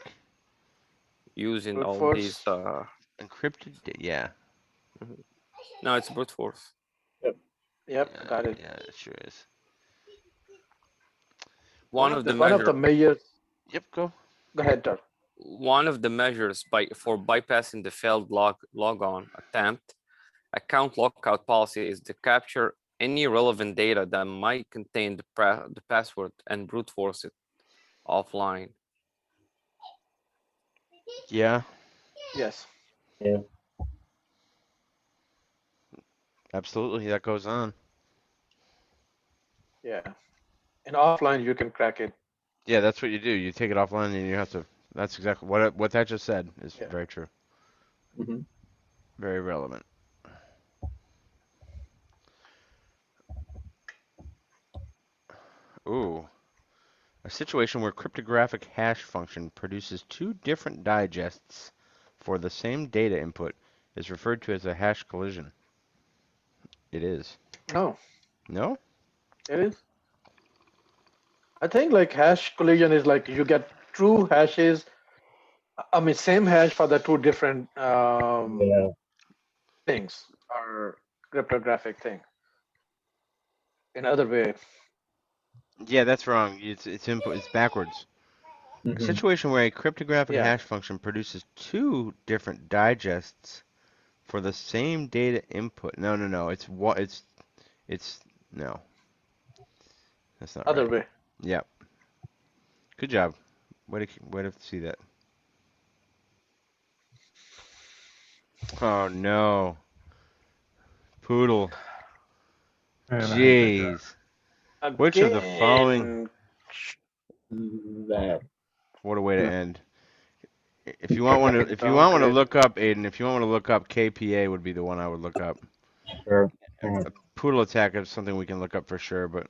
Using Brute all these. force. Encrypted, yeah. No, it's brute force. Yep. Yeah, Got it. yeah, it sure is. One of the One of the measures. Yep, go. Go ahead, Doug. One of the measures for bypassing the failed logon attempt account lockout policy is to capture any relevant data that might contain the password and brute force it offline. Yeah, Yes. Yeah. absolutely. That goes on. Yeah. And offline, you can crack it. Yeah, that's what you do. You take it offline and you have to. That's exactly what that just said is Yeah. very true. hmm Very relevant. Ooh. A situation where cryptographic hash function produces two different digests for the same data input is referred to as a hash collision. It is. No, No? it is. I think like hash collision is like you get true hashes. I mean, same hash for the two different Yeah. things or cryptographic thing. In other way, Yeah, that's wrong. It's input. It's backwards. A hmm situation where a cryptographic yeah, hash function produces two different digests for the same data input. No, no, no. It's no. That's not other right. way. Yep. Good job. Way to see that. Oh no. Poodle. Man, I hate that guy. Jeez. Which of the following? Again, That. What a way to end. If you want one to, cryptographic if you want one to downgrade. look up, Aiden, if you want one to look up, KPA would be the one I would look up. Sure. Hang on. A poodle attack is something we can look up for sure, but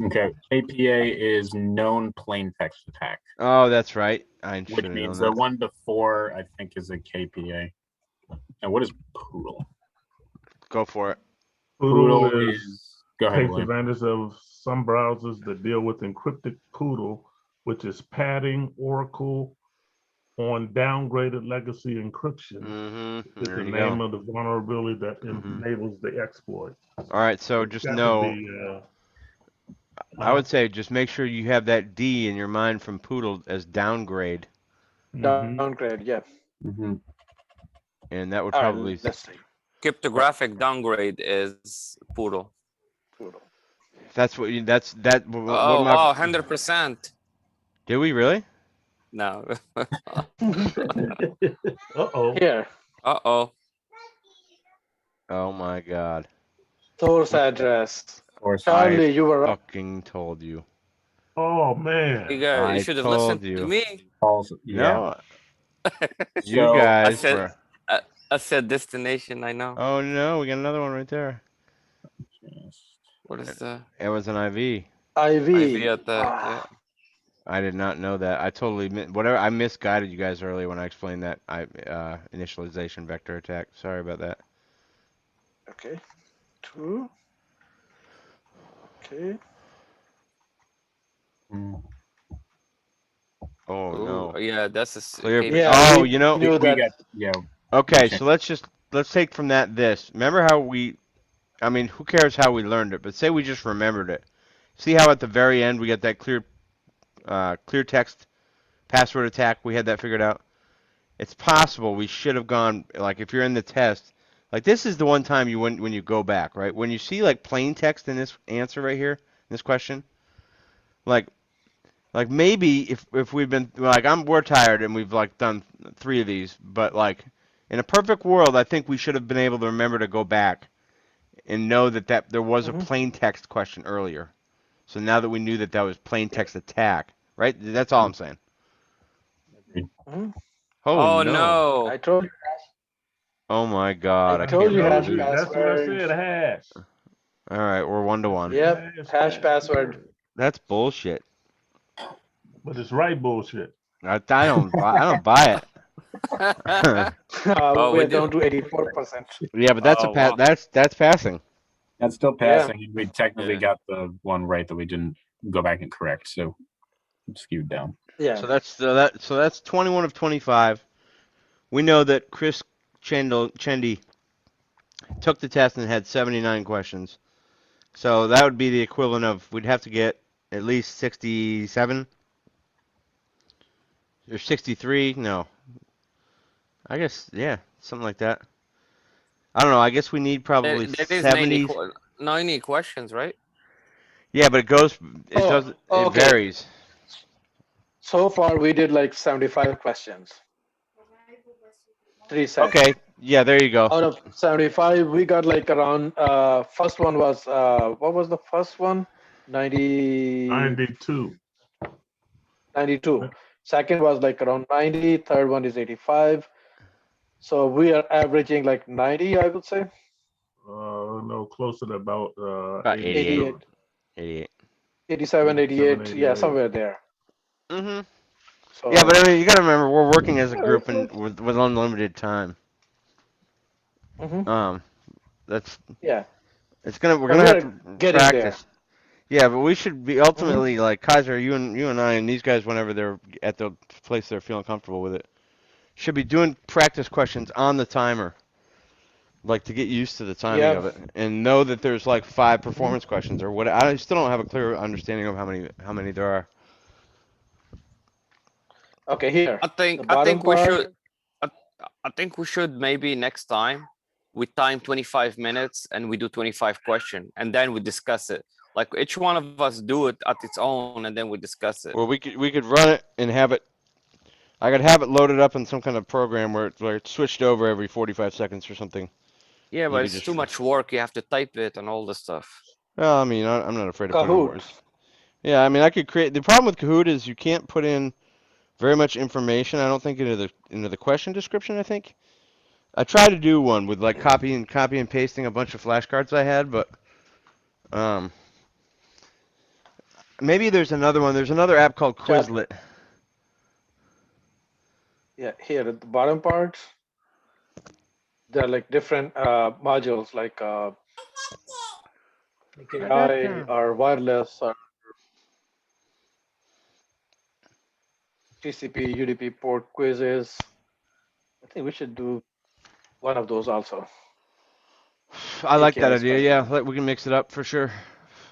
Okay. APA is known plain text attack, oh, that's right. I should which have means known the that. one before I think is a KPA. And what is poodle? Go for it. Poodle Poodle is is. Go ahead, takes William. advantage of some browsers that deal with encrypted poodle, which is padding Oracle on downgraded legacy encryption. Mm-hmm. Is There the you name go. of the vulnerability that Mhm. enables the exploit. All right, so It's just got to know, be. I would say just make sure you have that D in your mind from poodle as downgrade, Mhm. Downgrade, yeah. Mm-hmm. and that would All probably. right, let's see. Cryptographic downgrade is poodle. Poodle. That's what you. That's that. What Oh my? wow, 100%. Did we really? No. Uh-oh. Here, Uh-oh. Oh my God. source address. Or I Charlie, you were right. fucking told you. Oh You man. guys, you I should have listened told to you. me. also, yeah. No, you So I guys said were. I said destination, I know. Oh no, we got another one right there. What is the It was an IV. IV IV. attack? Yeah. I did not know that. I totally whatever. I misguided you guys earlier when I explained that initialization vector attack. Sorry about that. Okay. Two. Okay. mm, Oh Ooh, no. yeah, that's Clear. Yeah, Oh, we you know. knew we that. got yeah. Okay, Okay. so let's take from that this. Remember how we? I mean, who cares how we learned it? But say we just remembered it. See how at the very end we got that clear text password attack. We had that figured out. It's possible we should have gone, like if you're in the test, Like this is the one time when you go back, right? When you see like plain text in this answer right here, in this question, like maybe if we've been like we're tired and we've like done 3 of these, but like in a perfect world, I think we should have been able to remember to go back and know that there was a plain text question earlier. So now that we knew that was plain text attack, right? That's all I'm saying. Mhm. Oh Oh no. no. I told Oh my I God, I told can't you believe hash this. That's what I password. said. Hash. All right, we're 1-1. Yep, hash password. That's bullshit. But it's right bullshit. I don't buy it. Oh, We we are did. down to 84%. Yeah, but Oh wow. that's passing. That's still Yeah. passing. We technically Yeah. got the one right that we didn't go back and correct, so it's skewed down. Yeah. So that's 21 of 25. We know that Chris Chendi took the test and had 79 questions. So that would be the equivalent of we'd have to get at least 67 or 63. No, I guess yeah, something like that. I don't know. I guess we need probably That is 90 70. 90 questions, right? Yeah, but it Oh, does, it okay. varies. So far, we did like 75 questions, 3 sets. Okay, yeah, there you go. Out of 75, we got like around, first one was, what was the first one? 92. 92. Second was like around 90. Third one is 85. So we are averaging like 90, I would say. No, closer to about About 88. 88, 88. 87, 87, 88. Yeah, 88. somewhere there. Mm-hmm. So Yeah, but I mean, you got to remember, we're working as a group and it's- with unlimited time. mhm. That's Yeah, we're but gonna we have are to getting there. practice. Yeah, but we should be Mhm. ultimately like Kaiser, you and I, and these guys, whenever they're at the place they're feeling comfortable with it, should be doing practice questions on the timer, like to get used to the timing Yeah. of it, and know that there's like 5 Mhm. performance questions or what. I still don't have a clear understanding of how many there are. Okay, here, the I bottom think we part. should I, I think we should maybe next time we time 25 minutes and we do 25 question and then we discuss it. Like each one of us do it at its own and then we discuss it. Or we could run it and have it. I could have it loaded up in some kind of program where it's switched over every 45 seconds or something. Yeah, You but could it's just. too much work. You have to type it and all this stuff. Well, I mean, I'm not afraid of putting Kahoot. words. Yeah, I mean, I could create. The problem with Kahoot is you can't put in very much information. I don't think into the question description. I think I tried to do one with like copy and pasting a bunch of flashcards I had, but um, maybe there's another one. There's another app called Chat. Quizlet. Yeah, here at the bottom part, there are like different modules like I got AI time. or wireless or TCP, UDP port quizzes. I think we should do one of those also. I like that AKI idea. Yeah, especially. we can mix it up for sure.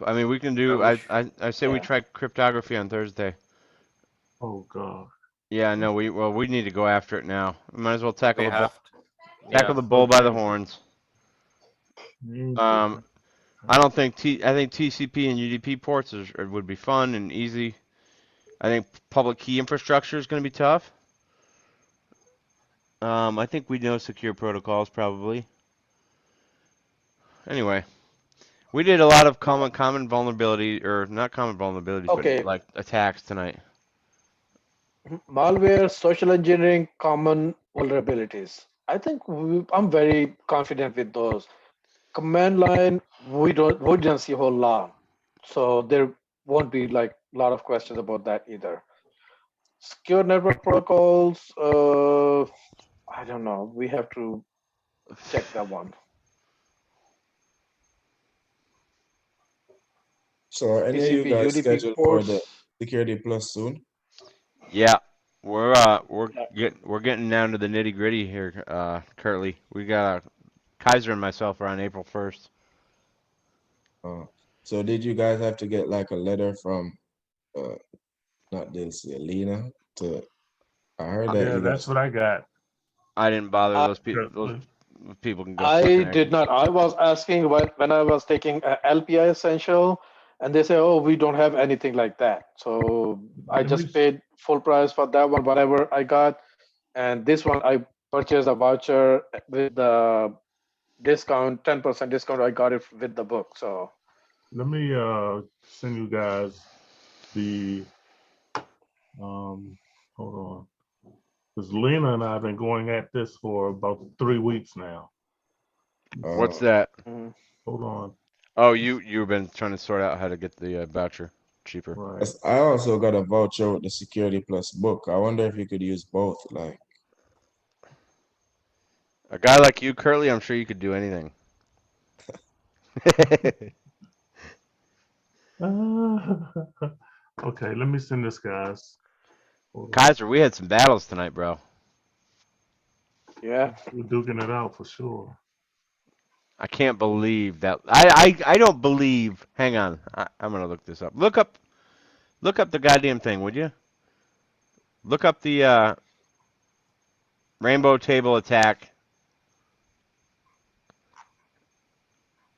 I mean, we can do. We I say we yeah. try cryptography on Thursday. Oh God. Yeah, no, we need to go after it now. We might as well We tackle have tackle yeah. the bull by the Okay. horns. Um, I don't think I think TCP and UDP ports would be fun and easy. I think public key infrastructure is going to be tough. I think we know secure protocols probably. Anyway, we did a lot of common vulnerability or not common vulnerabilities, but Okay. like attacks tonight. Malware, social engineering, common vulnerabilities. I think I'm very confident with those. Command line, we didn't see a whole lot, so there won't be like a lot of questions about that either. Secure network protocols, I don't know. We have to check that one. So are any of you TCP, guys UDP scheduled for the ports. Security Plus soon? Yeah, we're Yeah. getting down to the nitty gritty here, Curtly. We got Kaiser and myself are on April 1st. So did you guys have to get like a letter from uh not Dilsey, Alina to I heard that Yeah, you that's guys what I got. I didn't bother those people. Currently. people can go I fucking did not. I was asking when I was taking LPI Essential, and they say, "Oh, we don't have anything like that." So I Let me just paid full price for that one, whatever I got, and this one I purchased a voucher with the discount, 10% discount. I got it with the book. So let me send you guys the hold on. Because Lena and I have been going at this for about 3 weeks now. What's Uh, that? mm, Hold on. Oh, you've been trying to sort out how to get the voucher cheaper. Right. I also got a voucher with the Security Plus book. I wonder if you could use both. Like, A guy like you, Curly, I'm sure you could do anything. Okay, let me send this, guys. Hold on. Kaiser, we had some battles tonight, bro. yeah, We're duking it out for sure. I can't believe that. I don't believe. Hang on, I'm gonna look this up. Look up the goddamn thing, would you? Look up the rainbow table attack.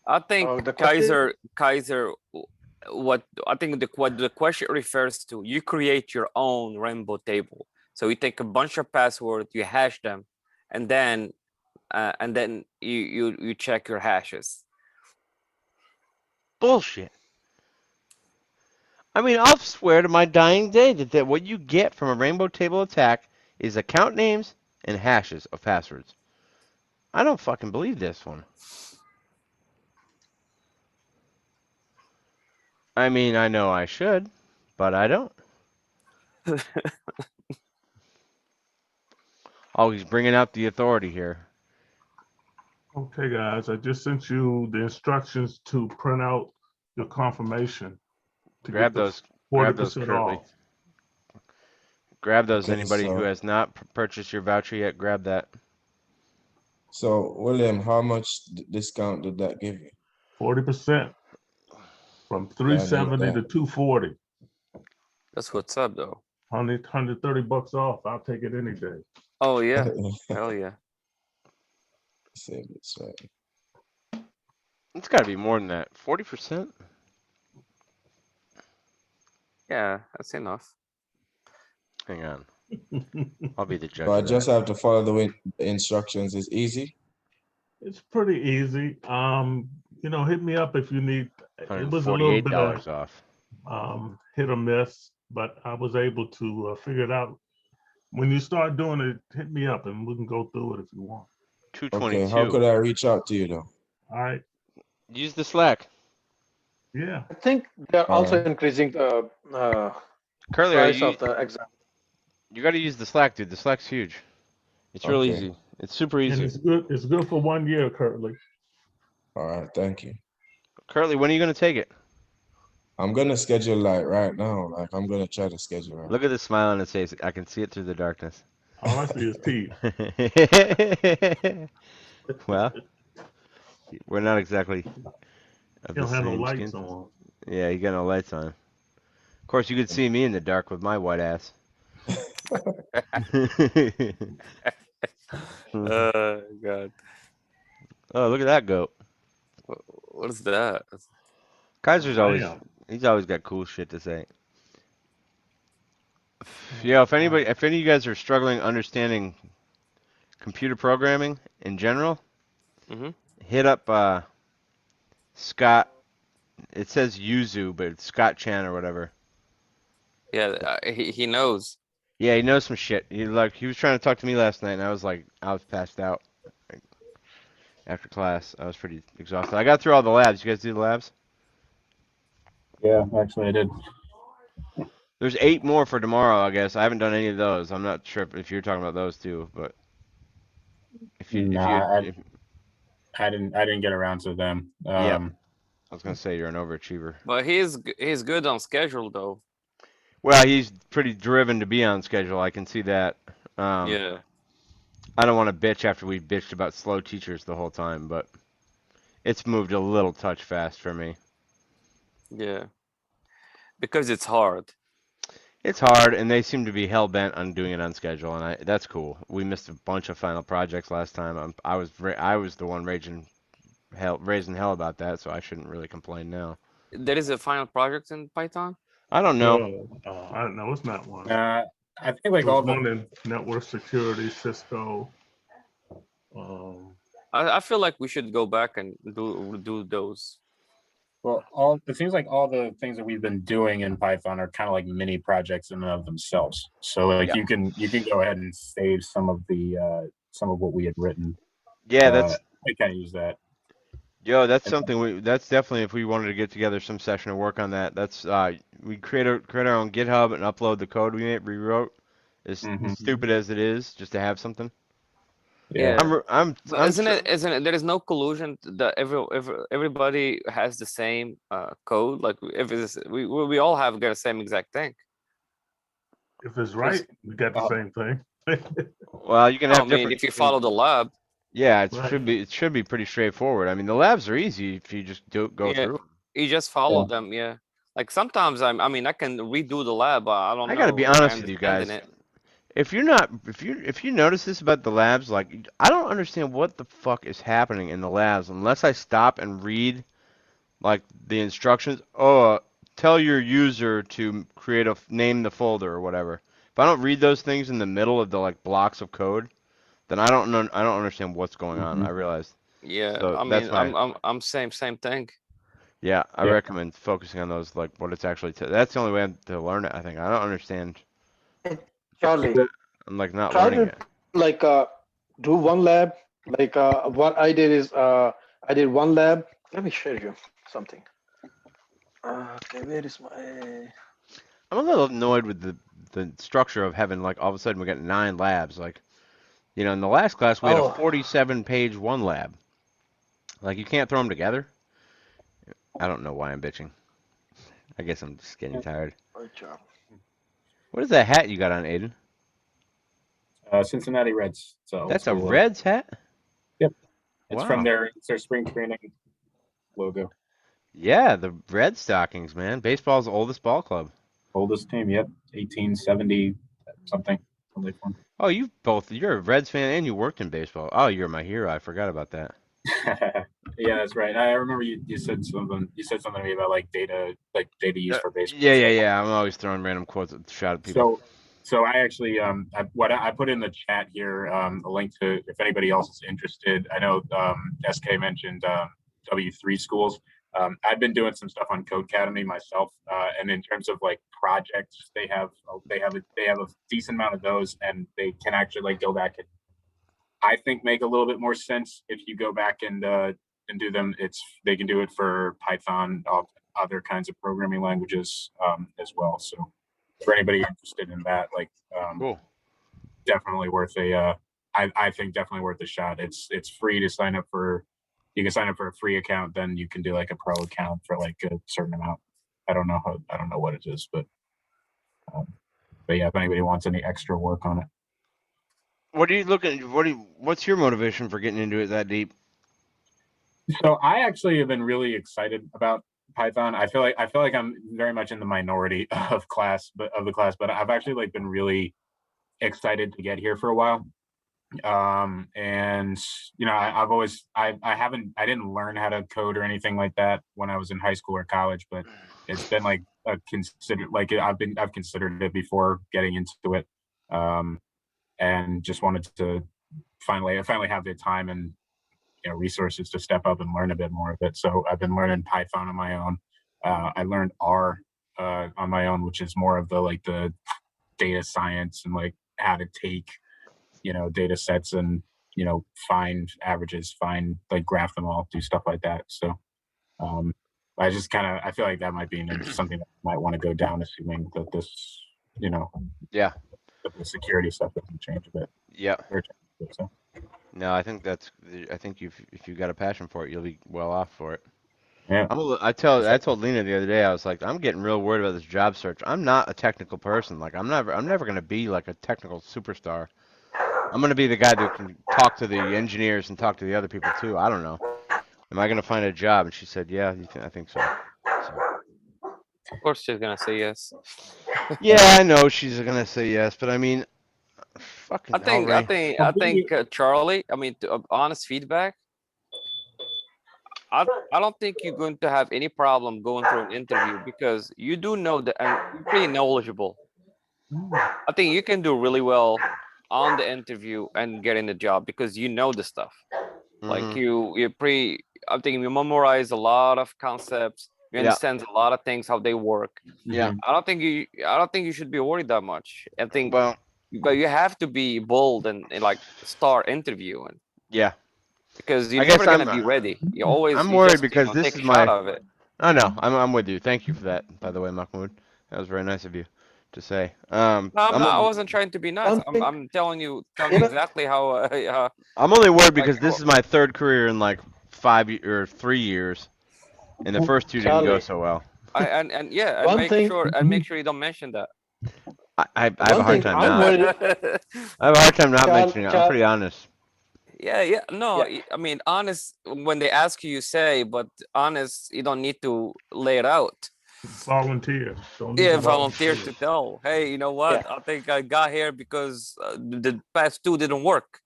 I think oh, the question. Kaiser, what I think what the question refers to, you create your own rainbow table. So you take a bunch of passwords, you hash them, and then you check your hashes. Bullshit. I mean, I'll swear to my dying day that what you get from a rainbow table attack is account names and hashes of passwords. I don't fucking believe this one. I mean, I know I should, but I don't. Oh, he's bringing out the authority here. Okay, guys, I just sent you the instructions to print out your confirmation to Grab get the those 40% Curtly. off. Grab those. okay, Anybody who so has not purchased your voucher yet, grab that. William, how much discount did that give you? 40% from Yeah, I need 370 that. to 240. That's what's up, though. 130 bucks off. I'll take it any day. Oh yeah, hell yeah. Save this right. It's got to be more than that. 40%? Yeah, that's enough. Hang on. I'll be the judge So I of just that. have to follow the instructions. It's easy. It's pretty easy. Hit me up if you need. It was a little bit of $148 off. hit or miss, but I was able to figure it out. When you start doing it, hit me up and we can go through it if you want. Okay, how 222. could I reach out to you though? All right. Use the Slack. Yeah. I think they're All also right. increasing the Curly, price of the exam. you got to use the Slack, dude. The Slack's huge. It's real Okay. easy. It's super And easy. it's good. It's good for 1 year, Curtly. All right. Thank you. Curly, when are you going to take it? I'm gonna schedule like right now. Like I'm gonna try to schedule right. Look at the smile on his face. I can see it through the darkness. All I see is teeth. Well, we're not exactly of He the don't have no same lights skin. on. Yeah, you got no lights on. Of course, you could see me in the dark with my white ass. God. Oh, look at that goat. What is that? Kaiser's Lamb. he's always got cool shit to say. Yeah, if any of you guys are struggling understanding computer programming in general, Mm-hmm. hit up Scott. It says Yuzu, but it's Scott Chan or whatever. Yeah, he knows. Yeah, he knows some shit. He was trying to talk to me last night, and I was passed out after class. I was pretty exhausted. I got through all the labs. You guys do the labs? Yeah, actually, I did. There's 8 more for tomorrow, I guess. I haven't done any of those. I'm not sure if you're talking about those too, but if you Nah, I didn't get around to them. yeah, I was gonna say you're an overachiever. But he's good on schedule though. Well, he's pretty driven to be on schedule. I can see that. Yeah. I don't want to bitch after we bitched about slow teachers the whole time, but it's moved a little touch fast for me. Yeah. Because it's hard. It's hard, and they seem to be hell bent on doing it on schedule, and that's cool. We missed a bunch of final projects last time. I was the one raising hell about that, so I shouldn't really complain now. There is a final project in Python. I don't know. No, I don't know. It's not one. I think like There all was the one in network security, Cisco. I feel like we should go back and do those. well, it seems like all the things that we've been doing in Python are kind of like mini projects in and of themselves. So like Yeah. you can go ahead and save some of what we had written. Yeah, I kind of use that. that's something that's definitely if we wanted to get together some session and work on that. That's we create our own GitHub and upload the code we rewrote. As Mhm. stupid as it is, just to have something. Yeah. I'm But isn't it there is no collusion that everybody has the same code? Like if it's, we all have got the same exact thing. If it's right, we got the same thing. Well, you can No, have I mean different. if you follow the lab. Yeah, it Right. should be pretty straightforward. I mean, the labs are easy if you just go Yeah, through 'em. you just follow them. Yeah. Like sometimes I mean I can redo the lab, but I don't I gotta know be if I honest with you understand in guys. it. If you notice this about the labs, like I don't understand what the fuck is happening in the labs unless I stop and read like the instructions. Oh, tell your user to name the folder or whatever. If I don't read those things in the middle of the like blocks of code, then I don't understand what's going on. I realized. Yeah, So I that's mean my I'm same thing. yeah. I Yeah. recommend focusing on those like what it's actually. That's the only way to learn it. I think I don't understand. Charlie, I'm like not try learning to it. like do one lab. Like what I did is I did one lab. Let me show you something. Okay, where is my? I'm a little annoyed with the structure of having like all of a sudden we got 9 labs. Like in the last class we had a Oh, 47-page one lab. Like you can't throw them together. I don't know why I'm bitching. I guess I'm just getting tired. good job. What is that hat you got on, Aiden? Cincinnati Reds. So That's a Reds hat? Yep. It's from Wow. their spring training logo. Yeah, the Red Stockings, man. Baseball's oldest ball club. Oldest team. Yep. 1870 something. Oh, you're a Reds fan and you worked in baseball. Oh, you're my hero. I forgot about that. Yeah, that's right. I remember you said something. You said something to me about like data used for baseball. Yeah. I'm always throwing random quotes at shot at people. So I actually I put in the chat here a link to if anybody else is interested. I know SK mentioned W3 schools. I've been doing some stuff on Codecademy myself, and in terms of like projects, they have a decent amount of those, and they can actually like go back and I think make a little bit more sense if you go back and do them. They can do it for Python, other kinds of programming languages as well. So for anybody interested in that, like Cool. definitely worth I think definitely worth a shot. It's free to sign up for. You can sign up for a free account, then you can do like a pro account for like a certain amount. I don't know what it is, but yeah, if anybody wants any extra work on it. What are you looking? What's your motivation for getting into it that deep? So I actually have been really excited about Python. I feel like I'm very much in the minority of the class, but I've actually like been really excited to get here for a while. And I didn't learn how to code or anything like that when I was in high school or college, but it's been like I've considered it before getting into it. And just wanted to finally have the time and resources to step up and learn a bit more of it. So I've been learning Python on my own. I learned R on my own, which is more of the data science and like how to take data sets and find averages, graph them all, do stuff like that. So I feel like that might be something that I might want to go down, assuming that this Yeah. the security stuff doesn't change a bit. Yeah. So. No, I think if you've got a passion for it, you'll be well off for it. Yeah. I told Lena the other day, I was like, I'm getting real worried about this job search. I'm not a technical person. Like I'm never gonna be like a technical superstar. I'm gonna be the guy that can talk to the engineers and talk to the other people too. I don't know. Am I gonna find a job? And she said, Yeah, I think so. Of course, she's gonna say yes. Yeah, I know she's gonna say yes, but I mean, fucking I think, I outright. think, I think, Charlie. I mean, honest feedback. I don't think you're going to have any problem going through an interview because you do know that, and you're pretty knowledgeable. I think you can do really well on the interview and getting the job because you know the stuff. Like Mhm. you're pretty. I think you memorize a lot of concepts. You Yeah. understand a lot of things how they work. Yeah. I don't think you should be worried that much. I think, Well, but you have to be bold and like start interviewing yeah. because you're I never guess gonna be ready. I'm You worried just because this take a is shot my. of it. I know. I'm with you. Thank you for that, by the way, Mahmoud. That was very nice of you to say. No, I'm not. I I'm wasn't trying to be nice. One thing, I'm telling you you know, exactly how. I'm only worried Like because this is my third career in like 3 years, and the first two didn't go Charlie. so well. and yeah, and One thing, make sure you don't mention that. I have a one hard thing time I'm not. worried. I have a hard time not Char, mentioning it. I'm Char, pretty honest. Yeah, yeah. No, yeah. I mean, honest. When they ask you, you say, but honest, you don't need to lay it out. Volunteer. Don't need Yeah, to volunteer volunteer. to tell. Hey, you know Yeah. what? I think I got here because the past two didn't work.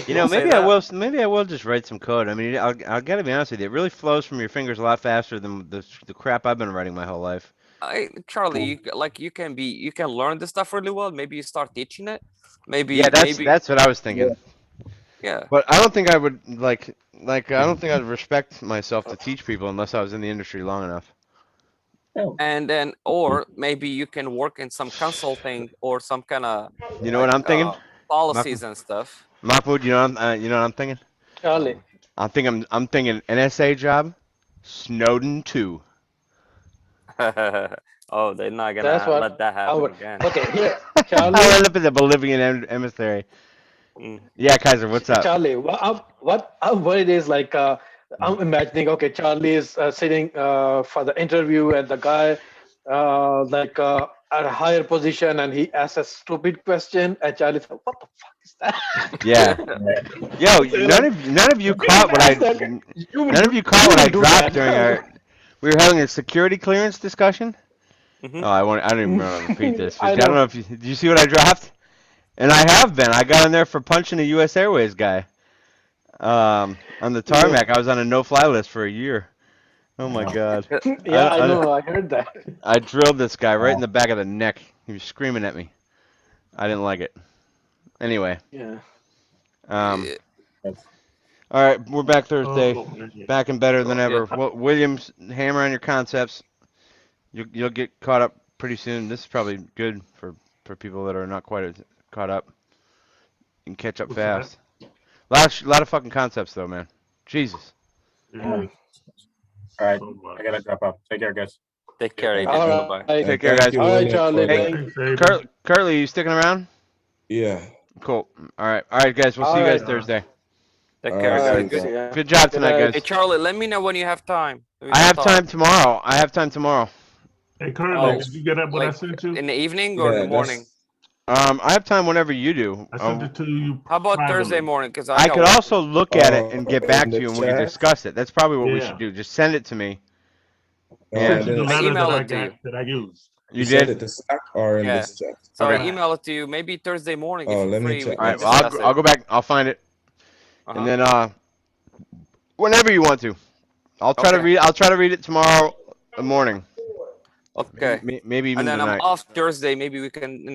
You know, Don't say maybe I that. will. Maybe I will just write some code. I mean, I gotta be honest with you. It really flows from your fingers a lot faster than the crap I've been writing my whole life. Charlie, you can learn this stuff really well. Maybe you start teaching it. Yeah, Maybe that's what I was thinking. yeah. But I don't think I would I don't think I'd respect myself to teach people unless I was in the industry long enough. And then, or maybe you can work in some consulting or some kind of You know what like I'm thinking, policies and stuff. Mahmoud? You know what I'm thinking? Charlie. I'm thinking NSA job, Snowden 2. Oh, they're not That's gonna what let that I happen would. again. Okay, here, I Charlie. end up in the Bolivian emissary. Mm. Yeah, Kaiser, what's up? Charlie, what I'm worried is like I'm imagining. Okay, Charlie is sitting for the interview, and the guy at a higher position, and he asks a stupid question, and Charlie's like, "What the fuck is that?" Yeah. Yo, So you're like, none of you you didn't caught what ask that. none of you caught You what I will do dropped during that. we were having a security clearance discussion. Mhm. Oh, I don't even want to repeat this. I I don't know. know if did you see what I dropped? And I have been. I got in there for punching a U.S. Airways guy. On the Yeah, tarmac, I was on a no-fly list for a year. Oh my God. yeah, I I, know. I heard that. I drilled this guy right in the back of the neck. He was screaming at me. I didn't like it. Anyway, Yeah. um, Yeah. all right, we're back Thursday, Oh, back and better than Yeah. ever. Williams, hammer on your concepts. You'll get caught up pretty soon. This is probably good for people that are not quite as caught up. You can catch up what's that? fast. Lot of fucking concepts though, man. Jesus. Yeah, All right, so much. I gotta drop off. Take care, guys. Take care, Thank Aiden. All you. right. Bye bye. All Take care, Thank guys. you, right, William, Charlie. for Hey, the. Thanks. Thanks, Aiden. Curtly, you sticking around? Yeah. Cool. All right, guys. We'll see All you guys right. Thursday. Take All care, right, All see right. you guys. guys. See ya. Good job Good tonight, night. Hey, guys. Charlie, let me know when you have time. We I can have talk. time tomorrow. I have time tomorrow. Hey, Curly, Oh, did you get up what I like sent you? in the evening or in the Yeah, morning? I have time whenever you do. I sent it to you How about Thursday privately. morning? Because I I got could work. also look at it Oh, and get in back to the you and we could chat. discuss it. That's probably what we Yeah. should do. Just send it to me. I I sent you the didn't. I letter email that I it to got you. that I used. You sent did? it to Slack or in Yeah. this chat? So I Okay. email it to you. Maybe Thursday morning if Oh, you're let me free. We check All my right. can Well, discuss I'll it. go back. I'll find it, and then whenever you want to, I'll try to Okay. read. I'll try to read it tomorrow morning. Okay. Maybe even And then I'm tonight. off Thursday. Maybe we can,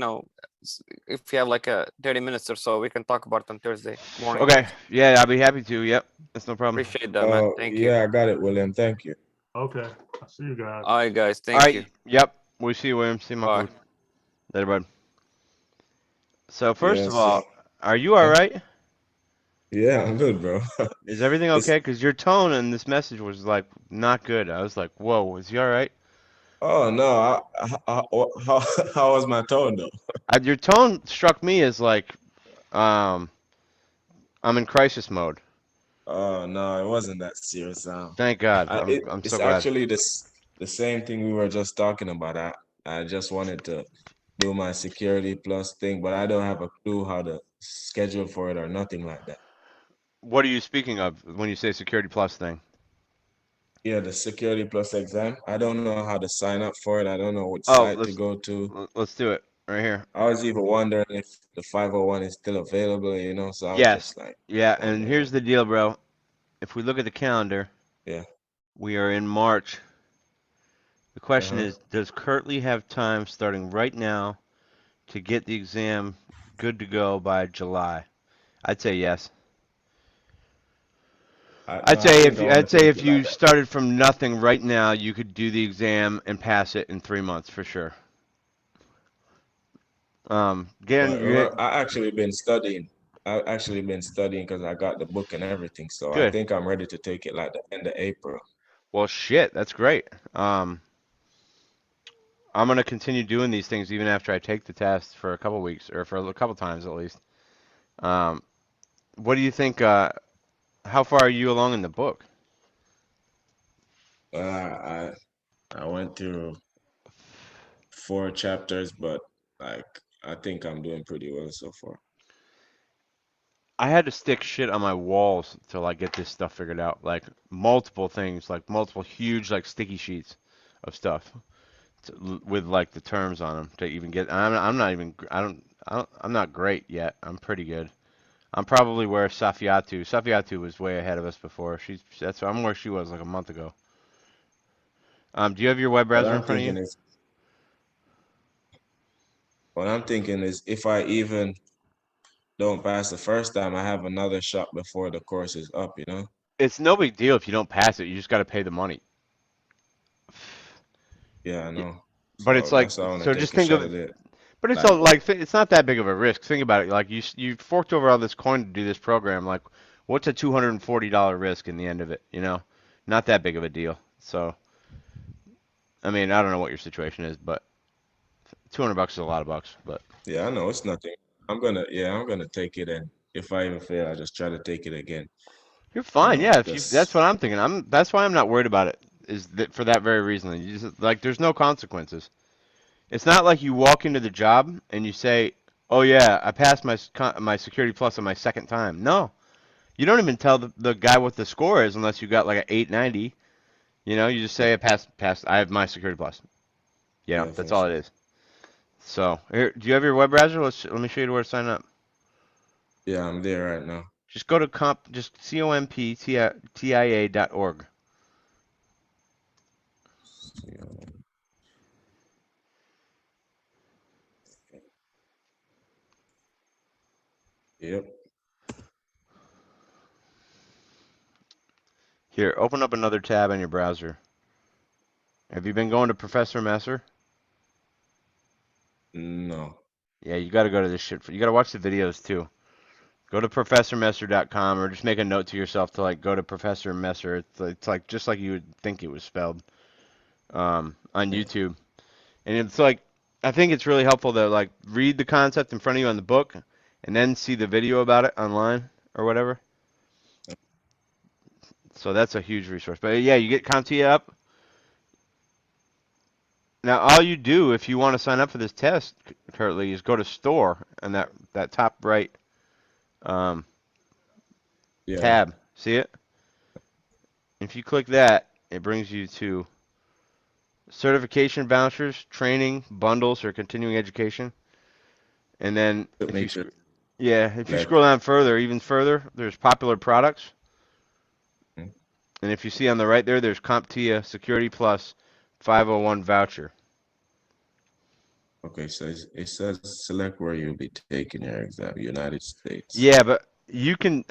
if you have like a 30 minutes or so, we can talk about it on Thursday morning. Okay. Yeah, I'll be happy to. Yep. That's no problem. Appreciate that, man. Thank you. Yeah, I got it, William. Thank you. Okay. I'll see you guys. All right, guys. All Thank right. you. Yep. We'll see you, William. See you, Bye. Mahmoud. Later, bud. So first Yeah, of so all, are you all huh? right? Yeah, I'm good, bro. Is everything It's okay? Because your tone in this message was like not good. I was like, whoa, is he all right? oh no, how how was my tone though? Your tone struck me as like, um, I'm in crisis mode. Oh no, it wasn't that serious. Thank God. I'm so It's glad. actually the same thing we were just talking about. I just wanted to do my security plus thing, but I don't have a clue how to schedule for it or nothing like that. What are you speaking of when you say security plus thing? Yeah, the Security Plus exam. I don't know how to sign up for it. I don't know which Oh, site to go to. let's do it right here. I was even wondering if the 501 is still available, so I was Yes. just like Yeah, and wondering. here's the deal, bro. If we look at the calendar, Yeah. we are in March. The question Uh-huh. is, does Kirtley have time starting right now to get the exam good to go by July? I'd say yes. No, I think I want I'd to say take if it like you that. started from nothing right now, you could do the exam and pass it in 3 months for sure. Again, But I actually been studying. I actually been studying because I got the book and everything. So I good. think I'm ready to take it like the end of April. Well, shit, that's great. I'm gonna continue doing these things even after I take the test for a couple weeks or for a couple times at least. Um, what do you think? How far are you along in the book? I went through 4 chapters, but like I think I'm doing pretty well so far. I had to stick shit on my walls to like get this stuff figured out, like multiple things, like multiple huge like sticky sheets of stuff with like the terms on them to even get. I'm not even. I'm not great yet. I'm pretty good. I'm probably where Safiatu. Safiatu was way ahead of us before. I'm where she was like a month ago. Do you have your web What browser in I'm front of you? thinking is, what I'm thinking is, if I even don't pass the first time, I have another shot before the course is up. It's no big deal if you don't pass it. You just got to pay the money. Yeah, I Y- know. But it's So like, that's why I want to so just take a think of shot it. at it. But it's all Like, like it's not that big of a risk. Think about it. Like you forked over all this coin to do this program. Like, what's a $240 risk in the end of it? Not that big of a deal. So, I mean, I don't know what your situation is, but $200 is a lot of bucks. But yeah, I know it's nothing. I'm gonna take it, and if I even fail, I just try to take it again. you're fine. Yeah, if you that's Just what I'm thinking. That's why I'm not worried about it. Is that for that very reason? You just like there's no consequences. It's not like you walk into the job and you say, "Oh yeah, I passed my security plus on my second time." No, you don't even tell the guy what the score is unless you got like an 890. You just yeah, say I passed. I have my security plus. yeah, That's for all it sure. is. So, here, do you have your web browser? Let me show you where to sign up. Yeah, I'm there right now. Just go to just comptia.org. Yep. Here, open up another tab on your browser. Have you been going to Professor Messer? No. Yeah, you got to go to this shit. You got to watch the videos too. Go to professormesser.com or just make a note to yourself to like go to Professor Messer. It's like just like you would think it was spelled on Yeah. YouTube. And it's like I think it's really helpful to like read the concept in front of you on the book and then see the video about it online or whatever. So that's a huge resource. But yeah, you get CompTia up. Now all you do if you want to sign up for this test, Curtly, is go to store and that top right um, Yeah. tab. See it? If you click that, it brings you to certification vouchers, training, bundles, or continuing education. And then To make sure. if you Like, scroll down further, even further, there's popular products. hmm, And if you see on the right there, there's CompTia Security Plus 501 voucher. okay, so it says select where you'll be taking your exam, United States. Yeah, but you can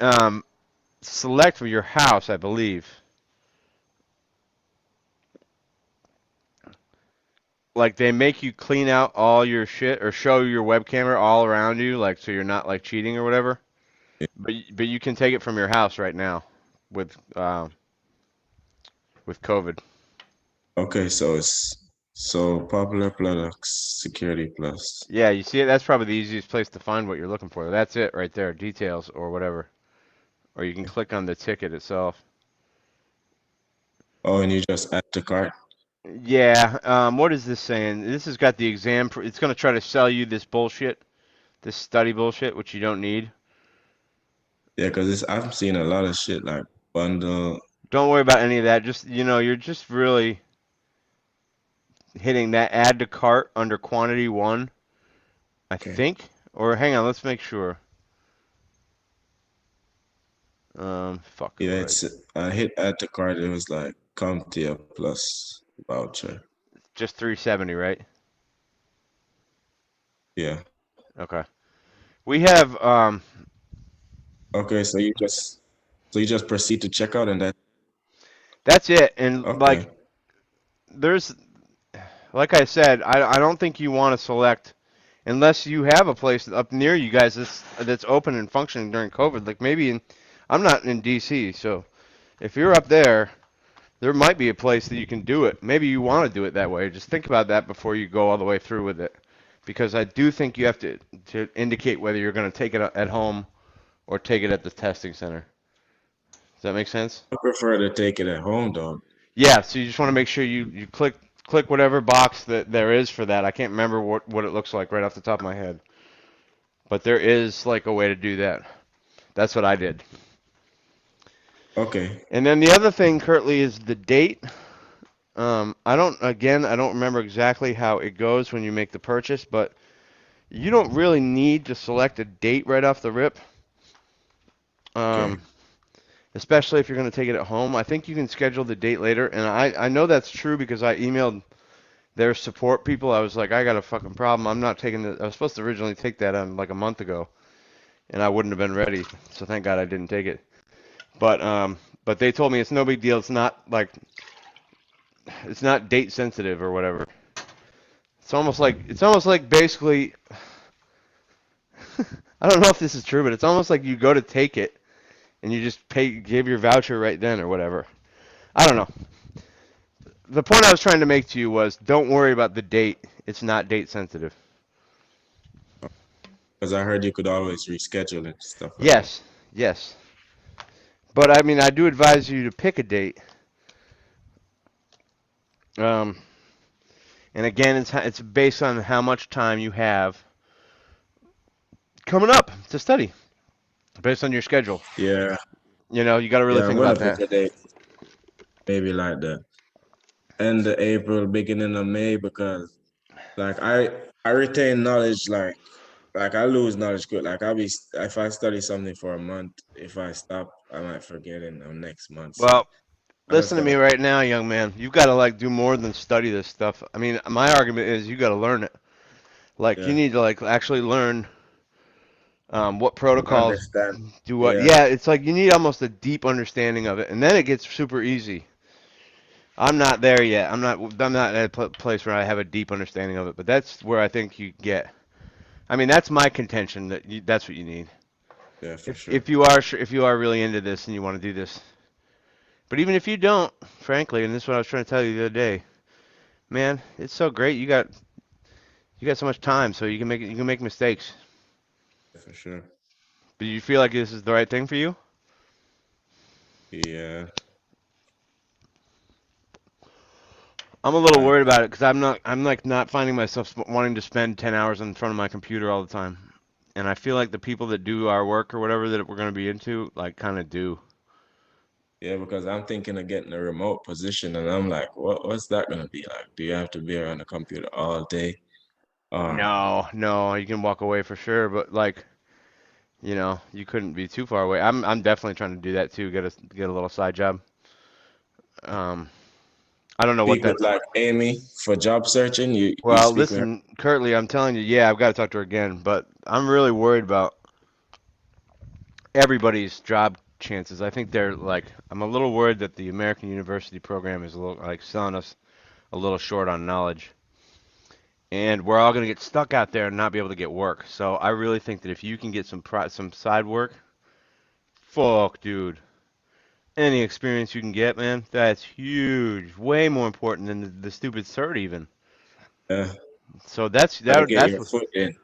select for your house, I believe. Like they make you clean out all your shit or show your web camera all around you, like so you're not like cheating or whatever. Yeah. But you can take it from your house right now with COVID. Okay, so popular products, Security Plus. Yeah, you see it. That's probably the easiest place to find what you're looking for. That's it right there, details or whatever. Or you can click on the ticket itself. Oh, and you just add to cart. Yeah. What is this saying? This has got the exam. It's going to try to sell you this bullshit, this study bullshit, which you don't need. Yeah, because I've seen a lot of shit like bundle. Don't worry about any of that. Just you're just really hitting that add to cart under quantity 1, I Okay. think. Or hang on, let's make sure. Fuck, Yeah, what it's I hit add to cart. It was like CompTia plus voucher. just 370, right? Yeah. Okay. We have Okay, so you just proceed to checkout and that. that's it. And Okay. there's like I said, I don't think you want to select unless you have a place up near you guys that's open and functioning during COVID. Like maybe I'm not in DC, so if you're up there, there might be a place that you can do it. Maybe you want to do it that way. Just think about that before you go all the way through with it, because I do think you have to indicate whether you're going to take it at home or take it at the testing center. Does that make sense? I prefer to take it at home though. Yeah. So you just want to make sure you click whatever box that there is for that. I can't remember what it looks like right off the top of my head, but there is like a way to do that. That's what I did. Okay. And then the other thing, Curtly, is the date. I don't remember exactly how it goes when you make the purchase, but you don't really need to select a date right off the rip. Okay. Especially if you're going to take it at home. I think you can schedule the date later, and I know that's true because I emailed their support people. I was like, I got a fucking problem. I'm not taking the. I was supposed to originally take that on like a month ago, and I wouldn't have been ready. So thank God I didn't take it. But they told me it's no big deal. It's not date sensitive or whatever. It's almost like basically. I don't know if this is true, but it's almost like you go to take it and you just give your voucher right then or whatever. I don't know. The point I was trying to make to you was don't worry about the date. It's not date sensitive. Because I heard you could always reschedule and stuff like that. Yes, yes. But I mean, I do advise you to pick a date. Um, and again, it's based on how much time you have coming up to study, based on your schedule. Yeah. You got to really Yeah, I'm think gonna about pick that. a date. Maybe like the end of April, beginning of May, because like I retain knowledge like I lose knowledge quick. Like if I study something for a month, if I stop, I might forget it next month. So Well, I just listen to me gotta right now, young man. You've got to like do more than study this stuff. I mean, my argument is you got to learn it. Like you yeah need to like actually learn what protocols understand. do what. Yeah, Yeah, it's like you need almost a deep understanding of it, and then it gets super easy. I'm not there yet. I'm not at a place where I have a deep understanding of it, but that's where I think you get. I mean, that's my contention that that's what you need. yeah, for If sure. if you are really into this and you want to do this. But even if you don't, frankly, and this is what I was trying to tell you the other day, man, it's so great. You got so much time, so you can make mistakes. For sure. But you feel like this is the right thing for you? Yeah. I'm a little Like worried about it because I'm like not finding myself wanting to spend 10 hours in front of my computer all the time. And I feel like the people that do our work or whatever that we're going to be into, like, kind of do. yeah, because I'm thinking of getting a remote position and I'm like, what's that gonna be like? Do you have to be around the computer all day? Or No, no, you can walk away for sure, but like, you couldn't be too far away. I'm definitely trying to do that too, get a little side job. Um, I don't know what speak that. with like Amy for job searching? You Well, speak with her? listen, Curtly, I'm telling you, yeah, I've got to talk to her again, but I'm really worried about everybody's job chances. I think they're like, I'm a little worried that the American University program is a little like selling us a little short on knowledge. And we're all going to get stuck out there and not be able to get work. So I really think that if you can get some side work, fuck, dude. Any experience you can get, man, that's huge. Way more important than the stupid cert even. Yeah. So that's Gotta that get that's your what foot in.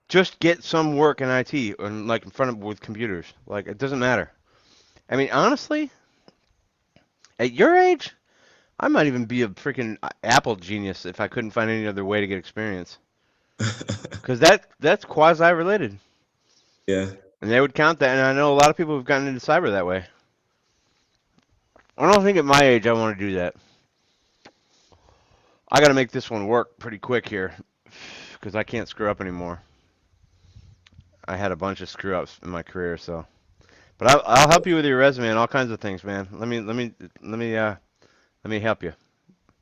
just get some work in IT and like in front of with computers. Like it doesn't matter. I mean, honestly, at your age, I might even be a freaking Apple genius if I couldn't find any other way to get experience. Because that's quasi related. Yeah. And they would count that. And I know a lot of people who've gotten into cyber that way. I don't think at my age I want to do that. I got to make this one work pretty quick here because I can't screw up anymore. I had a bunch of screw ups in my career, so. But I'll help you with your resume and all kinds of things, man. Let me help you.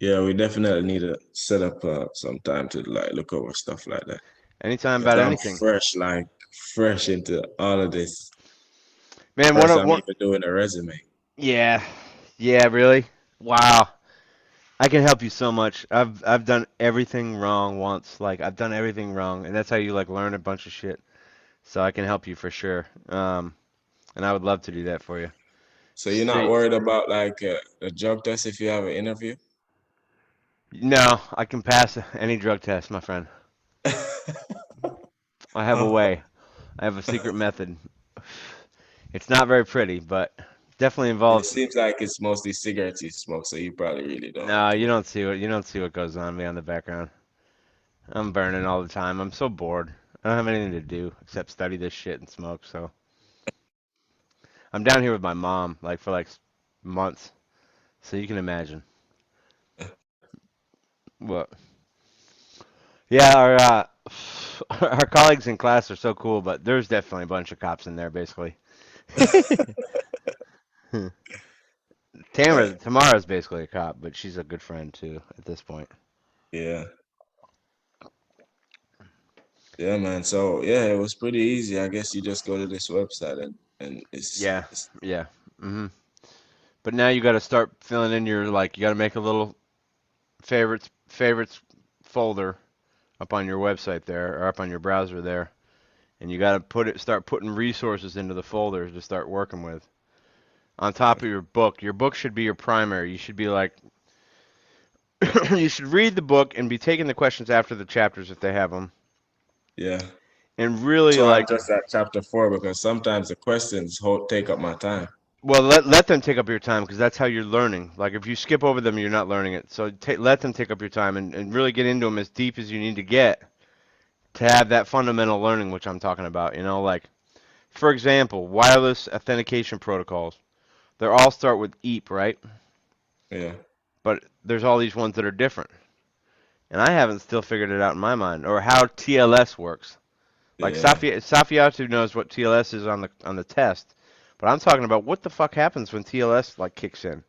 Yeah, we definitely need to set up some time to like look over stuff like that. Anytime 'Cause about I'm anything, fresh into all of this. man. First time even doing a resume. Yeah, yeah, really. Wow, I can help you so much. I've done everything wrong once. Like I've done everything wrong, and that's how you like learn a bunch of shit. So I can help you for sure. And I would love to do that for you. So you're not See, worried about like a drug test if you have an interview? no, I can pass any drug test, my friend. I have a Oh, way. I have a secret method. It's not very pretty, but definitely it involves. seems like it's mostly cigarettes you smoke, so you probably really don't have No, to worry. you don't see what goes on beyond the background. I'm burning all the time. I'm so bored. I don't have anything to do except study this shit and smoke. So I'm down here with my mom, like for like months. So you can imagine. What? Yeah, our our colleagues in class are so cool, but there's definitely a bunch of cops in there, basically. Tamara's basically a cop, but she's a good friend too at this point. Yeah. Yeah, man. So yeah, it was pretty easy. I guess you just go to this website and Yeah, it's yeah. But now you got to start filling in your like you got to make a little favorites folder up on your website there or up on your browser there, and you got to start putting resources into the folders to start working with. On top of your book. Your book should be your primary. You should be like you should read the book and be taking the questions after the chapters if they have them. yeah. And really So I'm like just at chapter 4 because sometimes the questions take up my time. well let them take up your time because that's how you're learning. Like if you skip over them, you're not learning it. So let them take up your time and really get into them as deep as you need to get to have that fundamental learning which I'm talking about, you know, like for example, wireless authentication protocols. They all start with EAP, right? Yeah. But there's all these ones that are different. And I haven't still figured it out in my mind, or how TLS works. Like Yeah. Safiatu knows what TLS is on the test, but I'm talking about what the fuck happens when TLS like kicks in.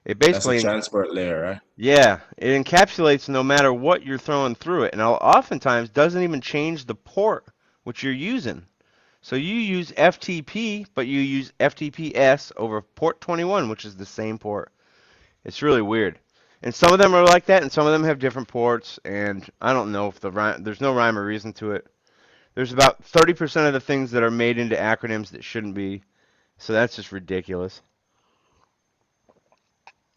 It That's a basically, transport layer, right? yeah, it encapsulates no matter what you're throwing through it, and oftentimes doesn't even change the port which you're using. So you use FTP, but you use FTPS over port 21, which is the same port. It's really weird. And some of them are like that, and some of them have different ports, and I don't know if there's no rhyme or reason to it. There's about 30% of the things that are made into acronyms that shouldn't be, so that's just ridiculous.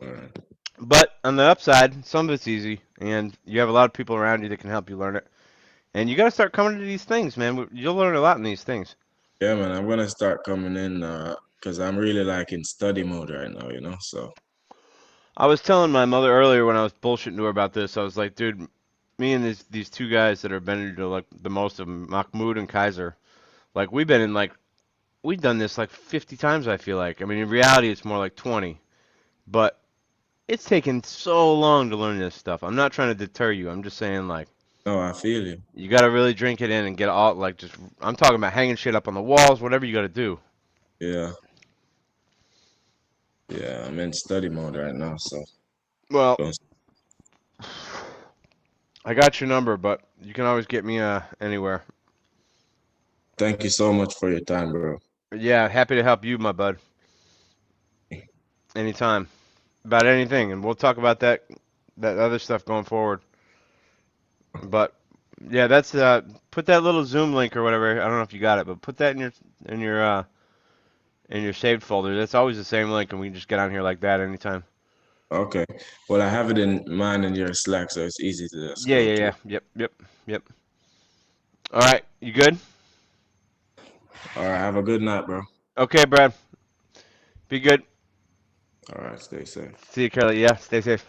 All right. But on the upside, some of it's easy, and you have a lot of people around you that can help you learn it. And you got to start coming to these things, man. You'll learn a lot in these things. Yeah, man, I'm gonna start coming in because I'm really like in study mode right now, So I was telling my mother earlier when I was bullshitting to her about this, I was like, dude, me and these two guys that have been to like the most of them, Mahmoud and Kaiser, like we've done this like 50 times, I feel like. I mean, in reality, it's more like 20. But it's taken so long to learn this stuff. I'm not trying to deter you. I'm just saying, like, no, I feel you. you got to really drink it in and get all, like, just, I'm talking about hanging shit up on the walls, whatever you got to do. Yeah. Yeah, I'm in study mode right now, so Well, don't I got your number, but you can always get me anywhere. thank you so much for your time, bro. Yeah, happy to help you, my bud. Anytime. About anything. And we'll talk about that other stuff going forward. But yeah, that's put that little Zoom link or whatever. I don't know if you got it, but put that in your in your saved folder. That's always the same link, and we can just get on here like that anytime. Okay. Well, I have it in mine in your Slack, so it's easy to just Yeah, go yeah, yeah. to. Yep. All right, you good? All right, have a good night, bro. Okay, Brad. Be good. All right, stay safe. See you, Carly. Yeah, stay safe.